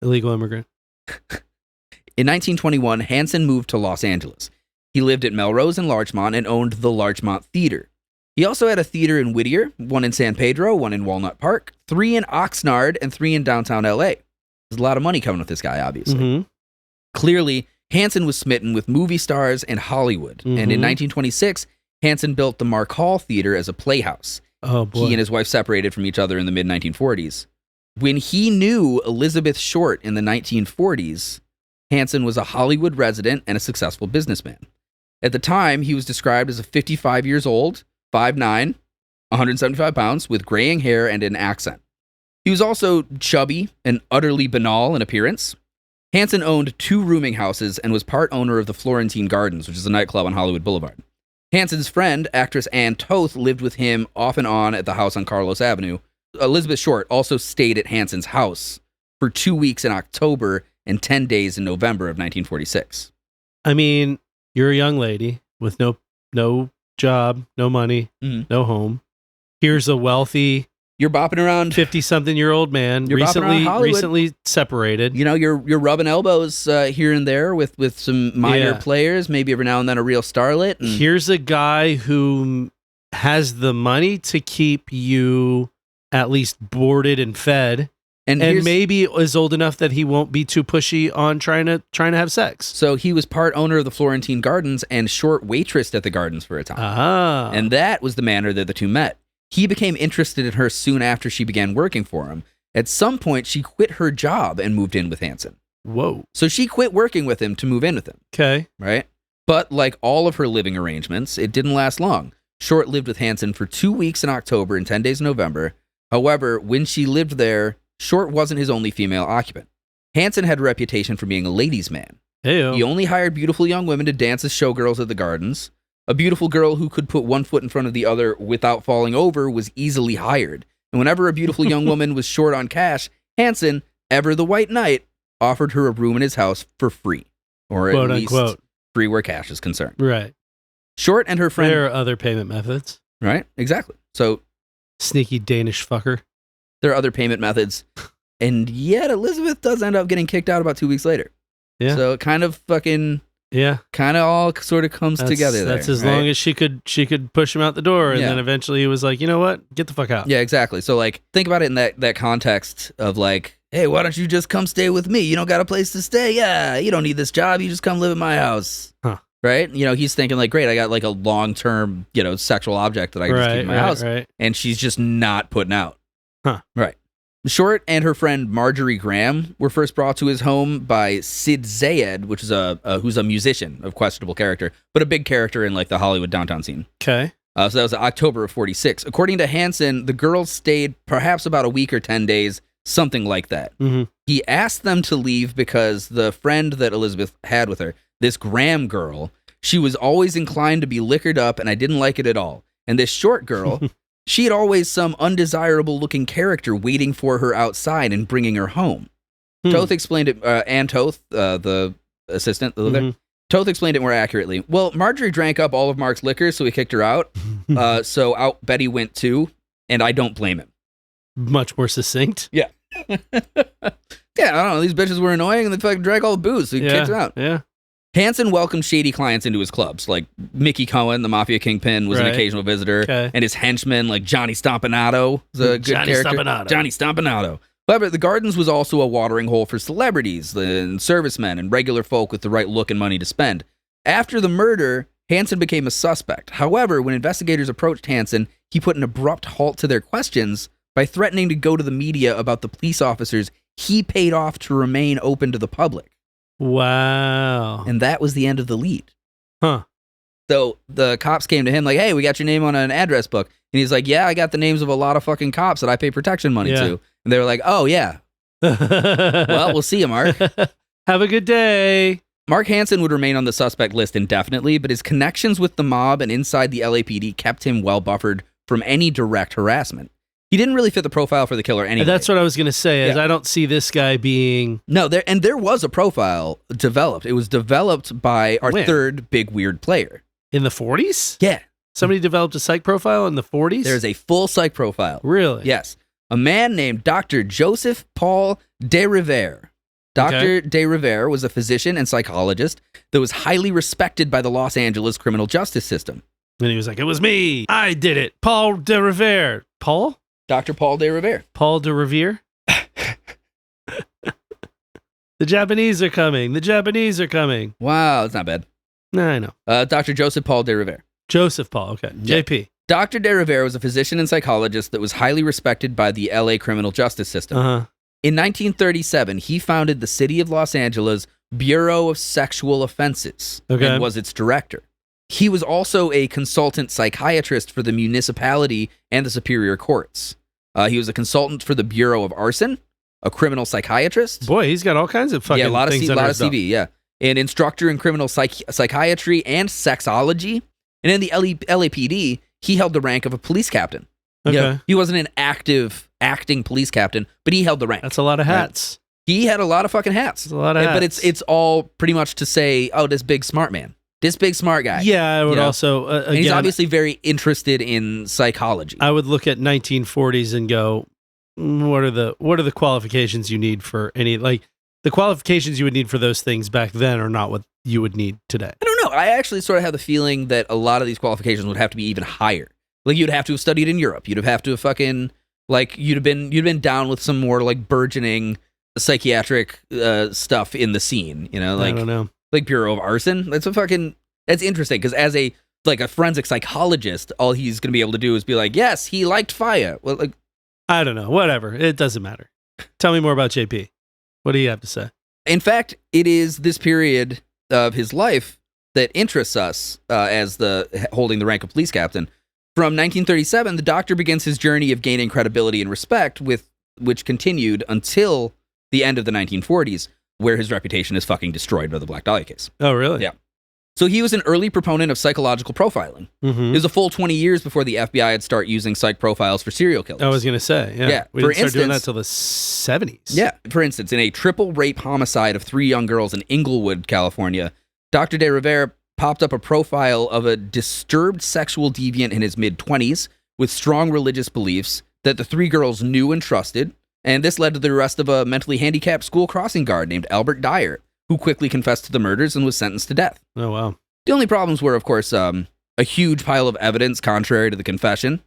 [SPEAKER 2] Illegal immigrant.
[SPEAKER 3] In 1921, Hansen moved to Los Angeles. He lived at Melrose and Larchmont and owned the Larchmont Theater. He also had a theater in Whittier, one in San Pedro, one in Walnut Park, 3 in Oxnard, and 3 in downtown LA. There's a lot of money coming with this guy, obviously.
[SPEAKER 2] Mm-hmm.
[SPEAKER 3] Clearly, Hansen was smitten with movie stars and Hollywood.
[SPEAKER 2] Mm-hmm.
[SPEAKER 3] And in 1926, Hansen built the Mark Hall Theater as a playhouse.
[SPEAKER 2] Oh, boy.
[SPEAKER 3] He and his wife separated from each other in the mid-1940s. When he knew Elizabeth Short in the 1940s, Hansen was a Hollywood resident and a successful businessman. At the time, he was described as a 55 years old, 5'9", 175 pounds, with graying hair and an accent. He was also chubby and utterly banal in appearance. Hansen owned 2 rooming houses and was part owner of the Florentine Gardens, which is a nightclub on Hollywood Boulevard. Hansen's friend, actress Ann Toth, lived with him off and on at the house on Carlos Avenue. Elizabeth Short also stayed at Hansen's house for 2 weeks in October and 10 days in November of 1946.
[SPEAKER 2] I mean, you're a young lady with no job, no money, no home. Here's a wealthy,
[SPEAKER 3] you're bopping around
[SPEAKER 2] 50-something-year-old man,
[SPEAKER 3] You're bopping around Hollywood.
[SPEAKER 2] recently separated.
[SPEAKER 3] You know, you're rubbing elbows here and there with some minor players, maybe every now and then a real starlet. And
[SPEAKER 2] here's a guy who has the money to keep you at least boarded and fed, and maybe is old enough that he won't be too pushy on trying to have sex.
[SPEAKER 3] So he was part owner of the Florentine Gardens and Short waitressed at the Gardens for a time.
[SPEAKER 2] Ah.
[SPEAKER 3] And that was the manner that the two met. He became interested in her soon after she began working for him. At some point, she quit her job and moved in with Hansen.
[SPEAKER 2] Whoa.
[SPEAKER 3] So she quit working with him to move in with him.
[SPEAKER 2] Okay.
[SPEAKER 3] Right? But like all of her living arrangements, it didn't last long. Short lived with Hansen for 2 weeks in October and 10 days in November. However, when she lived there, Short wasn't his only female occupant. Hansen had a reputation for being a ladies' man.
[SPEAKER 2] Hey-o.
[SPEAKER 3] He only hired beautiful young women to dance as showgirls at the Gardens. A beautiful girl who could put one foot in front of the other without falling over was easily hired. And whenever a beautiful young woman was short on cash, Hansen, ever the White Knight, offered her a room in his house for free. Or at
[SPEAKER 2] Quote,
[SPEAKER 3] least
[SPEAKER 2] unquote.
[SPEAKER 3] free where cash is concerned.
[SPEAKER 2] Right.
[SPEAKER 3] Short and her friend...
[SPEAKER 2] There are other payment methods.
[SPEAKER 3] Right? Exactly. So...
[SPEAKER 2] Sneaky Danish fucker.
[SPEAKER 3] There are other payment methods. And yet Elizabeth does end up getting kicked out about 2 weeks later.
[SPEAKER 2] Yeah.
[SPEAKER 3] So it kind of fucking...
[SPEAKER 2] Yeah.
[SPEAKER 3] Kind of all sort of comes together there.
[SPEAKER 2] That's as long as she could push him out the door, and then eventually he was like, you know what? Get the fuck out.
[SPEAKER 3] Yeah, exactly. So like think about it in that context of like, hey, why don't you just come stay with me? You don't got a place to stay? Yeah, you don't need this job. You just come live at my house.
[SPEAKER 2] Huh.
[SPEAKER 3] Right? You know, he's thinking like, great, I got like a long-term, sexual object that I can just keep in my house.
[SPEAKER 2] Right.
[SPEAKER 3] And she's just not putting out.
[SPEAKER 2] Huh.
[SPEAKER 3] Right. Short and her friend Marjorie Graham were first brought to his home by Sid Zayed, which is who's a musician of questionable character, but a big character in like the Hollywood downtown scene.
[SPEAKER 2] Okay.
[SPEAKER 3] So that was October of 46. According to Hansen, the girls stayed perhaps about a week or 10 days, something like that.
[SPEAKER 2] Mm-hmm.
[SPEAKER 3] He asked them to leave because the friend that Elizabeth had with her, this Graham girl, she was always inclined to be liquored up, and I didn't like it at all. And this Short girl... She had always some undesirable-looking character waiting for her outside and bringing her home. Toth explained it, Ann Toth, the assistant that lived there, Toth explained it more accurately. Well, Marjorie drank up all of Mark's liquor, so he kicked her out. So out Betty went too, and I don't blame him.
[SPEAKER 2] Much more succinct.
[SPEAKER 3] Yeah. Yeah, I don't know. These bitches were annoying, and they fucking drank all the booze, so he kicked her out.
[SPEAKER 2] Yeah.
[SPEAKER 3] Hansen welcomed shady clients into his clubs, like Mickey Cohen, the mafia kingpin, was an occasional visitor, and his henchmen, like Johnny Stompanato, was a good character. Johnny Stompanato. However, the Gardens was also a watering hole for celebrities and servicemen and regular folk with the right look and money to spend. After the murder, Hansen became a suspect. However, when investigators approached Hansen, he put an abrupt halt to their questions by threatening to go to the media about the police officers he paid off to remain open to the public.
[SPEAKER 2] Wow.
[SPEAKER 3] And that was the end of the lead.
[SPEAKER 2] Huh.
[SPEAKER 3] So the cops came to him like, hey, we got your name on an address book. And he's like, yeah, I got the names of a lot of fucking cops that I pay protection money to. And they were like, oh, yeah. Well, we'll see you, Mark.
[SPEAKER 2] Have a good day.
[SPEAKER 3] Mark Hansen would remain on the suspect list indefinitely, but his connections with the mob and inside the LAPD kept him well buffered from any direct harassment. He didn't really fit the profile for the killer anyway.
[SPEAKER 2] That's what I was going to say, is I don't see this guy being...
[SPEAKER 3] No, there was a profile developed. It was developed by our third big weird player.
[SPEAKER 2] In the 40s?
[SPEAKER 3] Yeah.
[SPEAKER 2] Somebody developed a psych profile in the 40s?
[SPEAKER 3] There's a full psych profile.
[SPEAKER 2] Really?
[SPEAKER 3] Yes. A man named Dr. Joseph Paul de Rivere. Dr. de Rivere was a physician and psychologist that was highly respected by the Los Angeles criminal justice system.
[SPEAKER 2] And he was like, it was me. I did it. Paul de Rivere. Paul?
[SPEAKER 3] Dr. Paul de Rivere.
[SPEAKER 2] Paul de Revere? The Japanese are coming. The Japanese are coming.
[SPEAKER 3] Wow, that's not bad.
[SPEAKER 2] No, I know.
[SPEAKER 3] Dr. Joseph Paul de Rivere.
[SPEAKER 2] Joseph Paul, okay.
[SPEAKER 3] Yeah.
[SPEAKER 2] JP.
[SPEAKER 3] Dr. de Rivere was a physician and psychologist that was highly respected by the LA criminal justice system.
[SPEAKER 2] Uh-huh.
[SPEAKER 3] In 1937, he founded the city of Los Angeles Bureau of Sexual Offenses and was its director. He was also a consultant psychiatrist for the municipality and the superior courts. He was a consultant for the Bureau of Arson, a criminal psychiatrist.
[SPEAKER 2] Boy, he's got all kinds of fucking
[SPEAKER 3] a lot of
[SPEAKER 2] things under his belt.
[SPEAKER 3] CV, yeah. An instructor in criminal psychiatry and sexology. And in the LAPD, he held the rank of a police captain.
[SPEAKER 2] Okay.
[SPEAKER 3] You know, he wasn't an acting police captain, but he held the rank.
[SPEAKER 2] That's a lot of hats.
[SPEAKER 3] Right? He had a lot of fucking hats.
[SPEAKER 2] That's a lot of hats.
[SPEAKER 3] But it's all pretty much to say, oh, this big smart man. This big smart guy.
[SPEAKER 2] Yeah, I would also... again,
[SPEAKER 3] and he's obviously very interested in psychology.
[SPEAKER 2] I would look at 1940s and go, what are the qualifications you need for any... Like, the qualifications you would need for those things back then are not what you would need today.
[SPEAKER 3] I don't know. I actually sort of have the feeling that a lot of these qualifications would have to be even higher. Like, you'd have to have studied in Europe. You'd have to have fucking... Like, you'd have been down with some more, like, burgeoning psychiatric stuff in the scene, you know? Like,
[SPEAKER 2] I don't know.
[SPEAKER 3] Like Bureau of Arson. That's interesting, because as a forensic psychologist, all he's going to be able to do is be like, yes, he liked fire. Well, like,
[SPEAKER 2] I don't know. Whatever. It doesn't matter. Tell me more about JP. What do you have to say?
[SPEAKER 3] In fact, it is this period of his life that interests us as holding the rank of police captain. From 1937, the doctor begins his journey of gaining credibility and respect, which continued until the end of the 1940s, where his reputation is fucking destroyed by the Black Dahlia case.
[SPEAKER 2] Oh, really?
[SPEAKER 3] Yeah. So he was an early proponent of psychological profiling.
[SPEAKER 2] Mm-hmm.
[SPEAKER 3] It was a full 20 years before the FBI had started using psych profiles for serial killers.
[SPEAKER 2] I was going to say, yeah.
[SPEAKER 3] Yeah.
[SPEAKER 2] We didn't start doing that till the 70s.
[SPEAKER 3] Yeah. For instance, in a triple rape homicide of 3 young girls in Inglewood, California, Dr. De Rivera popped up a profile of a disturbed sexual deviant in his mid-20s with strong religious beliefs that the 3 girls knew and trusted, and this led to the arrest of a mentally handicapped school crossing guard named Albert Dyer, who quickly confessed to the murders and was sentenced to death.
[SPEAKER 2] Oh, wow.
[SPEAKER 3] The only problems were, of course, a huge pile of evidence contrary to the confession.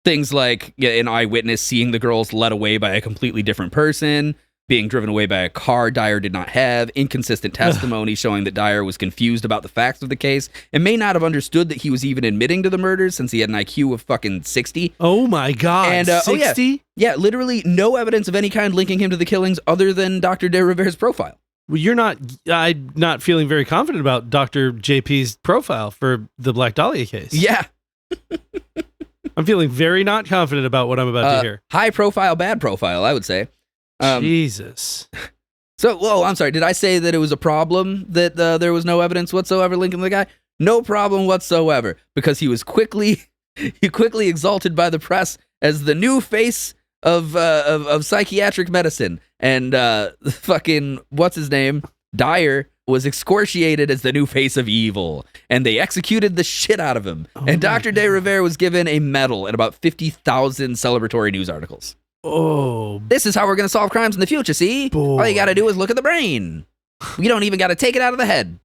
[SPEAKER 3] Things like an eyewitness seeing the girls led away by a completely different person, being driven away by a car Dyer did not have, inconsistent testimony showing that Dyer was confused about the facts of the case, and may not have understood that he was even admitting to the murders since he had an IQ of fucking 60.
[SPEAKER 2] Oh my God,
[SPEAKER 3] and,
[SPEAKER 2] 60?
[SPEAKER 3] Yeah, literally no evidence of any kind linking him to the killings other than Dr. De Rivera's profile.
[SPEAKER 2] Well, I'm not feeling very confident about Dr. JP's profile for the Black Dahlia case.
[SPEAKER 3] Yeah.
[SPEAKER 2] I'm feeling very not confident about what I'm about to hear.
[SPEAKER 3] High profile, bad profile, I would say.
[SPEAKER 2] Jesus.
[SPEAKER 3] So, I'm sorry. Did I say that it was a problem that there was no evidence whatsoever linking the guy? No problem whatsoever, because he was quickly exalted by the press as the new face of psychiatric medicine, and fucking what's his name, Dyer, was excoriated as the new face of evil, and they executed the shit out of him. And Dr. De Rivera was given a medal and about 50,000 celebratory news articles.
[SPEAKER 2] Oh,
[SPEAKER 3] this is how we're going to solve crimes in the future, see?
[SPEAKER 2] Boy.
[SPEAKER 3] All you got to do is look at the brain. We don't even got to take it out of the head.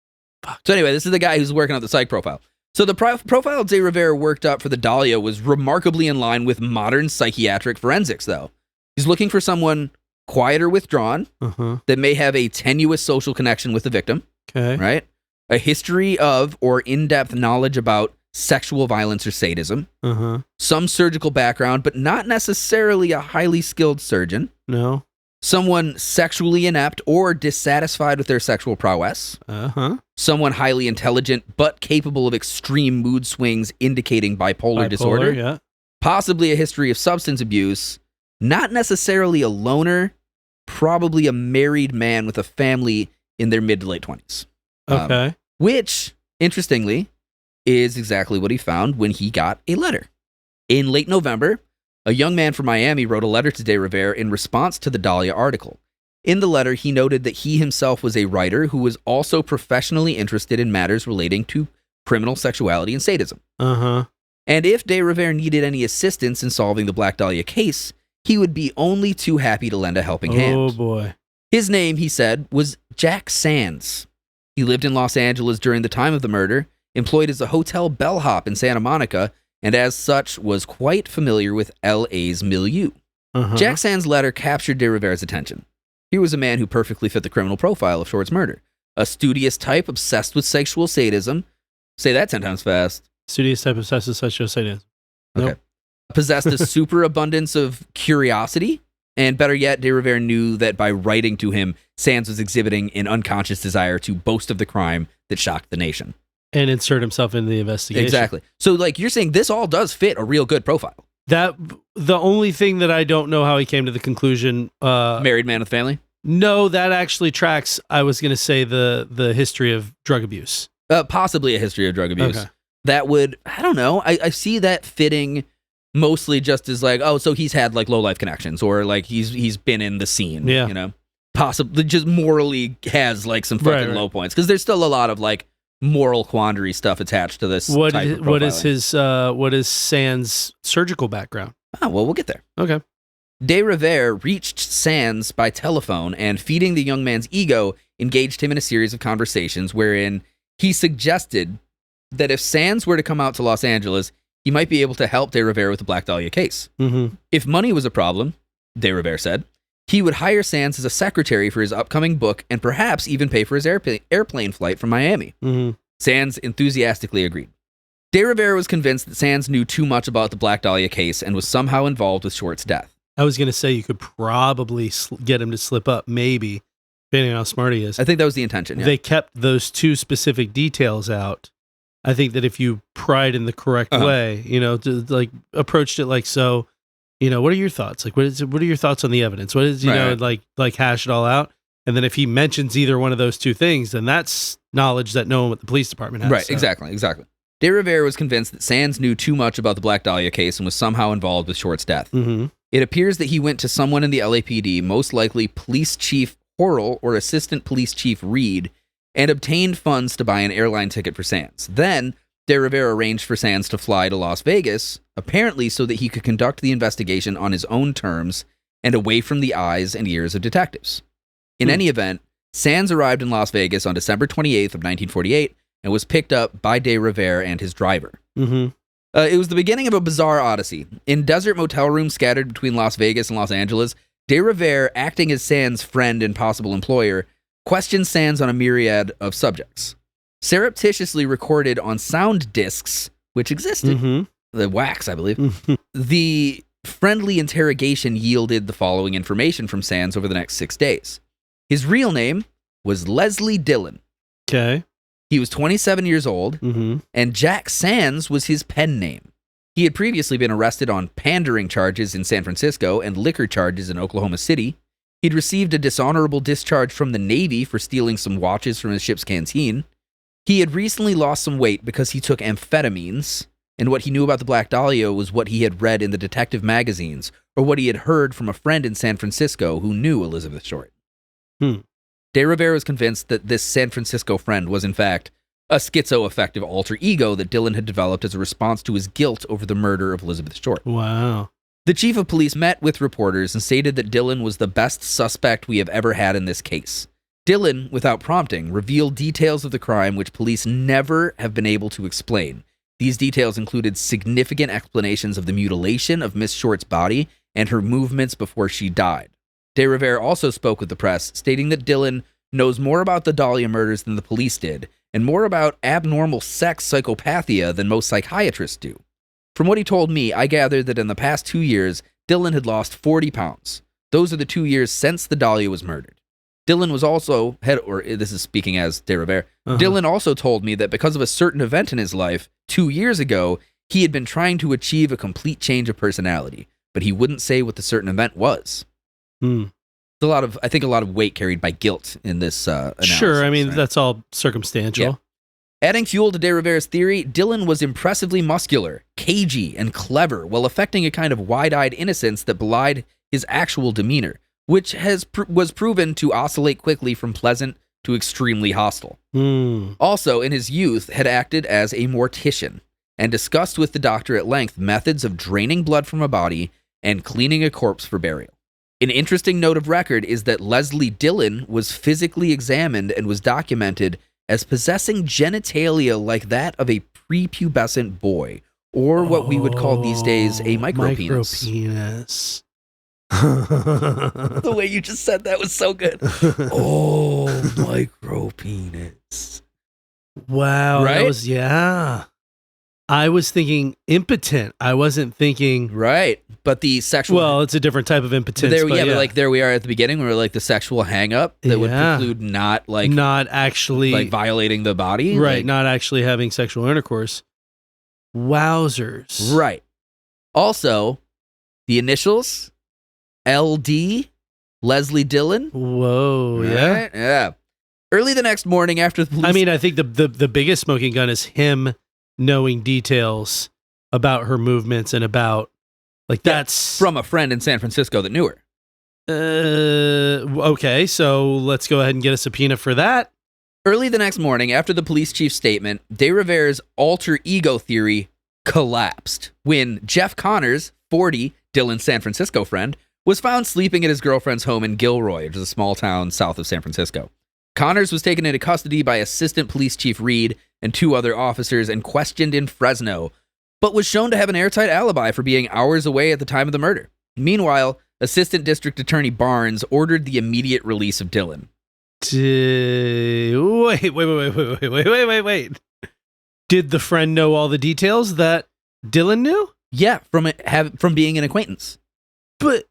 [SPEAKER 3] So anyway, this is the guy who's working on the psych profile. So the profile De Rivera worked up for the Dahlia was remarkably in line with modern psychiatric forensics, though. He's looking for someone quieter, withdrawn, that may have a tenuous social connection with the victim.
[SPEAKER 2] Okay.
[SPEAKER 3] Right? A history of or in-depth knowledge about sexual violence or sadism. Some surgical background, but not necessarily a highly skilled surgeon.
[SPEAKER 2] No.
[SPEAKER 3] Someone sexually inept or dissatisfied with their sexual prowess. Someone highly intelligent but capable of extreme mood swings indicating bipolar disorder.
[SPEAKER 2] Yeah.
[SPEAKER 3] Possibly a history of substance abuse. Not necessarily a loner. Probably a married man with a family in their mid to late 20s.
[SPEAKER 2] Okay.
[SPEAKER 3] Which, interestingly, is exactly what he found when he got a letter. In late November, a young man from Miami wrote a letter to De Rivera in response to the Dahlia article. In the letter, he noted that he himself was a writer who was also professionally interested in matters relating to criminal sexuality and sadism. And if De Rivera needed any assistance in solving the Black Dahlia case, he would be only too happy to lend a helping hand.
[SPEAKER 2] Oh, boy.
[SPEAKER 3] His name, he said, was Jack Sands. He lived in Los Angeles during the time of the murder, employed as a hotel bellhop in Santa Monica, and as such was quite familiar with L.A.'s milieu. Jack Sands' letter captured De Rivera's attention. Here was a man who perfectly fit the criminal profile of Short's murder. A studious type obsessed with sexual sadism. Say that 10 times fast.
[SPEAKER 2] Studious type obsessed with sexual sadism.
[SPEAKER 3] Okay.
[SPEAKER 2] Nope.
[SPEAKER 3] Possessed a superabundance of curiosity, And better yet, de Rivera knew that by writing to him, Sands was exhibiting an unconscious desire to boast of the crime that shocked the nation.
[SPEAKER 2] And insert himself into the investigation.
[SPEAKER 3] Exactly. So, like, you're saying this all does fit a real good profile.
[SPEAKER 2] That the only thing that I don't know how he came to the conclusion.
[SPEAKER 3] Married man with family?
[SPEAKER 2] No, that actually tracks. I was going to say the history of drug abuse.
[SPEAKER 3] Possibly a history of drug abuse.
[SPEAKER 2] Okay.
[SPEAKER 3] That would, I don't know. I see that fitting mostly just as like, oh, so he's had like low life connections, or like he's been in the scene.
[SPEAKER 2] Yeah.
[SPEAKER 3] You know, possibly just morally has like some fucking low points, because there's still a lot of like moral quandary stuff attached to this. What
[SPEAKER 2] is Sands' surgical background?
[SPEAKER 3] Oh, well, we'll get there.
[SPEAKER 2] Okay.
[SPEAKER 3] De Rivera reached Sands by telephone and, feeding the young man's ego, engaged him in a series of conversations wherein he suggested that if Sands were to come out to Los Angeles, he might be able to help De Rivera with the Black Dahlia case.
[SPEAKER 2] Mm-hmm.
[SPEAKER 3] If money was a problem, De Rivera said, he would hire Sands as a secretary for his upcoming book and perhaps even pay for his airplane flight from Miami.
[SPEAKER 2] Mm-hmm.
[SPEAKER 3] Sands enthusiastically agreed. De Rivera was convinced that Sands knew too much about the Black Dahlia case and was somehow involved with Short's death.
[SPEAKER 2] I was going to say you could probably get him to slip up, maybe, depending on how smart he is.
[SPEAKER 3] I think that was the intention. Yeah.
[SPEAKER 2] They kept those two specific details out. I think that if you pried in the correct way, to, like, approached it like, so, what are your thoughts? Like, what are your thoughts on the evidence? What is, like hash it all out. And then if he mentions either one of those two things, then that's knowledge that no one with the police department has.
[SPEAKER 3] Right,
[SPEAKER 2] so.
[SPEAKER 3] Exactly. De Rivera was convinced that Sands knew too much about the Black Dahlia case and was somehow involved with Short's death.
[SPEAKER 2] Mm-hmm.
[SPEAKER 3] It appears that he went to someone in the LAPD, most likely Police Chief Horrell or Assistant Police Chief Reed, and obtained funds to buy an airline ticket for Sands. Then, De Rivera arranged for Sands to fly to Las Vegas, apparently so that he could conduct the investigation on his own terms and away from the eyes and ears of detectives. In any event, Sands arrived in Las Vegas on December 28th of 1948 and was picked up by De Rivera and his driver.
[SPEAKER 2] Mm-hmm.
[SPEAKER 3] It was the beginning of a bizarre odyssey. In desert motel rooms scattered between Las Vegas and Los Angeles, De Rivera, acting as Sands' friend and possible employer, questioned Sands on a myriad of subjects. Surreptitiously recorded on sound discs, which existed, the wax, I believe, the friendly interrogation yielded the following information from Sands over the next 6 days. His real name was Leslie Dillon.
[SPEAKER 2] Okay.
[SPEAKER 3] He was 27 years old, and Jack Sands was his pen name. He had previously been arrested on pandering charges in San Francisco and liquor charges in Oklahoma City. He'd received a dishonorable discharge from the Navy for stealing some watches from his ship's canteen. He had recently lost some weight because he took amphetamines, and what he knew about the Black Dahlia was what he had read in the detective magazines or what he had heard from a friend in San Francisco who knew Elizabeth Short. De Rivera was convinced that this San Francisco friend was, in fact, a schizoaffective alter ego that Dillon had developed as a response to his guilt over the murder of Elizabeth Short.
[SPEAKER 2] Wow.
[SPEAKER 3] The chief of police met with reporters and stated that Dillon was the best suspect we have ever had in this case. Dillon, without prompting, revealed details of the crime which police never have been able to explain. These details included significant explanations of the mutilation of Miss Short's body and her movements before she died. De Rivera also spoke with the press, stating that Dillon knows more about the Dahlia murders than the police did, and more about abnormal sex psychopathia than most psychiatrists do. From what he told me, I gathered that in the past 2 years, Dillon had lost 40 pounds. Those are the 2 years since the Dahlia was murdered. Dillon was also, this is speaking as De Rivera, Dillon also told me that because of a certain event in his life, 2 years ago, he had been trying to achieve a complete change of personality, but he wouldn't say what the certain event was. I think a lot of weight carried by guilt in this analysis.
[SPEAKER 2] Sure, I mean,
[SPEAKER 3] right?
[SPEAKER 2] that's all circumstantial.
[SPEAKER 3] Yeah. Adding fuel to De Rivera's theory, Dillon was impressively muscular, cagey, and clever, while affecting a kind of wide-eyed innocence that belied his actual demeanor, which was proven to oscillate quickly from pleasant to extremely hostile. Also, in his youth, had acted as a mortician, and discussed with the doctor at length methods of draining blood from a body and cleaning a corpse for burial. An interesting note of record is that Leslie Dillon was physically examined and was documented as possessing genitalia like that of a prepubescent boy, or what we would call these days a micropenis.
[SPEAKER 2] Micropenis.
[SPEAKER 3] The way you just said that was so good. Oh, micropenis.
[SPEAKER 2] Wow.
[SPEAKER 3] Right?
[SPEAKER 2] I was thinking impotent. I wasn't thinking
[SPEAKER 3] right but the sexual.
[SPEAKER 2] Well, it's a different type of impotence.
[SPEAKER 3] There,
[SPEAKER 2] but
[SPEAKER 3] but like there we are at the beginning, where like the sexual hang up that would preclude not
[SPEAKER 2] actually
[SPEAKER 3] like violating the body,
[SPEAKER 2] right?
[SPEAKER 3] like,
[SPEAKER 2] not actually having sexual intercourse. Wowzers!
[SPEAKER 3] Right. Also, the initials LD, Leslie Dillon.
[SPEAKER 2] Whoa! Yeah.
[SPEAKER 3] Right? Yeah. Early the next morning after the police.
[SPEAKER 2] I mean, I think the biggest smoking gun is him knowing details about her movements and about that's
[SPEAKER 3] from a friend in San Francisco that knew her.
[SPEAKER 2] Okay, so let's go ahead and get a subpoena for that.
[SPEAKER 3] Early the next morning after the police chief's statement, De Rivera's alter ego theory collapsed when Jeff Connors, 40, Dillon's San Francisco friend, was found sleeping at his girlfriend's home in Gilroy, which is a small town south of San Francisco. Connors was taken into custody by Assistant Police Chief Reed and 2 other officers and questioned in Fresno, but was shown to have an airtight alibi for being hours away at the time of the murder. Meanwhile, Assistant District Attorney Barnes ordered the immediate release of Dillon.
[SPEAKER 2] Wait. Did the friend know all the details that Dillon knew?
[SPEAKER 3] Yeah, from being an acquaintance.
[SPEAKER 2] But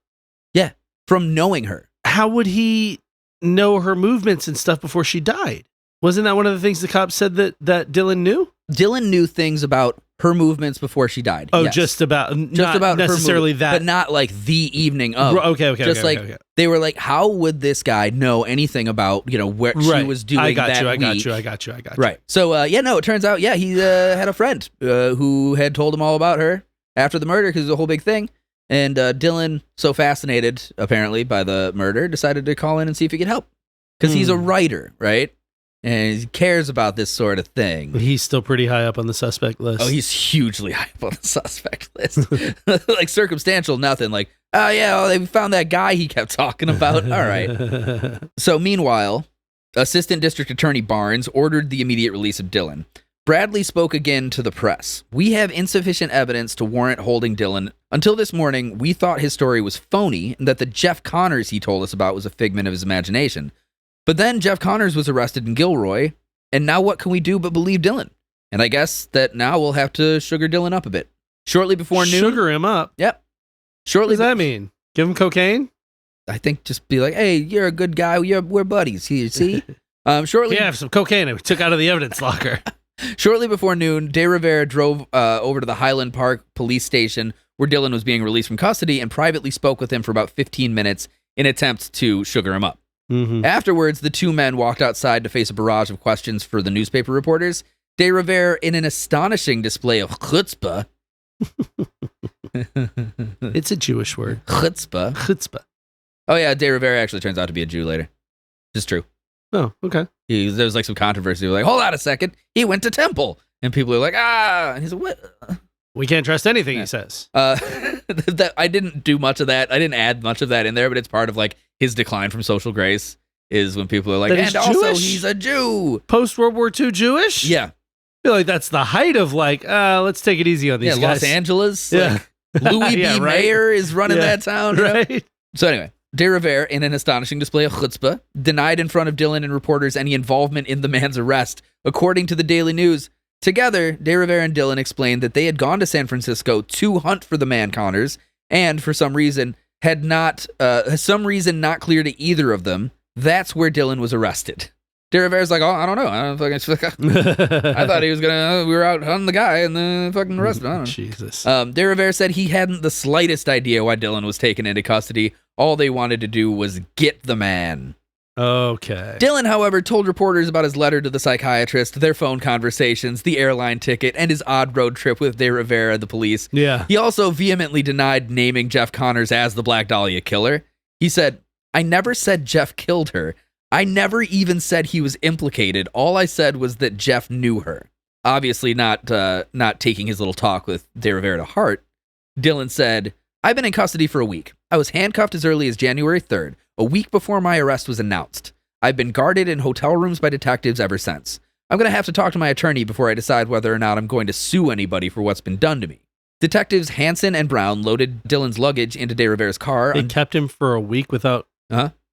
[SPEAKER 3] yeah, from knowing her.
[SPEAKER 2] How would he know her movements and stuff before she died? Wasn't that one of the things the cops said that Dillon knew?
[SPEAKER 3] Dillon knew things about her movements before she died.
[SPEAKER 2] Oh,
[SPEAKER 3] yes.
[SPEAKER 2] just about necessarily that,
[SPEAKER 3] but not like the evening of.
[SPEAKER 2] Okay.
[SPEAKER 3] Just
[SPEAKER 2] okay.
[SPEAKER 3] They were like, how would this guy know anything about where she was doing? I got
[SPEAKER 2] you.
[SPEAKER 3] Right. So it turns out he had a friend who had told him all about her after the murder because it was a whole big thing. And Dillon, so fascinated apparently by the murder, decided to call in and see if he could help because he's a writer, right? And he cares about this sort of thing.
[SPEAKER 2] But he's still pretty high up on the suspect list.
[SPEAKER 3] Oh, he's hugely high up on the suspect list. Like circumstantial, nothing. Like, they found that guy he kept talking about. All right. So meanwhile, Assistant District Attorney Barnes ordered the immediate release of Dillon. Bradley spoke again to the press. We have insufficient evidence to warrant holding Dillon. Until this morning, we thought his story was phony and that the Jeff Connors he told us about was a figment of his imagination. But then Jeff Connors was arrested in Gilroy, and now what can we do but believe Dillon? And I guess that now we'll have to sugar Dillon up a bit. Shortly before noon...
[SPEAKER 2] Sugar him up?
[SPEAKER 3] Yep.
[SPEAKER 2] What does that mean? Give him cocaine?
[SPEAKER 3] I think just be like, hey, you're a good guy. We're buddies here, see? Shortly...
[SPEAKER 2] Yeah, some cocaine I took out of the evidence locker.
[SPEAKER 3] Shortly before noon, De Rivera drove over to the Highland Park police station where Dillon was being released from custody and privately spoke with him for about 15 minutes in an attempt to sugar him up.
[SPEAKER 2] Mm-hmm.
[SPEAKER 3] Afterwards, the 2 men walked outside to face a barrage of questions for the newspaper reporters. De Rivera, in an astonishing display of chutzpah...
[SPEAKER 2] It's a Jewish word.
[SPEAKER 3] Chutzpah.
[SPEAKER 2] Chutzpah.
[SPEAKER 3] Oh yeah, De Rivera actually turns out to be a Jew later. It's true.
[SPEAKER 2] Oh, okay.
[SPEAKER 3] There was like some controversy. They were like, hold on a second. He went to temple. And people are like, And he's like, what?
[SPEAKER 2] We can't trust anything he says.
[SPEAKER 3] I didn't do much of that. I didn't add much of that in there, but it's part of like his decline from social grace is when people are like, and also he's a Jew.
[SPEAKER 2] Post World War II Jewish?
[SPEAKER 3] Yeah.
[SPEAKER 2] I feel like that's the height of like, let's take it easy on these guys.
[SPEAKER 3] Los Angeles.
[SPEAKER 2] Yeah.
[SPEAKER 3] Like, Louis B.
[SPEAKER 2] right.
[SPEAKER 3] Mayer is running that town.
[SPEAKER 2] Right.
[SPEAKER 3] So anyway, De Rivera, in an astonishing display of chutzpah, denied in front of Dillon and reporters any involvement in the man's arrest. According to the Daily News, together, De Rivera and Dillon explained that they had gone to San Francisco to hunt for the man Connors, and for some reason not clear to either of them. That's where Dillon was arrested. De Rivera's like, I don't know. I thought he was we were out hunting the guy and then fucking arrested him. I don't know.
[SPEAKER 2] Jesus.
[SPEAKER 3] De Rivera said he hadn't the slightest idea why Dillon was taken into custody. All they wanted to do was get the man.
[SPEAKER 2] Okay.
[SPEAKER 3] Dillon, however, told reporters about his letter to the psychiatrist, their phone conversations, the airline ticket, and his odd road trip with De Rivera and the police.
[SPEAKER 2] Yeah.
[SPEAKER 3] He also vehemently denied naming Jeff Connors as the Black Dahlia killer. He said, I never said Jeff killed her. I never even said he was implicated. All I said was that Jeff knew her. Obviously not taking his little talk with De Rivera to heart. Dillon said, I've been in custody for a week. I was handcuffed as early as January 3rd, a week before my arrest was announced. I've been guarded in hotel rooms by detectives ever since. I'm going to have to talk to my attorney before I decide whether or not I'm going to sue anybody for what's been done to me. Detectives Hansen and Brown loaded Dillon's luggage into De Rivera's car.
[SPEAKER 2] They kept him for a week without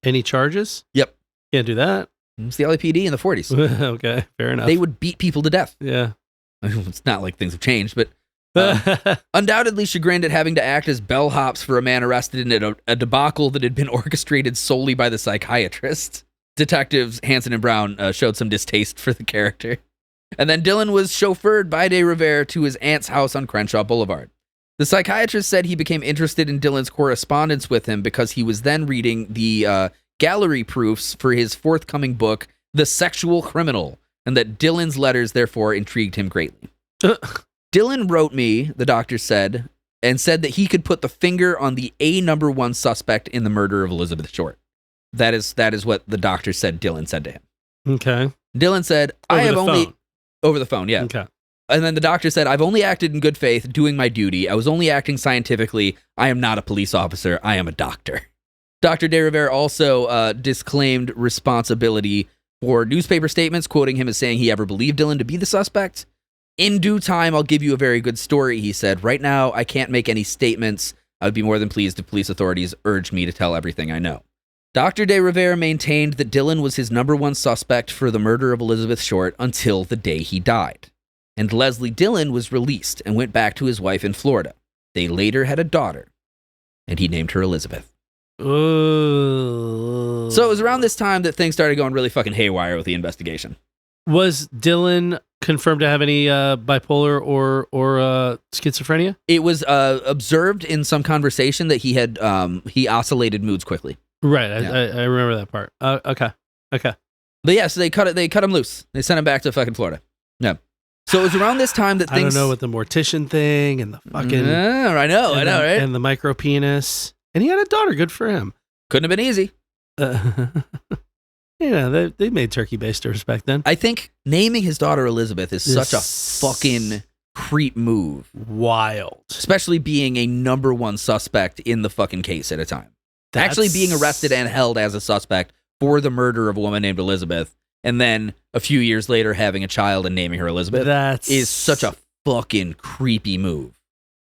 [SPEAKER 2] any charges?
[SPEAKER 3] Yep.
[SPEAKER 2] Can't do that.
[SPEAKER 3] It's the LAPD in the 40s.
[SPEAKER 2] Okay, fair enough.
[SPEAKER 3] They would beat people to death.
[SPEAKER 2] Yeah.
[SPEAKER 3] It's not like things have changed, but Undoubtedly chagrined at having to act as bellhops for a man arrested in a debacle that had been orchestrated solely by the psychiatrist. Detectives Hanson and Brown showed some distaste for the character. And then Dylan was chauffeured by De Rivere to his aunt's house on Crenshaw Boulevard. The psychiatrist said he became interested in Dylan's correspondence with him because he was then reading the gallery proofs for his forthcoming book, The Sexual Criminal, and that Dylan's letters therefore intrigued him greatly. Dylan wrote me, the doctor said, and said that he could put the finger on the number one suspect in the murder of Elizabeth Short. That is what the doctor said Dylan said to him.
[SPEAKER 2] Okay.
[SPEAKER 3] Dylan said, over the phone, yeah.
[SPEAKER 2] Okay.
[SPEAKER 3] And then the doctor said, I've only acted in good faith, doing my duty. I was only acting scientifically. I am not a police officer. I am a doctor. Dr. De Rivere also disclaimed responsibility for newspaper statements, quoting him as saying he ever believed Dylan to be the suspect. In due time, I'll give you a very good story, he said. Right now, I can't make any statements. I would be more than pleased if police authorities urged me to tell everything I know. Dr. De Rivere maintained that Dylan was his number one suspect for the murder of Elizabeth Short until the day he died. And Leslie Dillon was released and went back to his wife in Florida. They later had a daughter, and he named her Elizabeth.
[SPEAKER 2] Ooh.
[SPEAKER 3] So it was around this time that things started going really fucking haywire with the investigation.
[SPEAKER 2] Was Dylan confirmed to have any bipolar or schizophrenia?
[SPEAKER 3] It was observed in some conversation that he oscillated moods quickly.
[SPEAKER 2] Right,
[SPEAKER 3] Yeah.
[SPEAKER 2] I remember that part. Okay.
[SPEAKER 3] But yeah, so they cut him loose. They sent him back to fucking Florida. Yeah. So it was around this time that
[SPEAKER 2] I
[SPEAKER 3] things...
[SPEAKER 2] don't know, with the mortician thing and the fucking...
[SPEAKER 3] I know, right?
[SPEAKER 2] And the micro penis. And he had a daughter. Good for him.
[SPEAKER 3] Couldn't have been easy.
[SPEAKER 2] They made turkey basters back then.
[SPEAKER 3] I think naming his daughter Elizabeth is such a fucking creep move.
[SPEAKER 2] Wild.
[SPEAKER 3] Especially being a number one suspect in the fucking case at a time. Actually being arrested and held as a suspect for the murder of a woman named Elizabeth, and then a few years later having a child and naming her Elizabeth is such a fucking creepy move.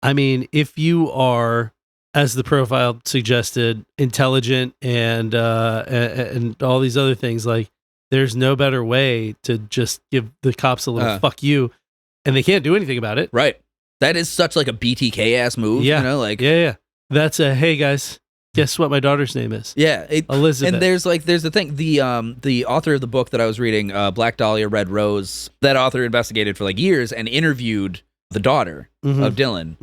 [SPEAKER 2] I mean, if you are, as the profile suggested, intelligent and all these other things, like, there's no better way to just give the cops a little fuck you, and they can't do anything about it.
[SPEAKER 3] Right. That is such like a BTK ass move.
[SPEAKER 2] Yeah.
[SPEAKER 3] You know, like,
[SPEAKER 2] yeah. That's hey guys, guess what my daughter's name is?
[SPEAKER 3] Yeah,
[SPEAKER 2] Elizabeth.
[SPEAKER 3] And there's the thing, the author of the book that I was reading, Black Dahlia, Red Rose, that author investigated for like years and interviewed the daughter of Dylan,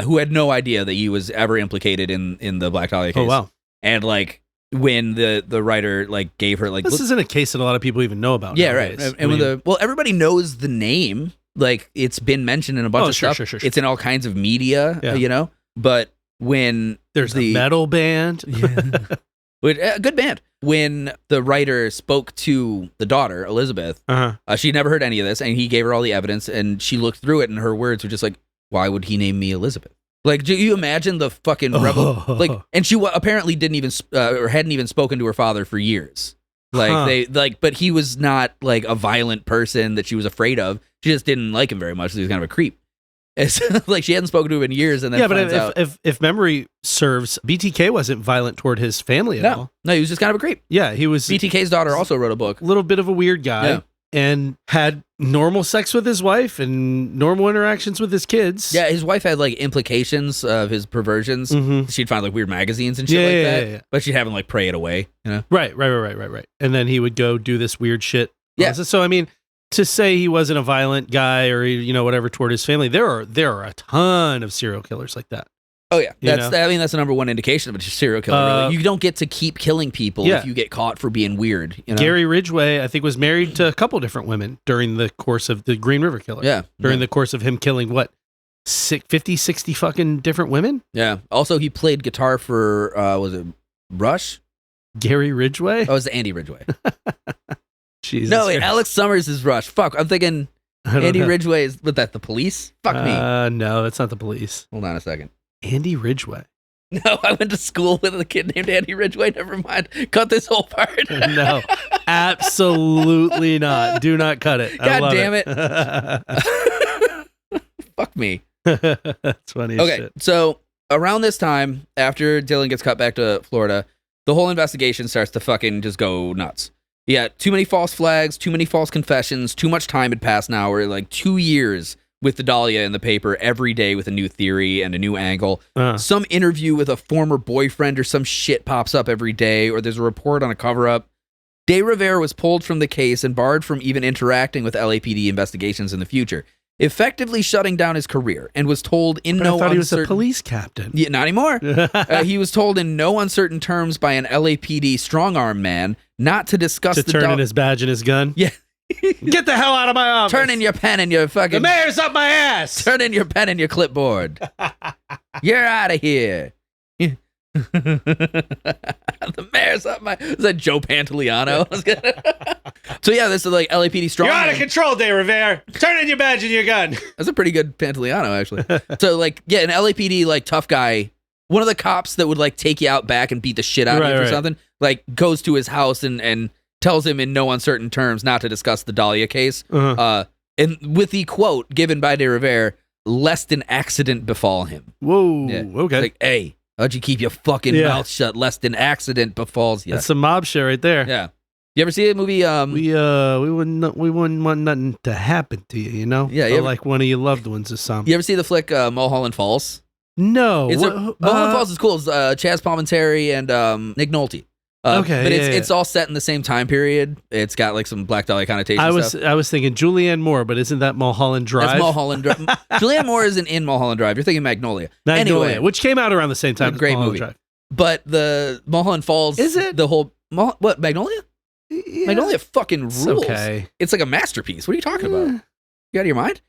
[SPEAKER 3] who had no idea that he was ever implicated in the Black Dahlia case.
[SPEAKER 2] Oh wow!
[SPEAKER 3] And like when the writer like gave her like,
[SPEAKER 2] this isn't a case that a lot of people even know about.
[SPEAKER 3] Yeah,
[SPEAKER 2] nowadays.
[SPEAKER 3] right. And everybody knows the name, like it's been mentioned in a bunch of stuff.
[SPEAKER 2] Sure.
[SPEAKER 3] It's in all kinds of media, you know. But when
[SPEAKER 2] there's a metal band,
[SPEAKER 3] good band. When the writer spoke to the daughter, Elizabeth, she'd never heard any of this, and he gave her all the evidence, and she looked through it, and her words were just like, "Why would he name me Elizabeth?" Like, do you imagine the fucking rebel? Like, and she apparently didn't even or hadn't even spoken to her father for years. Like but he was not like a violent person that she was afraid of. She just didn't like him very much. So he was kind of a creep. It's like she hadn't spoken to him in years, and then
[SPEAKER 2] if memory serves, BTK wasn't violent toward his family at all.
[SPEAKER 3] No, he was just kind of a creep.
[SPEAKER 2] Yeah, he was.
[SPEAKER 3] BTK's daughter also wrote a book.
[SPEAKER 2] A little bit of a weird guy, and had normal sex with his wife and normal interactions with his kids.
[SPEAKER 3] Yeah, his wife had like implications of his perversions. She'd find like weird magazines and shit like that. Yeah. But she'd have him like pray it away. You know?
[SPEAKER 2] Right. And then he would go do this weird shit. Yeah. So I mean, to say he wasn't a violent guy or whatever toward his family, there are a ton of serial killers like that.
[SPEAKER 3] Oh yeah, that's the number one indication of a serial killer. Really. You don't get to keep killing people if you get caught for being weird. You know?
[SPEAKER 2] Gary Ridgway, I think, was married to a couple different women during the course of the Green River Killer.
[SPEAKER 3] Yeah,
[SPEAKER 2] during the course of him killing 50, 60 fucking different women.
[SPEAKER 3] Yeah. Also, he played guitar for was it Rush?
[SPEAKER 2] Gary Ridgway?
[SPEAKER 3] Oh, it was Andy Ridgway.
[SPEAKER 2] Jesus.
[SPEAKER 3] No, wait, Alex Summers is Rush. Fuck, I'm thinking Andy Ridgway is the Police? Fuck me.
[SPEAKER 2] No, that's not the Police.
[SPEAKER 3] Hold on a second.
[SPEAKER 2] Andy Ridgway.
[SPEAKER 3] No, I went to school with a kid named Andy Ridgway. Never mind. Cut this whole part.
[SPEAKER 2] No, absolutely not. Do not cut it.
[SPEAKER 3] God damn it. Fuck me.
[SPEAKER 2] That's funny as shit.
[SPEAKER 3] So around this time, after Dylan gets cut back to Florida, the whole investigation starts to fucking just go nuts. Yeah, too many false flags, too many false confessions, too much time had passed now. We're like 2 years with the Dahlia in the paper every day with a new theory and a new angle.
[SPEAKER 2] Uh.
[SPEAKER 3] Some interview with a former boyfriend or some shit pops up every day, or there's a report on a cover-up. De Rivera was pulled from the case and barred from even interacting with LAPD investigations in the future, effectively shutting down his career, and was told in
[SPEAKER 2] But
[SPEAKER 3] no
[SPEAKER 2] I thought he was
[SPEAKER 3] uncertain...
[SPEAKER 2] a police captain.
[SPEAKER 3] Yeah, not anymore. He was told in no uncertain terms by an LAPD strong-arm man not to discuss
[SPEAKER 2] To turn in his badge and his gun.
[SPEAKER 3] Yeah.
[SPEAKER 2] Get the hell out of my office.
[SPEAKER 3] Turn in your pen and your fucking...
[SPEAKER 2] The mayor's up my ass.
[SPEAKER 3] Turn in your pen and your clipboard. You're out of here. The mayor's up my... Is that Joe Pantoliano? So yeah, this is like LAPD strong.
[SPEAKER 2] You're out of control, De Rivera. Turn in your badge and your gun.
[SPEAKER 3] That's a pretty good Pantoliano, actually. So like, yeah, an LAPD like tough guy, one of the cops that would like take you out back and beat the shit out of you for something, like goes to his house and tells him in no uncertain terms not to discuss the Dahlia case.
[SPEAKER 2] Uh-huh.
[SPEAKER 3] And with the quote given by De Rivera, lest an accident befall him.
[SPEAKER 2] Whoa.
[SPEAKER 3] Yeah.
[SPEAKER 2] Okay.
[SPEAKER 3] Like, hey, how'd you keep your fucking mouth shut lest an accident befalls you?
[SPEAKER 2] That's some mob shit right there.
[SPEAKER 3] Yeah. You ever see a movie?
[SPEAKER 2] We wouldn't want nothing to happen to you, you know?
[SPEAKER 3] Yeah,
[SPEAKER 2] Or like one of your loved ones or something.
[SPEAKER 3] You ever see the flick Mulholland Falls?
[SPEAKER 2] No.
[SPEAKER 3] Mulholland Falls is cool. It's Chaz Palminteri and Nick Nolte.
[SPEAKER 2] Okay,
[SPEAKER 3] but
[SPEAKER 2] yeah,
[SPEAKER 3] it's all set in the same time period. It's got like some Black Dahlia connotations.
[SPEAKER 2] I was thinking Julianne Moore, but isn't that Mulholland Drive?
[SPEAKER 3] That's Mulholland Drive. Julianne Moore isn't in Mulholland Drive. You're thinking Magnolia.
[SPEAKER 2] Magnolia,
[SPEAKER 3] Anyway,
[SPEAKER 2] which came out around the same time.
[SPEAKER 3] great
[SPEAKER 2] as Mulholland
[SPEAKER 3] movie.
[SPEAKER 2] Drive.
[SPEAKER 3] But the Mulholland Falls
[SPEAKER 2] Is it?
[SPEAKER 3] the whole what Magnolia?
[SPEAKER 2] Yeah.
[SPEAKER 3] Magnolia fucking rules.
[SPEAKER 2] It's okay.
[SPEAKER 3] It's like a masterpiece. What are you talking about? You out of your mind?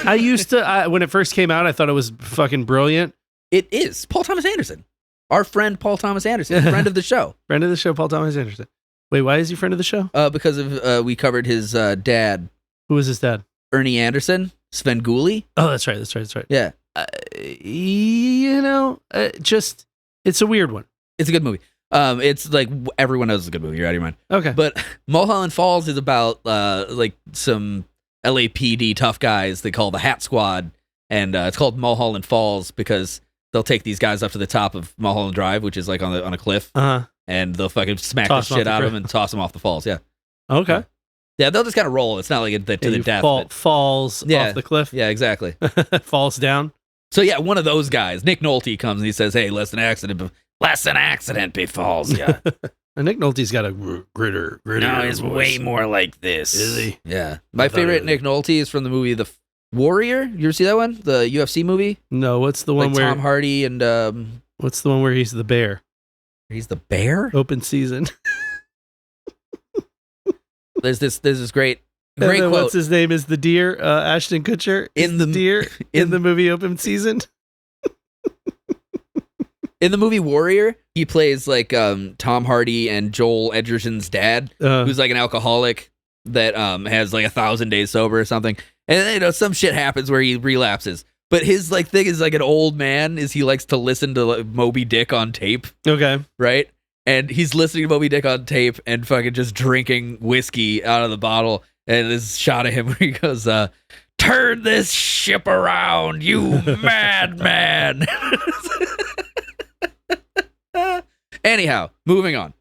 [SPEAKER 2] I used to when it first came out, I thought it was fucking brilliant.
[SPEAKER 3] It is Paul Thomas Anderson, our friend Paul Thomas Anderson, friend of the show.
[SPEAKER 2] Friend of the show, Paul Thomas Anderson. Wait, why is he friend of the show?
[SPEAKER 3] Because of we covered his dad,
[SPEAKER 2] Who was his dad?
[SPEAKER 3] Ernie Anderson, Sven Gulli.
[SPEAKER 2] Oh, that's right.
[SPEAKER 3] Yeah,
[SPEAKER 2] You know, it's a weird one.
[SPEAKER 3] it's a good movie. It's like everyone knows it's a good movie. You're out of your mind.
[SPEAKER 2] Okay.
[SPEAKER 3] But Mulholland Falls is about like some LAPD tough guys they call the Hat Squad, and it's called Mulholland Falls because they'll take these guys up to the top of Mulholland Drive, which is like on a cliff, and they'll fucking smack
[SPEAKER 2] Toss
[SPEAKER 3] the
[SPEAKER 2] 'em
[SPEAKER 3] shit
[SPEAKER 2] off the
[SPEAKER 3] out of
[SPEAKER 2] cliff.
[SPEAKER 3] them and toss them off the falls. Yeah,
[SPEAKER 2] Okay.
[SPEAKER 3] yeah, they'll just kind of roll. It's not like to the
[SPEAKER 2] You
[SPEAKER 3] death. but-
[SPEAKER 2] falls
[SPEAKER 3] Yeah.
[SPEAKER 2] off the cliff.
[SPEAKER 3] yeah, exactly.
[SPEAKER 2] Falls down.
[SPEAKER 3] So yeah, one of those guys, Nick Nolte, comes and he says, "Hey, lest an accident befalls you."
[SPEAKER 2] And Nick Nolte's got a gritter.
[SPEAKER 1] No, he's
[SPEAKER 2] voice.
[SPEAKER 1] way more like this.
[SPEAKER 2] Is he?
[SPEAKER 3] Yeah, my
[SPEAKER 2] I thought
[SPEAKER 3] favorite
[SPEAKER 2] it-
[SPEAKER 3] Nick Nolte is from the movie The Warrior. You ever see that one? The UFC movie.
[SPEAKER 2] No, what's the one
[SPEAKER 3] Like
[SPEAKER 2] where
[SPEAKER 3] Tom Hardy and
[SPEAKER 2] what's the one where he's the bear?
[SPEAKER 3] he's the bear.
[SPEAKER 2] Open season.
[SPEAKER 3] There's this great
[SPEAKER 2] And then
[SPEAKER 3] quote.
[SPEAKER 2] what's his name is the deer? Ashton Kutcher
[SPEAKER 3] In
[SPEAKER 2] is
[SPEAKER 3] the-
[SPEAKER 2] the deer in the movie Open Season.
[SPEAKER 3] In the movie Warrior, he plays like Tom Hardy and Joel Edgerton's dad, who's like an alcoholic that has like 1,000 days sober or something. And some shit happens where he relapses. But his like thing is like an old man is he likes to listen to like, Moby Dick on tape,
[SPEAKER 2] Okay.
[SPEAKER 3] right? And he's listening to Moby Dick on tape and fucking just drinking whiskey out of the bottle. And this shot of him where he goes, "Turn this ship around, you madman." Anyhow, moving on.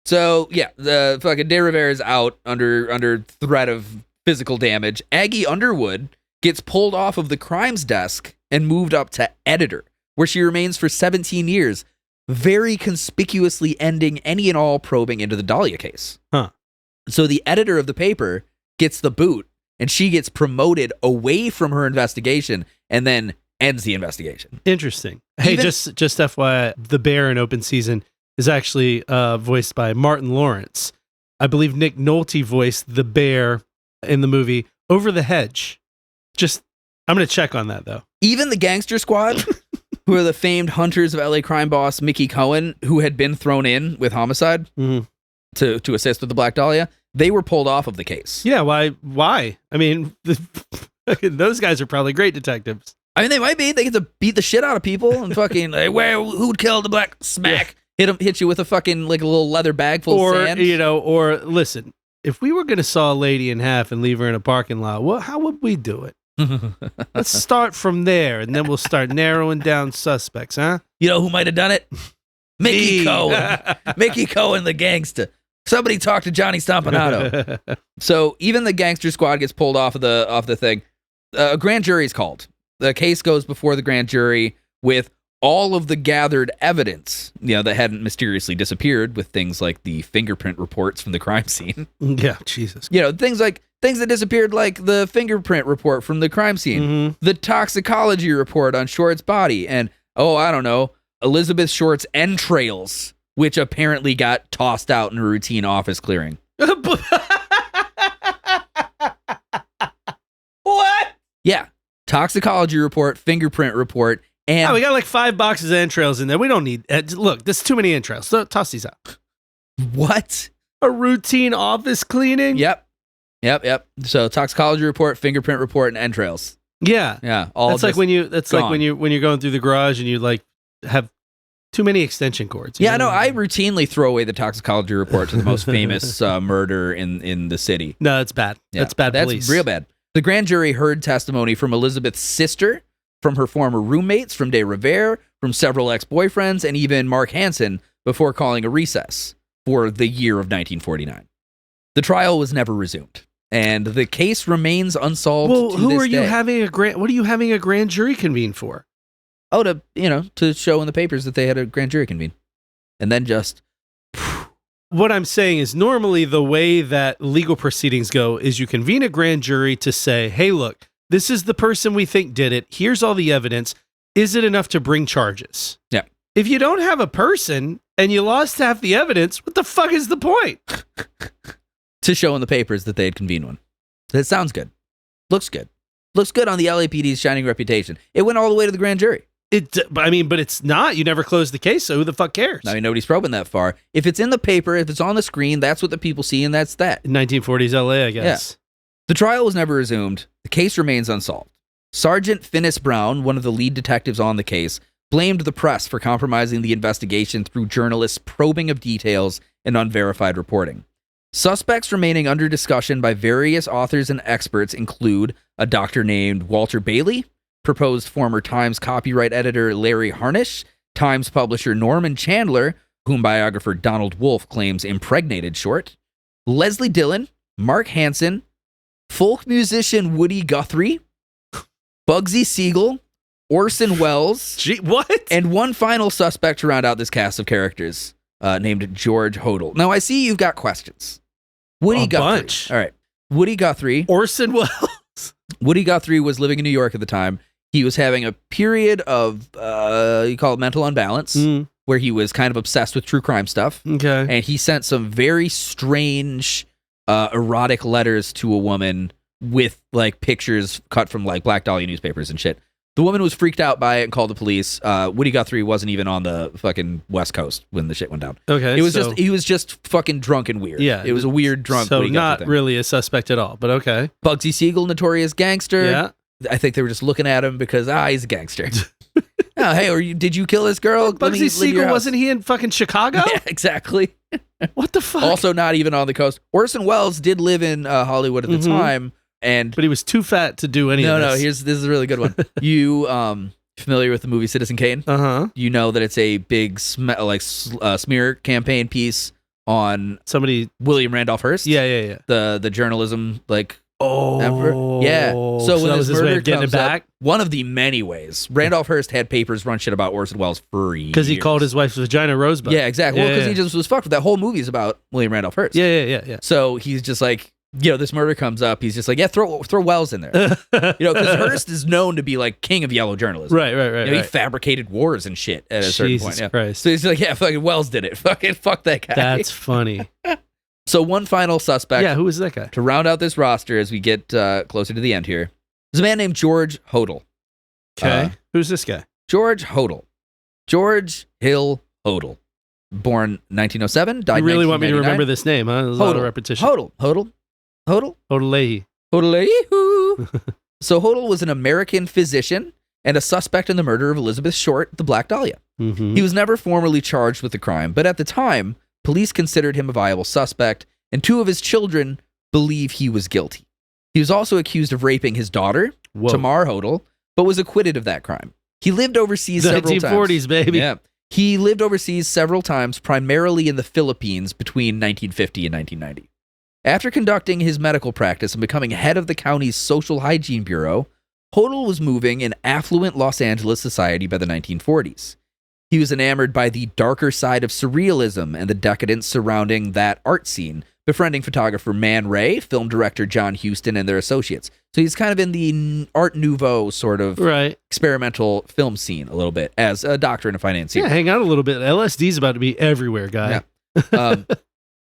[SPEAKER 3] So yeah, the fucking De Rivera is out under threat of physical damage. Aggie Underwood gets pulled off of the crimes desk and moved up to editor, where she remains for 17 years, very conspicuously ending any and all probing into the Dahlia case.
[SPEAKER 2] Huh.
[SPEAKER 3] So the editor of the paper gets the boot, and she gets promoted away from her investigation and then ends the investigation.
[SPEAKER 2] Interesting. Hey,
[SPEAKER 3] Even-
[SPEAKER 2] just FYI, the bear in Open Season is actually voiced by Martin Lawrence. I believe Nick Nolte voiced the bear in the movie Over the Hedge. I'm going to check on that though.
[SPEAKER 3] Even the gangster squad, who are the famed hunters of LA crime boss Mickey Cohen, who had been thrown in with homicide
[SPEAKER 2] Mhm.
[SPEAKER 3] to assist with the Black Dahlia, they were pulled off of the case.
[SPEAKER 2] Yeah, why? I mean, those guys are probably great detectives.
[SPEAKER 3] I mean, they might be. They get to beat the shit out of people and fucking, like, who'd kill the black smack? Hit you with a fucking, like, a little leather bag full of sand.
[SPEAKER 2] Or listen, if we were going to saw a lady in half and leave her in a parking lot, how would we do it? Let's start from there, and then we'll start narrowing down suspects, huh?
[SPEAKER 3] You know who might have done it? Mickey
[SPEAKER 2] Me.
[SPEAKER 3] Cohen. Mickey Cohen, the gangster. Somebody talk to Johnny Stompanato. So even the gangster squad gets pulled off the thing. A grand jury is called. The case goes before the grand jury with all of the gathered evidence, that hadn't mysteriously disappeared, with things like the fingerprint reports from the crime scene.
[SPEAKER 2] Yeah, Jesus.
[SPEAKER 3] Things that disappeared, like the fingerprint report from the crime scene, the toxicology report on Short's body, and, I don't know, Elizabeth Short's entrails, which apparently got tossed out in a routine office clearing.
[SPEAKER 2] What?
[SPEAKER 3] Yeah. Toxicology report, fingerprint report, and...
[SPEAKER 2] we got like 5 boxes of entrails in there. We don't need... look, there's too many entrails. So toss these out.
[SPEAKER 3] What?
[SPEAKER 2] A routine office cleaning?
[SPEAKER 3] Yep. So toxicology report, fingerprint report, and entrails.
[SPEAKER 2] Yeah.
[SPEAKER 3] Yeah. All
[SPEAKER 2] that's like when you... That's
[SPEAKER 3] gone.
[SPEAKER 2] like when you're going through the garage and you like have too many extension cords.
[SPEAKER 3] Yeah, no, I routinely throw away the toxicology report to the most famous murder in the city.
[SPEAKER 2] No, that's bad.
[SPEAKER 3] Yeah,
[SPEAKER 2] that's bad police.
[SPEAKER 3] That's real bad. The grand jury heard testimony from Elizabeth's sister, from her former roommates, from De Rivere, from several ex-boyfriends, and even Mark Hansen before calling a recess for the year of 1949. The trial was never resumed, and the case remains unsolved to this day.
[SPEAKER 2] What are you having a grand jury convene for?
[SPEAKER 3] Oh, to show in the papers that they had a grand jury convene. And then just...
[SPEAKER 2] What I'm saying is normally the way that legal proceedings go is you convene a grand jury to say, hey, look, this is the person we think did it. Here's all the evidence. Is it enough to bring charges?
[SPEAKER 3] Yeah.
[SPEAKER 2] If you don't have a person and you lost half the evidence, what the fuck is the point?
[SPEAKER 3] To show in the papers that they had convened one. That sounds good. Looks good. Looks good on the LAPD's shining reputation. It went all the way to the grand jury.
[SPEAKER 2] But it's not. You never closed the case, so who the fuck cares?
[SPEAKER 3] I mean, nobody's probing that far. If it's in the paper, if it's on the screen, that's what the people see, and that's that.
[SPEAKER 2] 1940s LA, I guess.
[SPEAKER 3] Yeah. The trial was never resumed. The case remains unsolved. Sergeant Finis Brown, one of the lead detectives on the case, blamed the press for compromising the investigation through journalists' probing of details and unverified reporting. Suspects remaining under discussion by various authors and experts include a doctor named Walter Bailey, proposed former Times copyright editor Larry Harnish, Times publisher Norman Chandler, whom biographer Donald Wolfe claims impregnated Short, Leslie Dillon, Mark Hansen, folk musician Woody Guthrie, Bugsy Siegel, Orson Welles,
[SPEAKER 2] what?
[SPEAKER 3] And one final suspect to round out this cast of characters, named George Hodel. Now, I see you've got questions. Woody Guthrie.
[SPEAKER 2] Bunch.
[SPEAKER 3] All right. Woody Guthrie.
[SPEAKER 2] Orson Welles.
[SPEAKER 3] Woody Guthrie was living in New York at the time. He was having a period of, you call it mental unbalance, where he was kind of obsessed with true crime stuff.
[SPEAKER 2] Okay.
[SPEAKER 3] And he sent some very strange, erotic letters to a woman with, like, pictures cut from, like, Black Dahlia newspapers and shit. The woman was freaked out by it and called the police. Woody Guthrie wasn't even on the fucking West Coast when the shit went down.
[SPEAKER 2] Okay.
[SPEAKER 3] He was just fucking drunk and weird.
[SPEAKER 2] Yeah.
[SPEAKER 3] It was a weird drunk.
[SPEAKER 2] So
[SPEAKER 3] Woody
[SPEAKER 2] not
[SPEAKER 3] Guthrie thing.
[SPEAKER 2] really a suspect at all, but okay.
[SPEAKER 3] Bugsy Siegel, notorious gangster.
[SPEAKER 2] Yeah.
[SPEAKER 3] I think they were just looking at him because, he's a gangster. Oh, hey, did you kill this girl?
[SPEAKER 2] Bugsy Siegel, wasn't he in fucking Chicago?
[SPEAKER 3] Yeah, exactly.
[SPEAKER 2] What the fuck?
[SPEAKER 3] Also not even on the coast. Orson Welles did live in Hollywood at the time.
[SPEAKER 2] But he was too fat to do any of this.
[SPEAKER 3] No, this is a really good one. You familiar with the movie Citizen Kane?
[SPEAKER 2] Uh-huh.
[SPEAKER 3] You know that it's a big smear campaign piece on William Randolph Hearst.
[SPEAKER 2] Yeah.
[SPEAKER 3] The journalism
[SPEAKER 2] Oh,
[SPEAKER 3] yeah. So when
[SPEAKER 2] that
[SPEAKER 3] this
[SPEAKER 2] was his way
[SPEAKER 3] murder
[SPEAKER 2] of getting
[SPEAKER 3] comes
[SPEAKER 2] it back.
[SPEAKER 3] up, one of the many ways, Randolph Hearst had papers run shit about Orson Welles for years.
[SPEAKER 2] Because he called his wife's vagina Rosebud.
[SPEAKER 3] Yeah, exactly. Well, because he just was fucked with that whole movie's about William Randolph Hearst.
[SPEAKER 2] Yeah.
[SPEAKER 3] So he's just like, this murder comes up. He's just like, throw Welles in there. Because Hearst is known to be like king of yellow journalism.
[SPEAKER 2] Right.
[SPEAKER 3] He fabricated wars and shit at a certain point.
[SPEAKER 2] Jesus Christ.
[SPEAKER 3] So he's like, fucking Welles did it. Fuck that guy.
[SPEAKER 2] That's funny.
[SPEAKER 3] So one final suspect.
[SPEAKER 2] Yeah, who is that guy?
[SPEAKER 3] To round out this roster as we get closer to the end here, there's a man named George Hodel.
[SPEAKER 2] Okay. Who's this guy?
[SPEAKER 3] George Hodel. George Hill Hodel. Born 1907, died 1999.
[SPEAKER 2] You really want me to remember this name, huh? There's a lot of repetition.
[SPEAKER 3] Hodel.
[SPEAKER 2] Hodelehi.
[SPEAKER 3] So Hodel was an American physician and a suspect in the murder of Elizabeth Short, the Black Dahlia.
[SPEAKER 2] Mm-hmm.
[SPEAKER 3] He was never formally charged with the crime, but at the time, police considered him a viable suspect, and 2 of his children believe he was guilty. He was also accused of raping his daughter, Tamar Hodel, but was acquitted of that crime. He lived overseas several times.
[SPEAKER 2] 1940s, baby.
[SPEAKER 3] Yeah. He lived overseas several times, primarily in the Philippines between 1950 and 1990. After conducting his medical practice and becoming head of the county's social hygiene bureau, Hodel was moving in affluent Los Angeles society by the 1940s. He was enamored by the darker side of surrealism and the decadence surrounding that art scene, befriending photographer Man Ray, film director John Huston, and their associates. So he's kind of in the Art Nouveau sort of experimental film scene a little bit as a doctor and a financier.
[SPEAKER 2] Yeah, hang out a little bit. LSD's about to be everywhere, guy.
[SPEAKER 3] Yeah.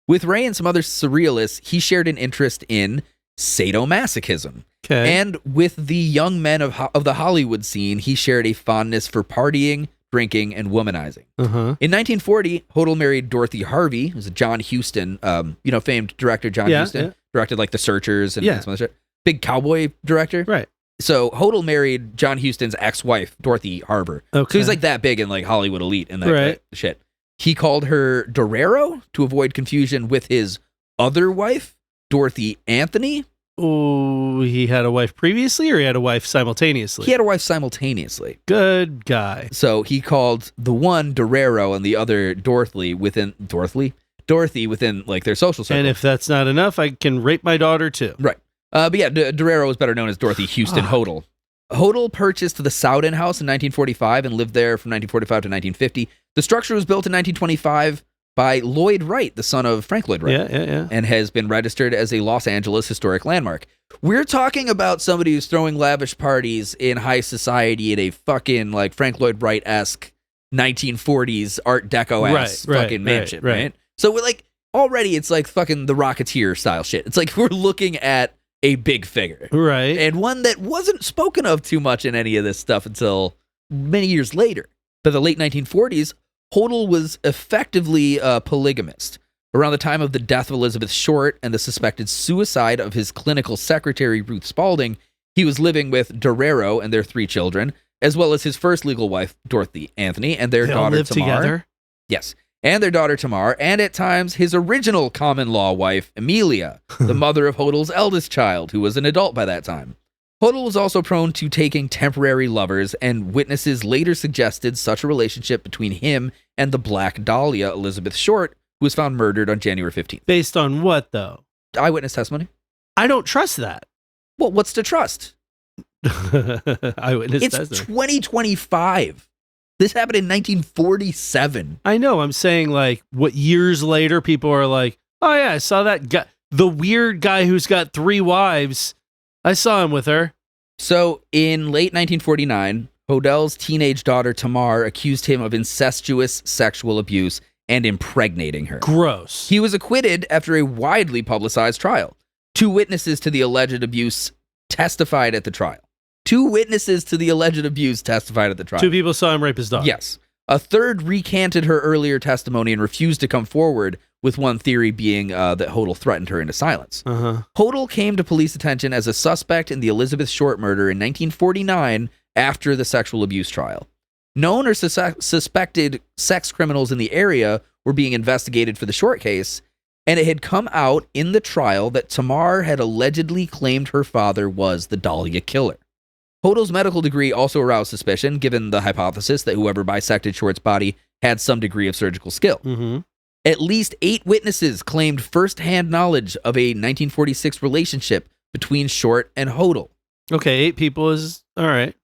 [SPEAKER 3] With Ray and some other surrealists, he shared an interest in sadomasochism.
[SPEAKER 2] Okay.
[SPEAKER 3] And with the young men of the Hollywood scene, he shared a fondness for partying, drinking, and womanizing. In 1940, Hodel married Dorothy Harvey, who's a John Huston, famed director John Huston, directed like The Searchers and some other shit. Big cowboy director.
[SPEAKER 2] Right.
[SPEAKER 3] So Hodel married John Huston's ex-wife, Dorothy Harbour.
[SPEAKER 2] Okay.
[SPEAKER 3] So he's like that big in like Hollywood elite and that shit. He called her Dorero to avoid confusion with his other wife, Dorothy Anthony.
[SPEAKER 2] Oh, he had a wife previously, or he had a wife simultaneously?
[SPEAKER 3] He had a wife simultaneously.
[SPEAKER 2] Good guy.
[SPEAKER 3] So he called the one Dorero and the other Dorothy within like their social circle.
[SPEAKER 2] And if that's not enough, I can rape my daughter too.
[SPEAKER 3] Right. But yeah, Dorero was better known as Dorothy Houston Hodel. Hodel purchased the Sowden House in 1945 and lived there from 1945 to 1950. The structure was built in 1925 by Lloyd Wright, the son of Frank Lloyd Wright, and has been registered as a Los Angeles historic landmark. We're talking about somebody who's throwing lavish parties in high society at a fucking like Frank Lloyd Wright-esque 1940s Art Deco-ass fucking mansion, right? So we're like, already it's like fucking the Rocketeer style shit. It's like we're looking at a big figure.
[SPEAKER 2] Right.
[SPEAKER 3] And one that wasn't spoken of too much in any of this stuff until many years later. By the late 1940s, Hodel was effectively a polygamist. Around the time of the death of Elizabeth Short and the suspected suicide of his clinical secretary, Ruth Spalding, he was living with Dorero and their 3 children, as well as his first legal wife, Dorothy Anthony, and their daughter, Tamar.
[SPEAKER 2] Together?
[SPEAKER 3] Yes. And their daughter, Tamar, and at times his original common-law wife, Amelia, the mother of Hodel's eldest child, who was an adult by that time. Hodel was also prone to taking temporary lovers, and witnesses later suggested such a relationship between him and the Black Dahlia, Elizabeth Short, who was found murdered on January 15th.
[SPEAKER 2] Based on what, though?
[SPEAKER 3] Eyewitness testimony.
[SPEAKER 2] I don't trust that.
[SPEAKER 3] Well, what's to trust?
[SPEAKER 2] Eyewitness
[SPEAKER 3] It's
[SPEAKER 2] testimony.
[SPEAKER 3] 2025. This happened in 1947.
[SPEAKER 2] I know. I'm saying, like, what years later people are like, oh, yeah, I saw that guy, the weird guy who's got 3 wives. I saw him with her.
[SPEAKER 3] So in late 1949, Hodel's teenage daughter, Tamar, accused him of incestuous sexual abuse and impregnating her.
[SPEAKER 2] Gross.
[SPEAKER 3] He was acquitted after a widely publicized trial. 2 witnesses to the alleged abuse testified at the trial. 2 witnesses to the alleged abuse testified at the trial.
[SPEAKER 2] 2 people saw him rape his daughter.
[SPEAKER 3] Yes. A third recanted her earlier testimony and refused to come forward, with one theory being that Hodel threatened her into silence. Hodel came to police attention as a suspect in the Elizabeth Short murder in 1949 after the sexual abuse trial. Known or suspected sex criminals in the area were being investigated for the Short case, and it had come out in the trial that Tamar had allegedly claimed her father was the Dahlia killer. Hodel's medical degree also aroused suspicion, given the hypothesis that whoever bisected Short's body had some degree of surgical skill. At least 8 witnesses claimed first-hand knowledge of a 1946 relationship between Short and Hodel.
[SPEAKER 2] Okay, 8 people is all right.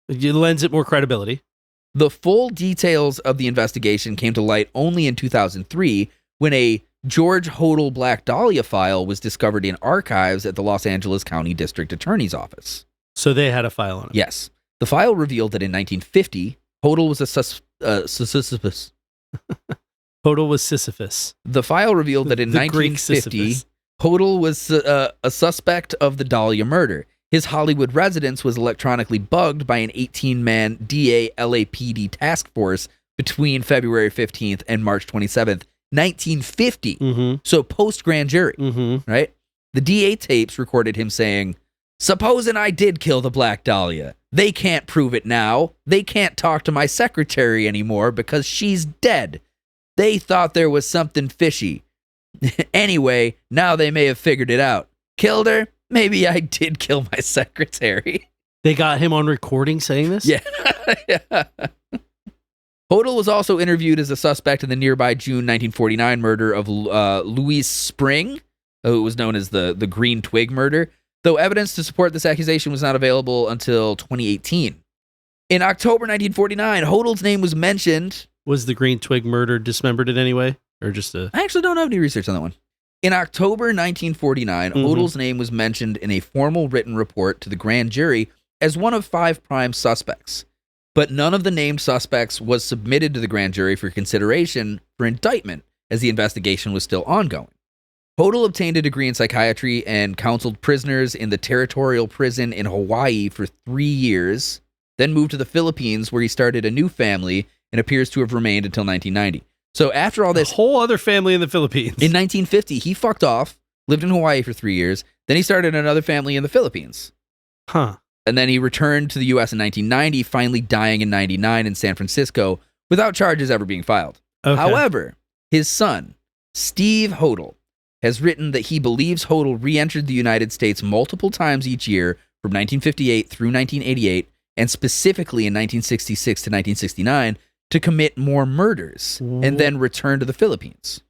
[SPEAKER 2] It lends it more credibility.
[SPEAKER 3] The full details of the investigation came to light only in 2003 when a George Hodel Black Dahlia file was discovered in archives at the Los Angeles County District Attorney's Office.
[SPEAKER 2] So they had a file on it.
[SPEAKER 3] Yes. The file revealed that in 1950, Hodel was a
[SPEAKER 2] Hodel was Sisyphus.
[SPEAKER 3] The file revealed that in
[SPEAKER 2] The Greek
[SPEAKER 3] 1950,
[SPEAKER 2] Sisyphus.
[SPEAKER 3] Hodel was a suspect of the Dahlia murder. His Hollywood residence was electronically bugged by an 18-man DA LAPD task force between February 15th and March 27th, 1950. So post-grand jury, right? The DA tapes recorded him saying, "Supposing I did kill the Black Dahlia, they can't prove it now. They can't talk to my secretary anymore because she's dead. They thought there was something fishy. Anyway, now they may have figured it out. Killed her? Maybe I did kill my secretary."
[SPEAKER 2] They got him on recording saying this?
[SPEAKER 3] Yeah. Hodel was also interviewed as a suspect in the nearby June 1949 murder of Louise Spring, who was known as the Green Twig murder. though evidence to support this accusation was not available until 2018. In October 1949, Hodel's name was mentioned.
[SPEAKER 2] Was the green twig murder dismembered in any way? Or just a...
[SPEAKER 3] I actually don't have any research on that one. In October 1949, Hodel's name was mentioned in a formal written report to the grand jury as one of 5 prime suspects. But none of the named suspects was submitted to the grand jury for consideration for indictment, as the investigation was still ongoing. Hodel obtained a degree in psychiatry and counseled prisoners in the territorial prison in Hawaii for 3 years, then moved to the Philippines, where he started a new family and appears to have remained until 1990. So after all this...
[SPEAKER 2] A whole other family in the Philippines.
[SPEAKER 3] In 1950, he fucked off, lived in Hawaii for 3 years, then he started another family in the Philippines.
[SPEAKER 2] Huh.
[SPEAKER 3] And then he returned to the U.S. in 1990, finally dying in 99 in San Francisco without charges ever being filed.
[SPEAKER 2] Okay.
[SPEAKER 3] However, his son, Steve Hodel, has written that he believes Hodel re-entered the United States multiple times each year from 1958 through 1988, and specifically in 1966 to 1969, to commit more murders and then return to the Philippines.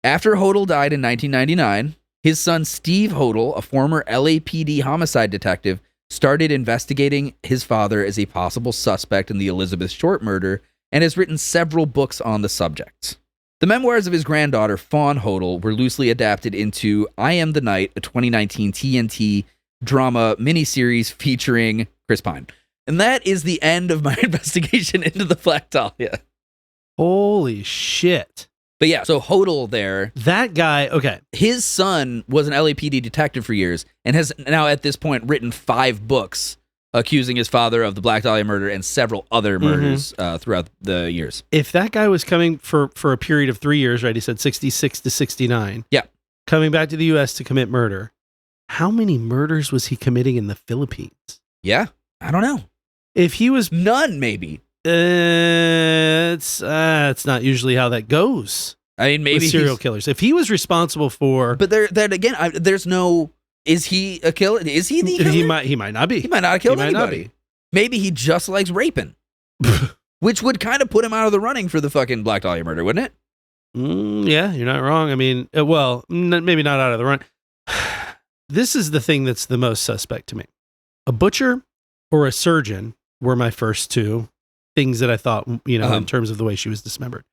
[SPEAKER 3] After Hodel died in 1999, his son Steve Hodel, a former LAPD homicide detective, started investigating his father as a possible suspect in the Elizabeth Short murder and has written several books on the subject. The memoirs of his granddaughter, Fawn Hodel, were loosely adapted into I Am the Night, a 2019 TNT drama miniseries featuring Chris Pine. And that is the end of my investigation into the Black Dahlia.
[SPEAKER 2] Holy shit.
[SPEAKER 3] But yeah, so Hodel there.
[SPEAKER 2] That guy, okay.
[SPEAKER 3] His son was an LAPD detective for years and has now at this point written 5 books accusing his father of the Black Dahlia murder and several other murders throughout the years.
[SPEAKER 2] If that guy was coming for a period of 3 years, right? He said 66 to 69.
[SPEAKER 3] Yeah.
[SPEAKER 2] Coming back to the U.S. to commit murder. How many murders was he committing in the Philippines?
[SPEAKER 3] Yeah, I don't know.
[SPEAKER 2] If he was...
[SPEAKER 3] None, maybe.
[SPEAKER 2] It's not usually how that goes.
[SPEAKER 3] I mean, maybe
[SPEAKER 2] with serial killers. If he was responsible for...
[SPEAKER 3] But then again, there's no... Is he a killer? Is he the killer?
[SPEAKER 2] He might not be.
[SPEAKER 3] He might not have killed anybody. Maybe he just likes raping. Which would kind of put him out of the running for the fucking Black Dahlia murder, wouldn't it?
[SPEAKER 2] Yeah, you're not wrong. I mean, well, maybe not out of the run. This is the thing that's the most suspect to me. A butcher or a surgeon were my first 2 things that I thought, in terms of the way she was dismembered.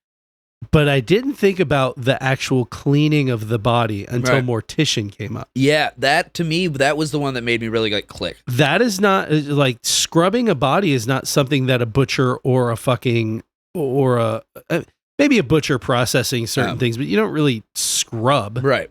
[SPEAKER 2] But I didn't think about the actual cleaning of the body until mortician came up.
[SPEAKER 3] Yeah, that to me, that was the one that made me really click.
[SPEAKER 2] That is not like scrubbing a body is not something that a butcher or a fucking or maybe a butcher processing certain things, but you don't really scrub.
[SPEAKER 3] Right.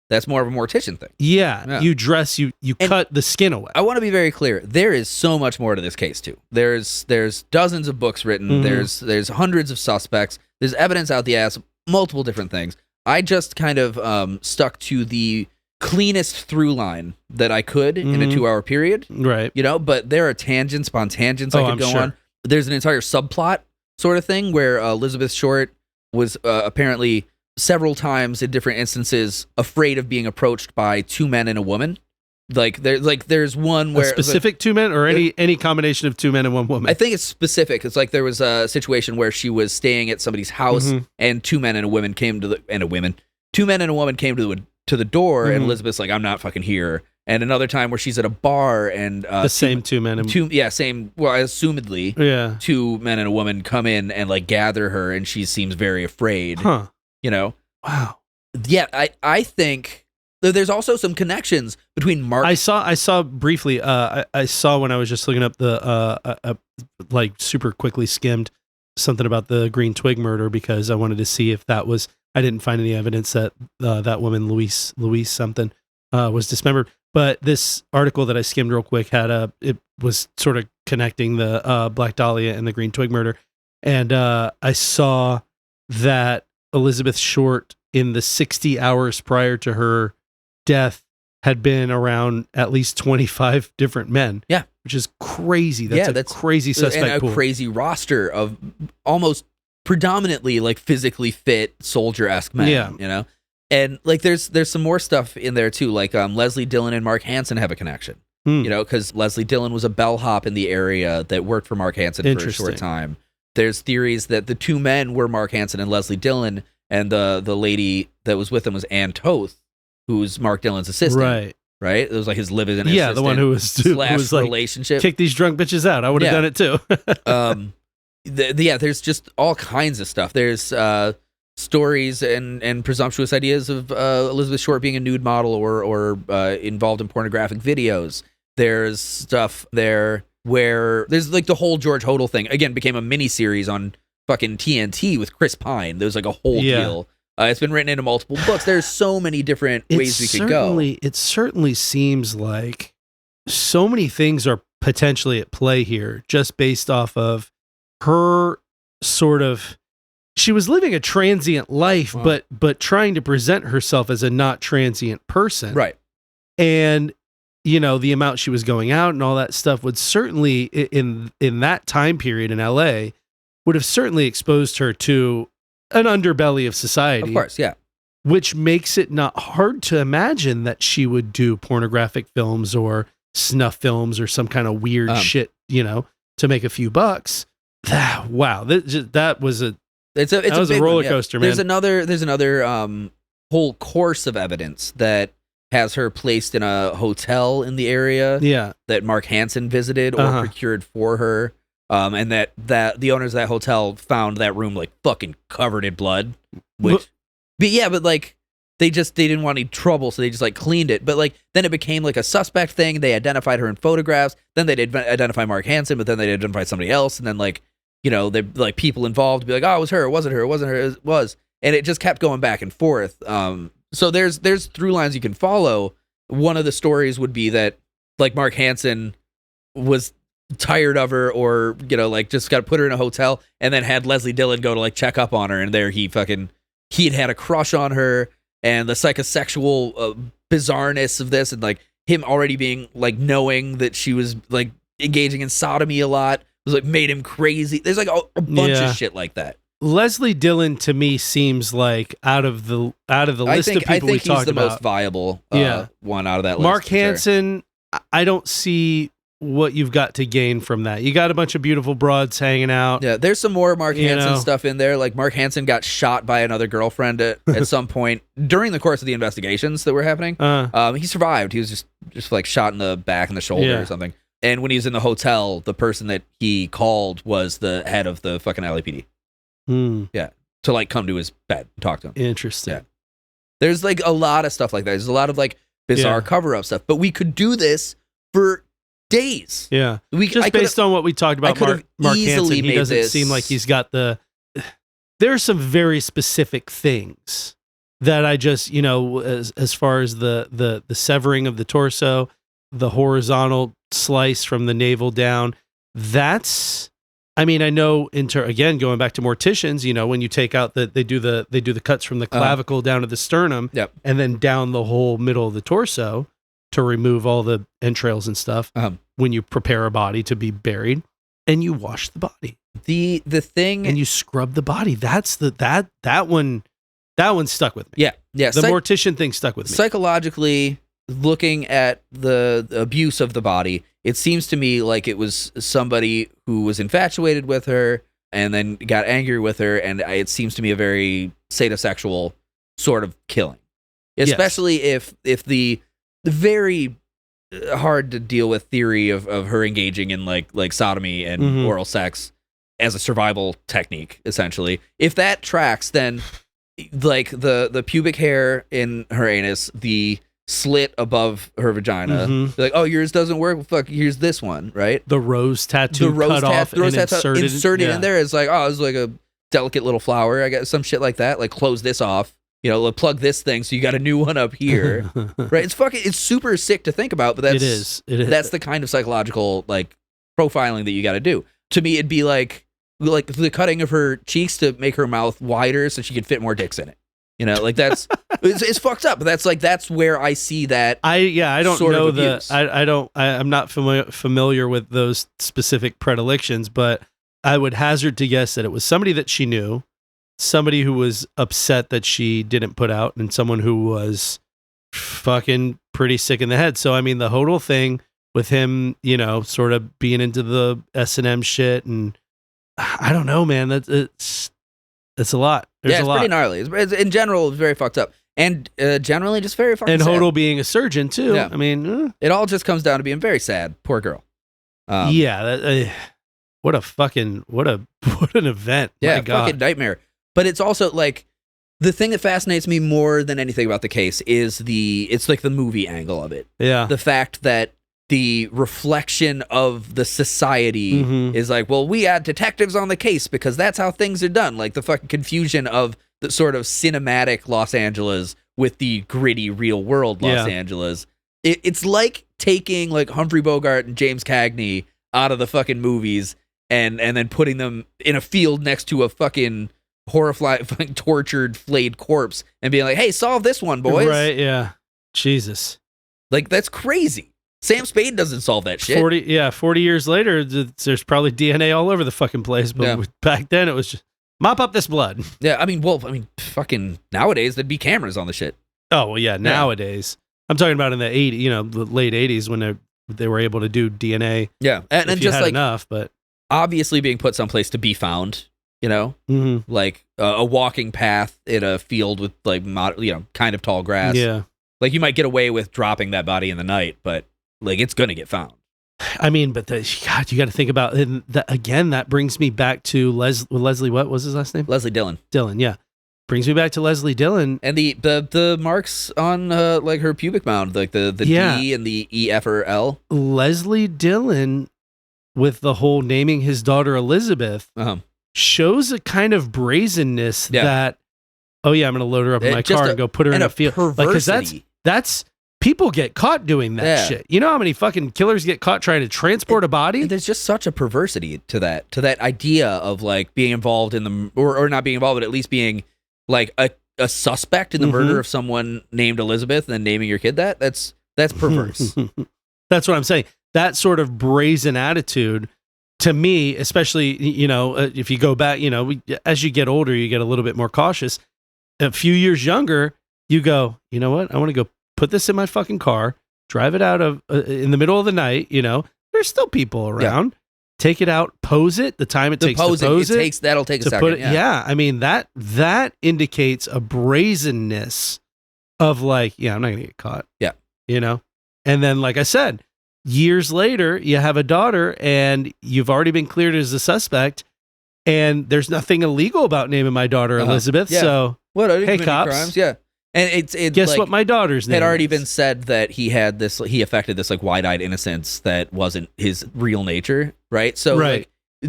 [SPEAKER 3] That's more of a mortician thing.
[SPEAKER 2] Yeah. You dress, you cut the skin away.
[SPEAKER 3] I want to be very clear. There is so much more to this case too. There's dozens of books written. There's hundreds of suspects. There's evidence out the ass, multiple different things. I just kind of stuck to the cleanest through line that I could in a 2-hour period.
[SPEAKER 2] Right.
[SPEAKER 3] But there are tangents upon tangents I could go on. There's an entire subplot sort of thing where Elizabeth Short was apparently several times in different instances afraid of being approached by 2 men and a woman. There's one where...
[SPEAKER 2] A specific 2 men or any combination of 2 men and 1 woman?
[SPEAKER 3] I think it's specific. It's like there was a situation where she was staying at somebody's house and 2 men and a woman came to the... And a woman. 2 men and a woman came to the door and Elizabeth's like, I'm not fucking here. And another time where she's at a bar and...
[SPEAKER 2] the same 2 men and...
[SPEAKER 3] same... Well, assumedly, 2 men and a woman come in and gather her and she seems very afraid.
[SPEAKER 2] Huh.
[SPEAKER 3] Wow. Yeah, I think there's also some connections between Mark.
[SPEAKER 2] I saw briefly. I saw when I was just looking up the super quickly skimmed something about the Green Twig murder because I wanted to see if that was. I didn't find any evidence that that woman Louise something was dismembered. But this article that I skimmed real quick it was sort of connecting the Black Dahlia and the Green Twig murder, and I saw that Elizabeth Short in the 60 hours prior to her death had been around at least 25 different men.
[SPEAKER 3] Yeah.
[SPEAKER 2] Which is crazy. That's a crazy suspect
[SPEAKER 3] and a
[SPEAKER 2] pool.
[SPEAKER 3] Crazy roster of almost predominantly physically fit soldier-esque men, And there's some more stuff in there too. Leslie Dillon and Mark Hansen have a connection, because Leslie Dillon was a bellhop in the area that worked for Mark Hansen for a short time. There's theories that the 2 men were Mark Hansen and Leslie Dillon, and the lady that was with him was Ann Toth, who's Mark Dillon's assistant.
[SPEAKER 2] Right.
[SPEAKER 3] right? It was like his live-in
[SPEAKER 2] Yeah, the one who was
[SPEAKER 3] slash
[SPEAKER 2] like,
[SPEAKER 3] relationship.
[SPEAKER 2] kick these drunk bitches out. I would have done it too.
[SPEAKER 3] There's just all kinds of stuff. There's stories and presumptuous ideas of Elizabeth Short being a nude model or involved in pornographic videos. There's stuff there where there's like the whole George Hodel thing again became a mini series on fucking TNT with Chris Pine. There's like a whole deal. It's been written into multiple books. There's so many different ways we could go.
[SPEAKER 2] It certainly seems like so many things are potentially at play here, just based off of her sort of. She was living a transient life, but trying to present herself as a not transient person,
[SPEAKER 3] right?
[SPEAKER 2] And the amount she was going out and all that stuff would certainly in that time period in LA would have certainly exposed her to an underbelly of society.
[SPEAKER 3] Of course, yeah.
[SPEAKER 2] Which makes it not hard to imagine that she would do pornographic films or snuff films or some kind of weird shit, to make a few bucks. Wow, that was a roller coaster, man.
[SPEAKER 3] There's another whole course of evidence that has her placed in a hotel in the area.
[SPEAKER 2] Yeah,
[SPEAKER 3] that Mark Hansen visited or procured for her. And that the owners of that hotel found that room like fucking covered in blood. But like they didn't want any trouble, so they just like cleaned it. But like then it became like a suspect thing. They identified her in photographs. Then they did identify Mark Hansen, but then they identified somebody else. And then like they like people involved be like, oh, it was her, it wasn't her, it wasn't her, it was. And it just kept going back and forth. So there's through lines you can follow. One of the stories would be that like Mark Hansen was tired of her or like just got to put her in a hotel and then had Leslie Dillon go to like check up on her, and there he'd had a crush on her, and the psychosexual bizarreness of this and like him already being like knowing that she was like engaging in sodomy a lot was like made him crazy. There's like a bunch of shit like that.
[SPEAKER 2] Leslie Dillon to me seems like out of the list of people we talked about,
[SPEAKER 3] he's the most viable one out of that list.
[SPEAKER 2] Mark Hansen, I don't see what you've got to gain from that. You got a bunch of beautiful broads hanging out.
[SPEAKER 3] Yeah, there's some more Mark Hansen stuff in there. Like Mark Hansen got shot by another girlfriend at some point during the course of the investigations that were happening. He survived. He was just like shot in the back and the shoulder or something. And when he was in the hotel, the person that he called was the head of the fucking LAPD. Yeah, to like come to his bed and talk to him.
[SPEAKER 2] Interesting.
[SPEAKER 3] Yeah. There's like a lot of stuff like that. There's a lot of like bizarre cover-up stuff. But we could do this for days.
[SPEAKER 2] Yeah. Based on what we talked about, Mark Hansen, he doesn't seem like he's got there are some very specific things that I just, as far as the severing of the torso, the horizontal slice from the navel down, that's, I mean, I know again, going back to morticians, when you take out they do the cuts from the clavicle down to the sternum and then down the whole middle of the torso to remove all the entrails and stuff when you prepare a body to be buried, and you wash the body.
[SPEAKER 3] The thing,
[SPEAKER 2] and you scrub the body. That's that one stuck with me.
[SPEAKER 3] Yeah.
[SPEAKER 2] The mortician thing stuck with me.
[SPEAKER 3] Psychologically, looking at the abuse of the body, it seems to me like it was somebody who was infatuated with her and then got angry with her, and it seems to me a very sadosexual sort of killing, especially if the very hard to deal with theory of her engaging in like sodomy and oral sex as a survival technique, essentially. If that tracks, then like the pubic hair in her anus, the slit above her vagina, like, oh, yours doesn't work. Well, fuck, here's this one, right?
[SPEAKER 2] The rose tattoo cut off and inserted
[SPEAKER 3] in there is like, oh, it's like a delicate little flower. I got some shit like that. Like, close this off. Plug this thing so you got a new one up here, right? It's super sick to think about, but it is. That's the kind of psychological like profiling that you got to do. To me, it'd be like the cutting of her cheeks to make her mouth wider so she could fit more dicks in it. Like that's it's fucked up. But that's where I see that. I
[SPEAKER 2] don't know I'm not familiar with those specific predilections, but I would hazard to guess that it was somebody that she knew, somebody who was upset that she didn't put out, and someone who was fucking pretty sick in the head. So I mean, the Hodel thing with him, sort of being into the S&M shit, and I don't know, man. It's a lot. It's
[SPEAKER 3] pretty gnarly. In general, it's very fucked up. And generally just very fucking
[SPEAKER 2] And
[SPEAKER 3] sad.
[SPEAKER 2] Hodel being a surgeon too.
[SPEAKER 3] Yeah.
[SPEAKER 2] I mean,
[SPEAKER 3] It all just comes down to being very sad. Poor girl.
[SPEAKER 2] yeah. What an event.
[SPEAKER 3] Yeah,
[SPEAKER 2] My God.
[SPEAKER 3] fucking nightmare. But it's also like the thing that fascinates me more than anything about the case is it's like the movie angle of it.
[SPEAKER 2] Yeah.
[SPEAKER 3] The fact that the reflection of the society
[SPEAKER 2] Mhm.
[SPEAKER 3] is like, well, we add detectives on the case because that's how things are done. Like the fucking confusion of the sort of cinematic Los Angeles with the gritty real world Los
[SPEAKER 2] Yeah.
[SPEAKER 3] Angeles. It's like taking like Humphrey Bogart and James Cagney out of the fucking movies and then putting them in a field next to a fucking horrified, tortured, flayed corpse and being like, hey, solve this one, boys.
[SPEAKER 2] Right, yeah. Jesus.
[SPEAKER 3] Like, that's crazy. Sam Spade doesn't solve that shit.
[SPEAKER 2] 40 years later, there's probably DNA all over the fucking place. But back then, it was just mop up this blood.
[SPEAKER 3] Yeah, I mean, fucking nowadays, there'd be cameras on the shit.
[SPEAKER 2] Oh, well, yeah, nowadays. I'm talking about in the 80s, the late 80s when they were able to do DNA.
[SPEAKER 3] Yeah, and
[SPEAKER 2] if you
[SPEAKER 3] just
[SPEAKER 2] had
[SPEAKER 3] like
[SPEAKER 2] enough, but
[SPEAKER 3] obviously being put someplace to be found, like a walking path in a field with like, kind of tall grass.
[SPEAKER 2] Yeah.
[SPEAKER 3] Like you might get away with dropping that body in the night, but like it's going to get found.
[SPEAKER 2] I mean, but God, you got to think about it. Again, that brings me back to Leslie. What was his last name?
[SPEAKER 3] Leslie Dillon.
[SPEAKER 2] Dillon, yeah. Brings me back to Leslie Dillon.
[SPEAKER 3] And the marks on like her pubic mound, like the D and the E, F, or L.
[SPEAKER 2] Leslie Dillon, with the whole naming his daughter Elizabeth, shows a kind of brazenness that, oh yeah, I'm going to load her up in my car and go put her in a field. Because that's people get caught doing that shit. You know how many fucking killers get caught trying to transport a body?
[SPEAKER 3] There's just such a perversity to that idea of like being involved in the or not being involved, but at least being like a suspect in the murder of someone named Elizabeth and then naming your kid that. That's perverse.
[SPEAKER 2] That's what I'm saying. That sort of brazen attitude, to me, especially, if you go back, as you get older, you get a little bit more cautious. A few years younger, you go, you know what? I want to go put this in my fucking car, drive it out of in the middle of the night. There's still people around. Yeah. Take it out, pose it. The time it takes to pose it.
[SPEAKER 3] That'll take a second.
[SPEAKER 2] I mean, that indicates a brazenness of like, I'm not gonna get caught.
[SPEAKER 3] Yeah.
[SPEAKER 2] And then, like I said, years later, you have a daughter and you've already been cleared as a suspect, and there's nothing illegal about naming my daughter Elizabeth. Yeah. So,
[SPEAKER 3] what? I didn't
[SPEAKER 2] hey,
[SPEAKER 3] commit
[SPEAKER 2] cops.
[SPEAKER 3] Crimes. Yeah. And it's
[SPEAKER 2] guess
[SPEAKER 3] like,
[SPEAKER 2] what my daughter's name
[SPEAKER 3] had already
[SPEAKER 2] is.
[SPEAKER 3] been said that he affected this like wide-eyed innocence that wasn't his real nature, right? So like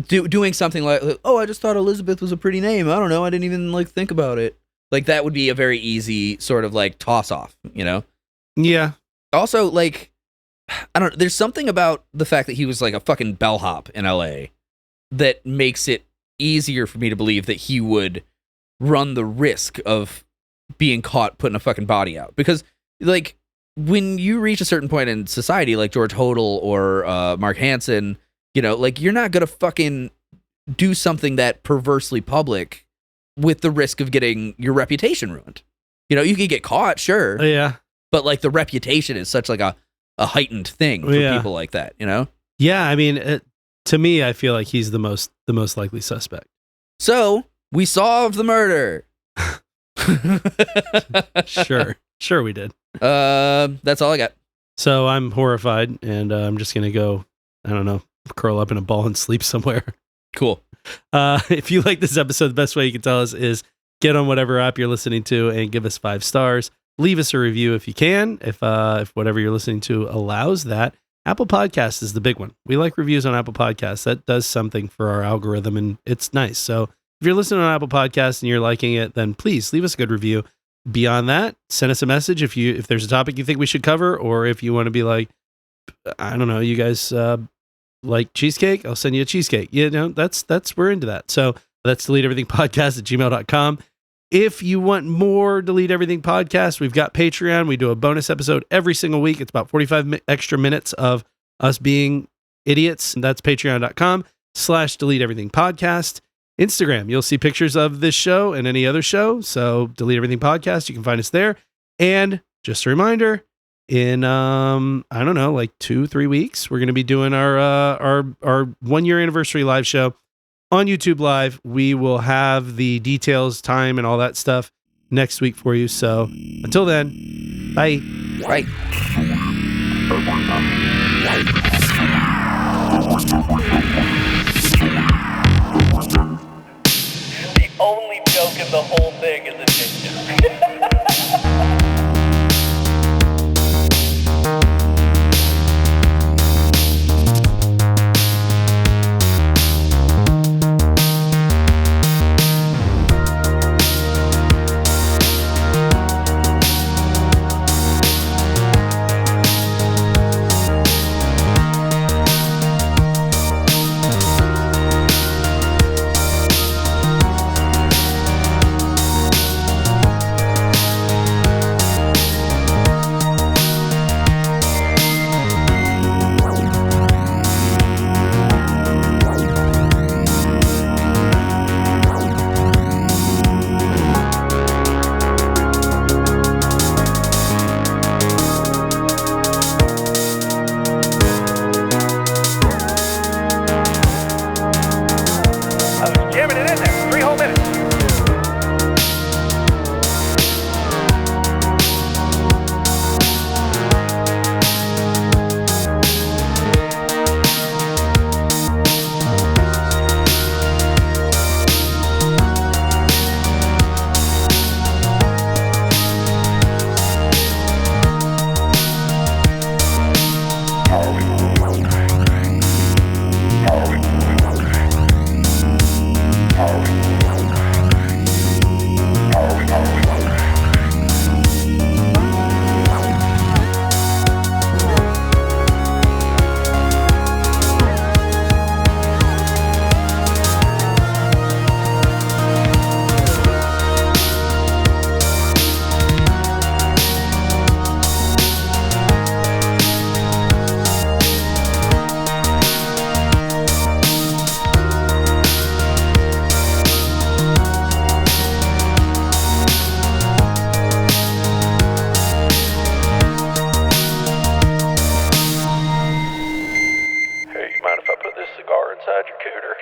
[SPEAKER 3] doing something like, oh, I just thought Elizabeth was a pretty name. I don't know. I didn't even like think about it. Like that would be a very easy sort of like toss off,
[SPEAKER 2] Yeah.
[SPEAKER 3] Also, like, I don't know. There's something about the fact that he was like a fucking bellhop in LA that makes it easier for me to believe that he would run the risk of being caught putting a fucking body out. Because like when you reach a certain point in society, like George Hodel or Mark Hansen, like you're not gonna fucking do something that perversely public with the risk of getting your reputation ruined. You can get caught, sure.
[SPEAKER 2] Yeah.
[SPEAKER 3] But like the reputation is such like a heightened thing for people like that,
[SPEAKER 2] Yeah, I mean, to me, I feel like he's the most likely suspect.
[SPEAKER 3] So we solved the murder.
[SPEAKER 2] Sure we did.
[SPEAKER 3] That's all I got.
[SPEAKER 2] So I'm horrified, and I'm just gonna go, I don't know, curl up in a ball and sleep somewhere.
[SPEAKER 3] Cool.
[SPEAKER 2] If you like this episode, the best way you can tell us is get on whatever app you're listening to and give us 5 stars. Leave us a review if you can, if whatever you're listening to allows that. Apple Podcasts is the big one. We like reviews on Apple Podcasts. That does something for our algorithm, and it's nice. So if you're listening on Apple Podcasts and you're liking it, then please leave us a good review. Beyond that, send us a message if there's a topic you think we should cover, or if you want to be like, I don't know, you guys like cheesecake, I'll send you a cheesecake. That's we're into that. So that's deleteeverythingpodcast@gmail.com. If you want more Delete Everything podcast, we've got Patreon. We do a bonus episode every single week. It's about 45 extra minutes of us being idiots. And that's patreon.com/Delete Everything podcast. Instagram, you'll see pictures of this show and any other show. So Delete Everything podcast, you can find us there. And just a reminder, in I don't know, like 2-3 weeks, we're going to be doing our 1-year anniversary live show on YouTube Live. We will have the details, time, and all that stuff next week for you. So until then, bye.
[SPEAKER 3] Right.
[SPEAKER 4] The only joke in the whole thing is addiction. I was jamming it in there 3 whole minutes. Hey, you mind if I put this cigar inside your cooter?